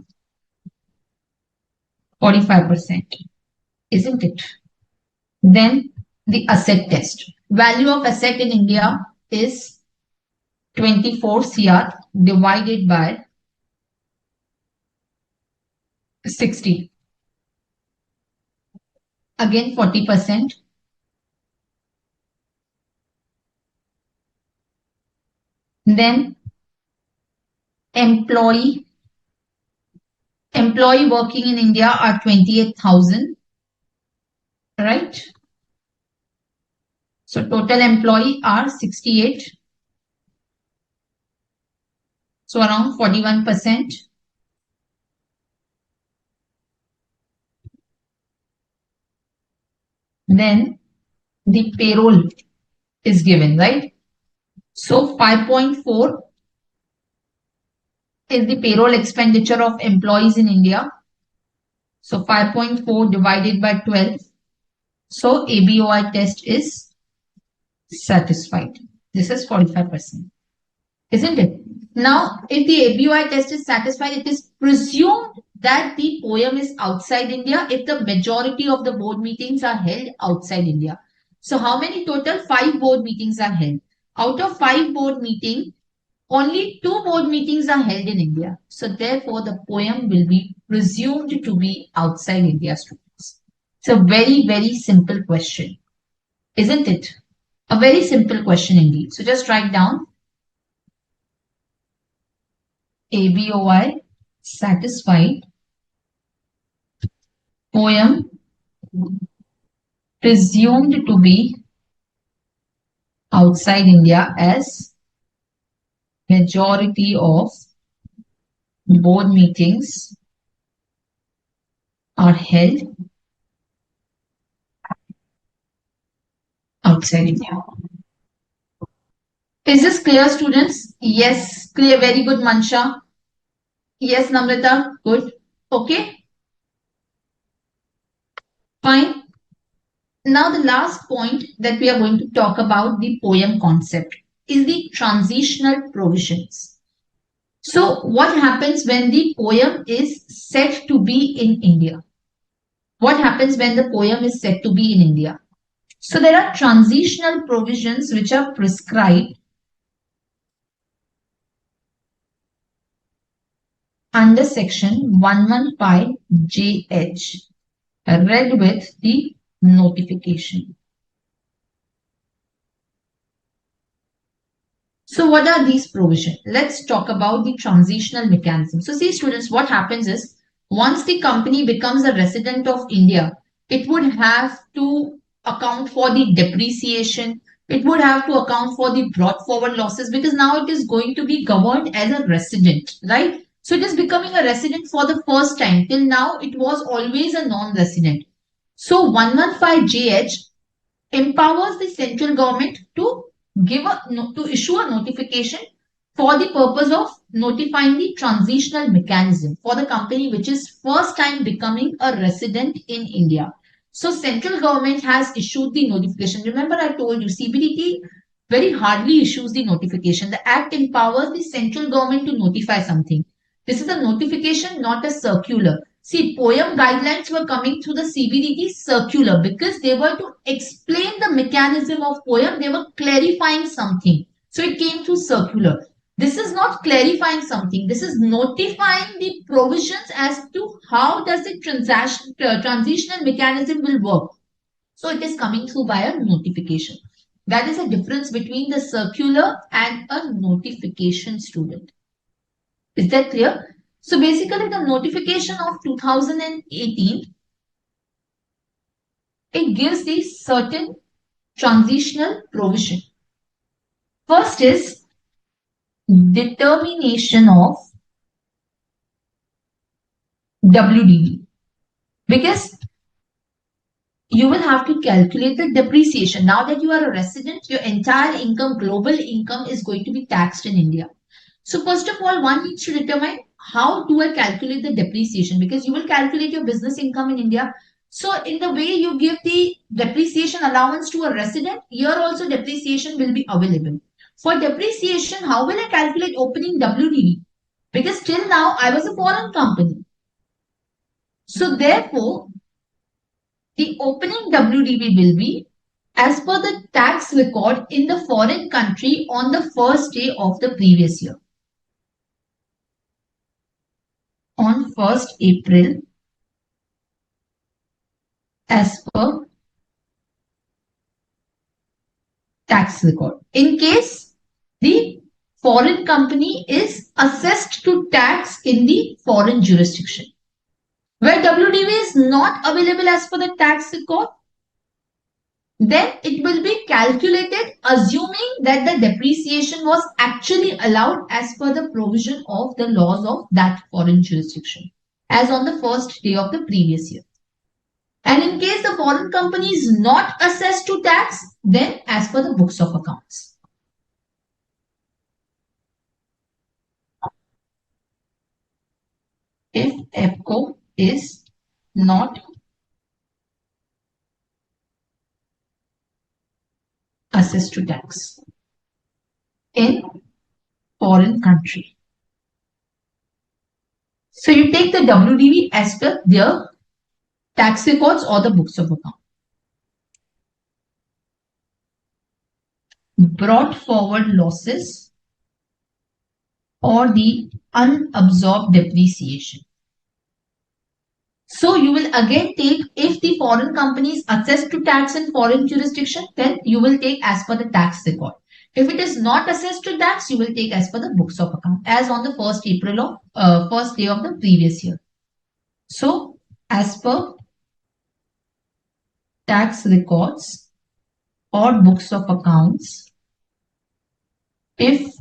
45%, isn't it? Then the asset test. Value of asset in India is 24 CR divided by 60. Again 40%. Then employee working in India are 28,000, right? So total employee are 68. So around 41%. Then the payroll is given, right? So 5.4 is the payroll expenditure of employees in India. So 5.4 divided by 12. So ABOI test is satisfied. This is 45%, isn't it? Now, if the ABOI test is satisfied, it is presumed that the poem is outside India if the majority of the board meetings are held outside India. So how many total? 5 board meetings are held. Out of 5 board meetings, only 2 board meetings are held in India. So therefore, the poem will be presumed to be outside India, students. It's a very, very simple question, isn't it? A very simple question indeed. So just write down ABOI satisfied, poem presumed to be outside India as majority of board meetings are held outside India. Is this clear, students? Yes, clear. Very good, Mansha. Yes, Namrita. Good. Okay. Fine. Now the last point that we are going to talk about the poem concept is the transitional provisions. So what happens when the poem is said to be in India? What happens when the poem is said to be in India? So there are transitional provisions which are prescribed under section 115JH, read with the notification. So what are these provisions? Let's talk about the transitional mechanism. So see, students, what happens is once the company becomes a resident of India, it would have to account for the depreciation. It would have to account for the brought forward losses because now it is going to be governed as a resident, right? So it is becoming a resident for the first time. Till now, it was always a non-resident. So 115JH empowers the central government to issue a notification for the purpose of notifying the transitional mechanism for the company which is first time becoming a resident in India. So central government has issued the notification. Remember I told you CBDT very hardly issues the notification. The act empowers the central government to notify something. This is a notification, not a circular. See, POEM guidelines were coming through the CBDT circular because they were to explain the mechanism of POEM. They were clarifying something. So it came through circular. This is not clarifying something. This is notifying the provisions as to how does the transitional mechanism will work. So it is coming through by a notification. That is a difference between the circular and a notification, student. Is that clear? So basically the notification of 2018, it gives the certain transitional provision. First is determination of WDV, because you will have to calculate the depreciation. Now that you are a resident, your entire income, global income, is going to be taxed in India. So first of all, one needs to determine how do I calculate the depreciation, because you will calculate your business income in India. So in the way you give the depreciation allowance to a resident, here also depreciation will be available. For depreciation, how will I calculate opening WDV? Because till now I was a foreign company. So therefore, the opening WDV will be as per the tax record in the foreign country on the first day of the previous year. On 1st April, as per tax record. In case the foreign company is assessed to tax in the foreign jurisdiction, where WDV is not available as per the tax record, then it will be calculated assuming that the depreciation was actually allowed as per the provision of the laws of that foreign jurisdiction, as on the first day of the previous year. And in case the foreign company is not assessed to tax, then as per the books of accounts. If EPCO is not assessed to tax in foreign country. So you take the WDV as per their tax records or the books of account. Brought forward losses or the unabsorbed depreciation. So you will again take, if the foreign company is assessed to tax in foreign jurisdiction, then you will take as per the tax record. If it is not assessed to tax, you will take as per the books of account, as on the 1st April of first day of the previous year. So as per tax records or books of accounts, if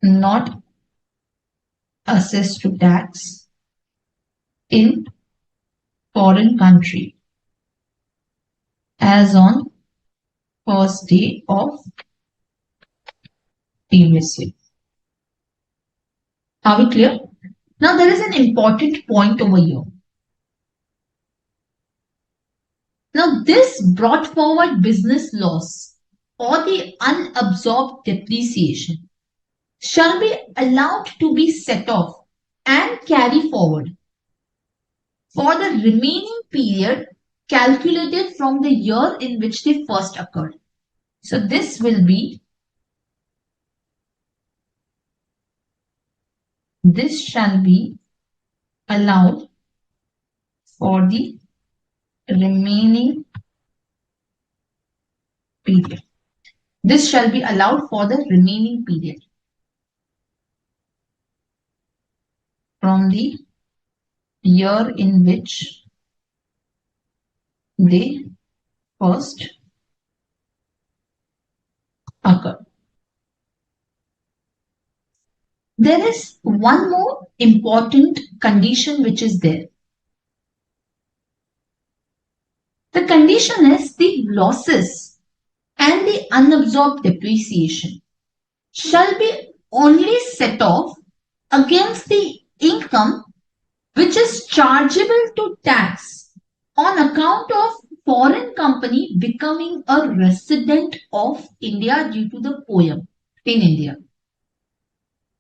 not assessed to tax in foreign country, as on first day of previous year. Are we clear? Now there is an important point over here. Now this brought forward business loss or the unabsorbed depreciation shall be allowed to be set off and carry forward for the remaining period calculated from the year in which they first occurred. So this will be, this shall be allowed for the remaining period. This shall be allowed for the remaining period from the year in which they first occur. There is one more important condition which is there. The condition is the losses and the unabsorbed depreciation shall be only set off against the income which is chargeable to tax on account of foreign company becoming a resident of India due to the POEM in India.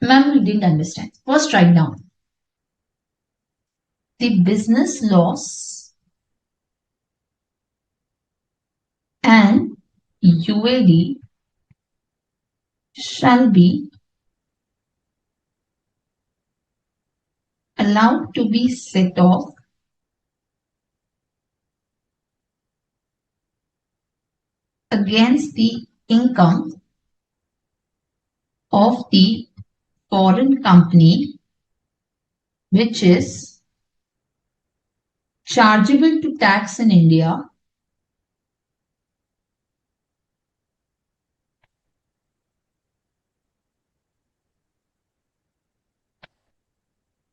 Ma'am, we didn't understand. First, write down. The business loss and UAD shall be allowed to be set off . . 。 . 。 . . . . . . . . . . . . . . . . . . . . . . . . . . . . . . . . . . . . . . . . . . . . . . . . . . . . . against the income of the foreign company which is chargeable to tax in India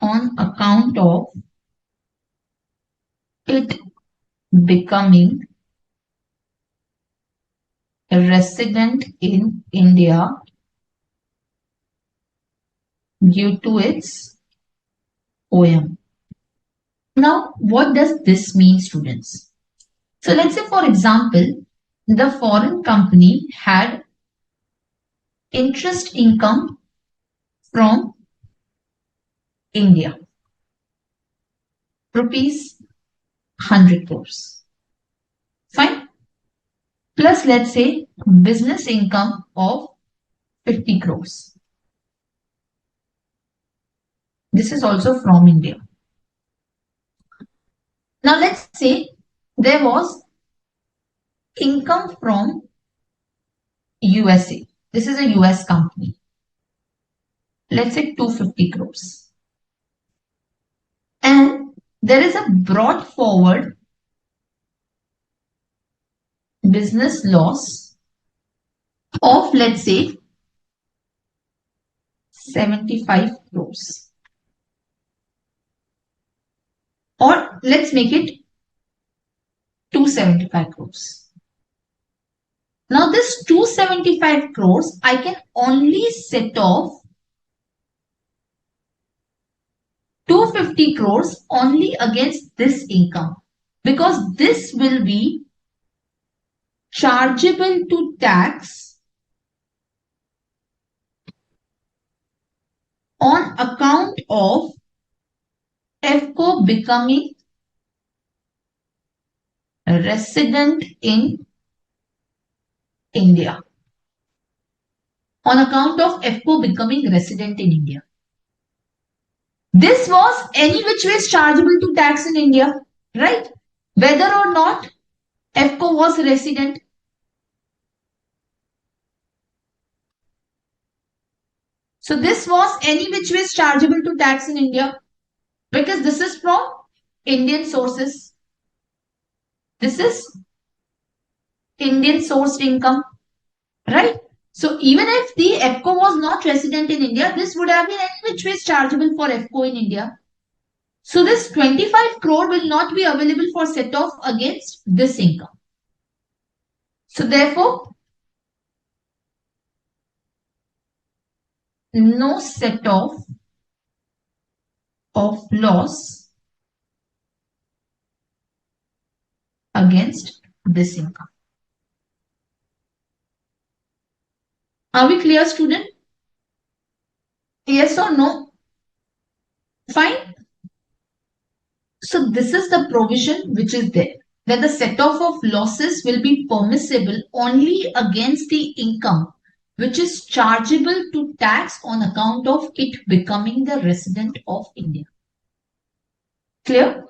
on account of it becoming a resident in India due to its poem. Now, what does this mean, students? So let's say, for example, the foreign company had interest income from India, rupees 100 crores. Fine. Plus, let's say, business income of 50 crores. This is also from India. Now, let's say there was income from USA. This is a US company. Let's say 250 crores. And there is a brought forward business loss of, let's say, 75 crores. Or let's make it 275 crores. Now this 275 crores, I can only set off 250 crores only against this income because this will be chargeable to tax on account of FCO becoming a resident in India. On account of FCO becoming resident in India. This was any which way is chargeable to tax in India, right? Whether or not FCO was resident. So this was any which way is chargeable to tax in India because this is from Indian sources. This is Indian sourced income, right? So even if the FCO was not resident in India, this would have been any which way is chargeable for FCO in India. So this 25 crore will not be available for set off against this income. So therefore, no set off of loss against this income. Are we clear, student? Yes or no? Fine. So this is the provision which is there. That the set off of losses will be permissible only against the income which is chargeable to tax on account of it becoming the resident of India. Clear?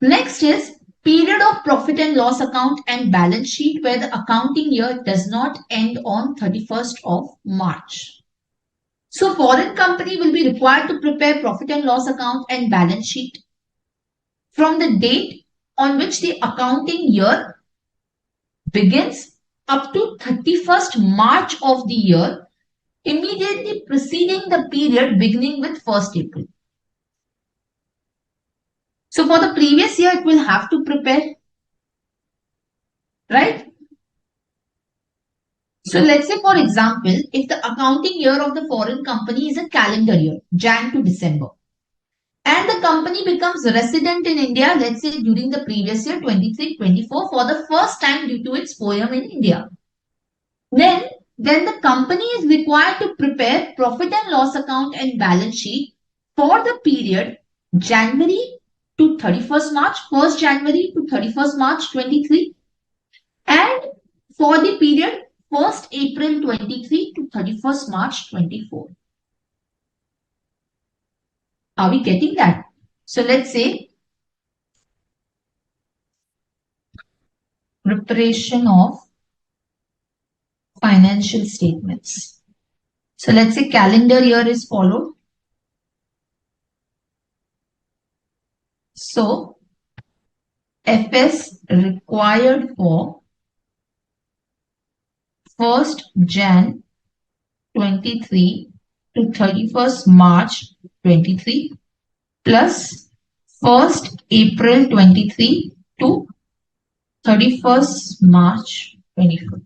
Next is period of profit and loss account and balance sheet where the accounting year does not end on 31st of March. So foreign company will be required to prepare profit and loss account and balance sheet from the date on which the accounting year begins up to 31st March of the year, immediately preceding the period beginning with 1st April. So for the previous year, it will have to prepare, right? So let's say, for example, if the accounting year of the foreign company is a calendar year, Jan to December, and the company becomes resident in India, let's say during the previous year, 23-24, for the first time due to its poem in India, then the company is required to prepare profit and loss account and balance sheet for the period January to 31st March, 1st January to 31st March 23, and for the period 1st April 23 to 31st March 24. Are we getting that? So let's say preparation of financial statements. So let's say calendar year is followed. So FS required for 1st Jan 23 to 31st March 23 plus 1st April 23 to 31st March 24.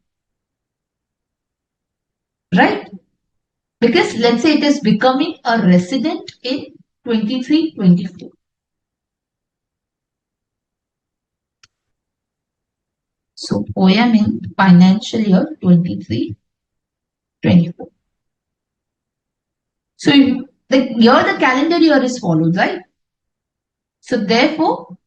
Right? Because let's say it is becoming a resident in 23-24. So POEM in financial year 23-24. So here the calendar year is followed, right? So therefore,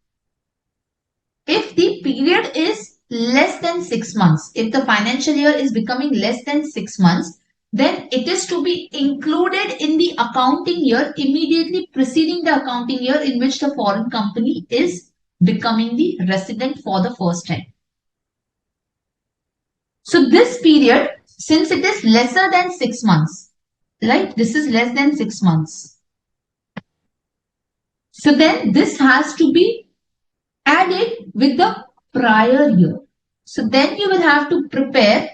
if the period is less than 6 months, if the financial year is becoming less than 6 months, then it is to be included in the accounting year immediately preceding the accounting year in which the foreign company is becoming the resident for the first time. So this period, since it is lesser than 6 months, right? This is less than 6 months. So then this has to be added with the prior year. So then you will have to prepare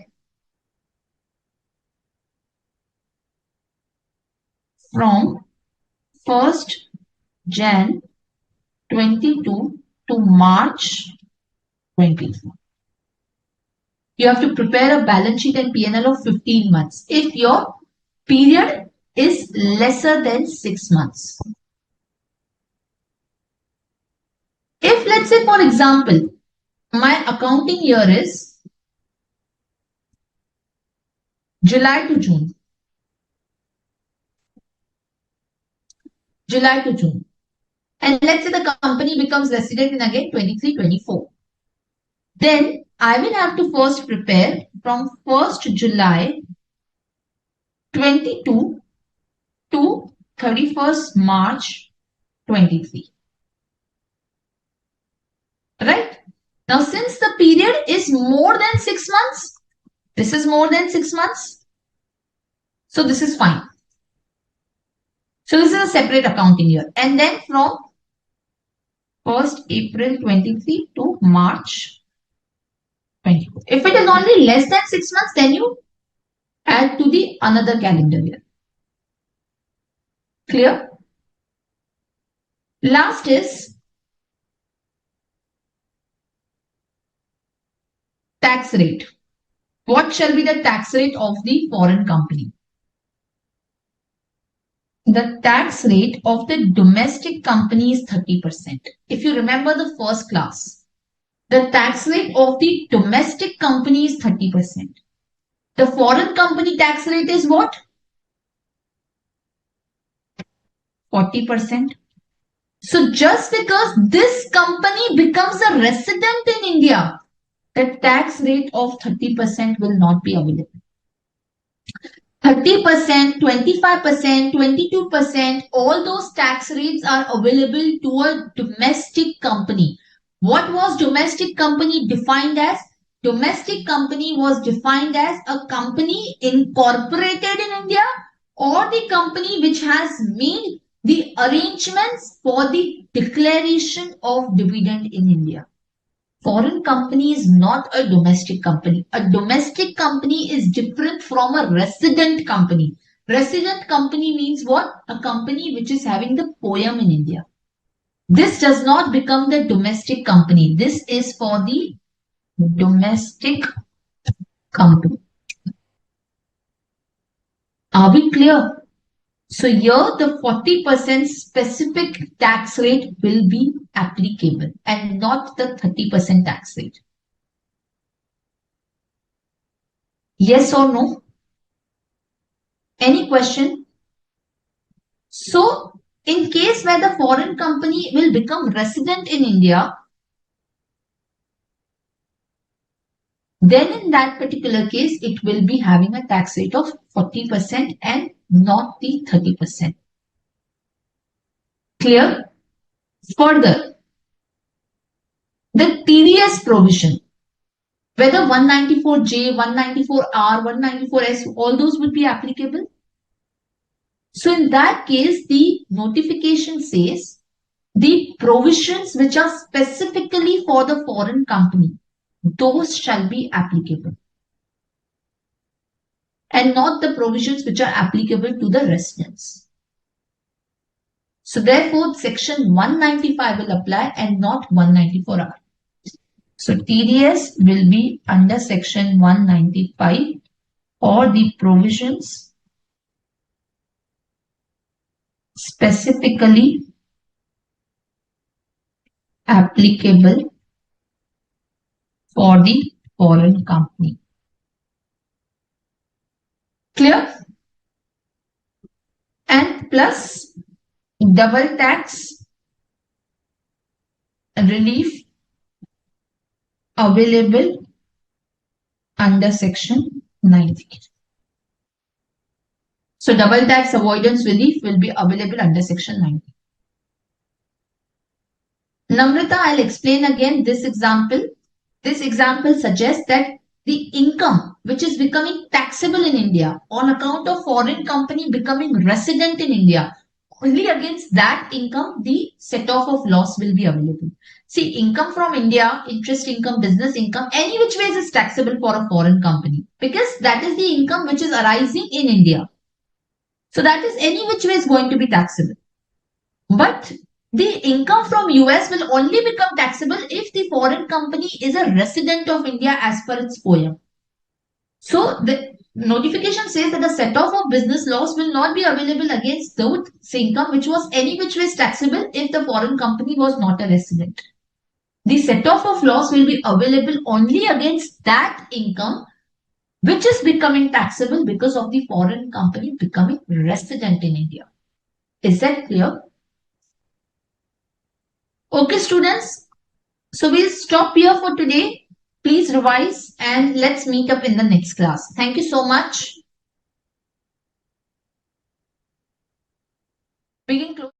from 1st Jan 22 to March 23. You have to prepare a balance sheet and P&L of 15 months if your period is lesser than 6 months. If let's say for example, my accounting year is July to June. July to June. And let's say the company becomes resident in again 23-24. Then I will have to first prepare from 1st July 22 to 31st March 23. Right? Now since the period is more than 6 months, this is more than 6 months. So this is fine. So this is a separate accounting year. And then from 1st April 23 to March 24. If it is only less than 6 months, then you add to the another calendar year. Clear? Last is tax rate. What shall be the tax rate of the foreign company? The tax rate of the domestic company is 30%. If you remember the first class, the tax rate of the domestic company is 30%. The foreign company tax rate is what? 40%. So just because this company becomes a resident in India, the tax rate of 30% will not be available. 30%, 25%, 22%, all those tax rates are available to a domestic company. What was domestic company defined as? Domestic company was defined as a company incorporated in India or the company which has made the arrangements for the declaration of dividend in India. Foreign company is not a domestic company. A domestic company is different from a resident company. Resident company means what? A company which is having the POEM in India. This does not become the domestic company. This is for the domestic company. Are we clear? So here the 40% specific tax rate will be applicable and not the 30% tax rate. Yes or no? Any question? So, in case where the foreign company will become resident in India, then in that particular case, it will be having a tax rate of 40% and not the 30%. Clear? Further, the TDS provision. Whether 194J, 194R, 194S, all those would be applicable. So in that case, the notification says the provisions which are specifically for the foreign company, those shall be applicable, and not the provisions which are applicable to the residents. So therefore, section 195 will apply and not 194R. So TDS will be under section 195 or the provisions specifically applicable for the foreign company. Clear? And plus double tax relief available under section 90. So double tax avoidance relief will be available under section 90. Namrata, I'll explain again this example. This example suggests that the income which is becoming taxable in India on account of foreign company becoming resident in India, only against that income the set-off of loss will be available. See, income from India, interest income, business income, any which ways is taxable for a foreign company because that is the income which is arising in India. So that is any which way is going to be taxable. But the income from US will only become taxable if the foreign company is a resident of India as per its POEM. So the notification says that the set-off of business loss will not be available against those income which was any which way taxable if the foreign company was not a resident. The set-off of loss will be available only against that income which is becoming taxable because of the foreign company becoming resident in India. Is that clear? Okay, students. So we'll stop here for today. Please revise and let's meet up in the next class. Thank you so much. We can close.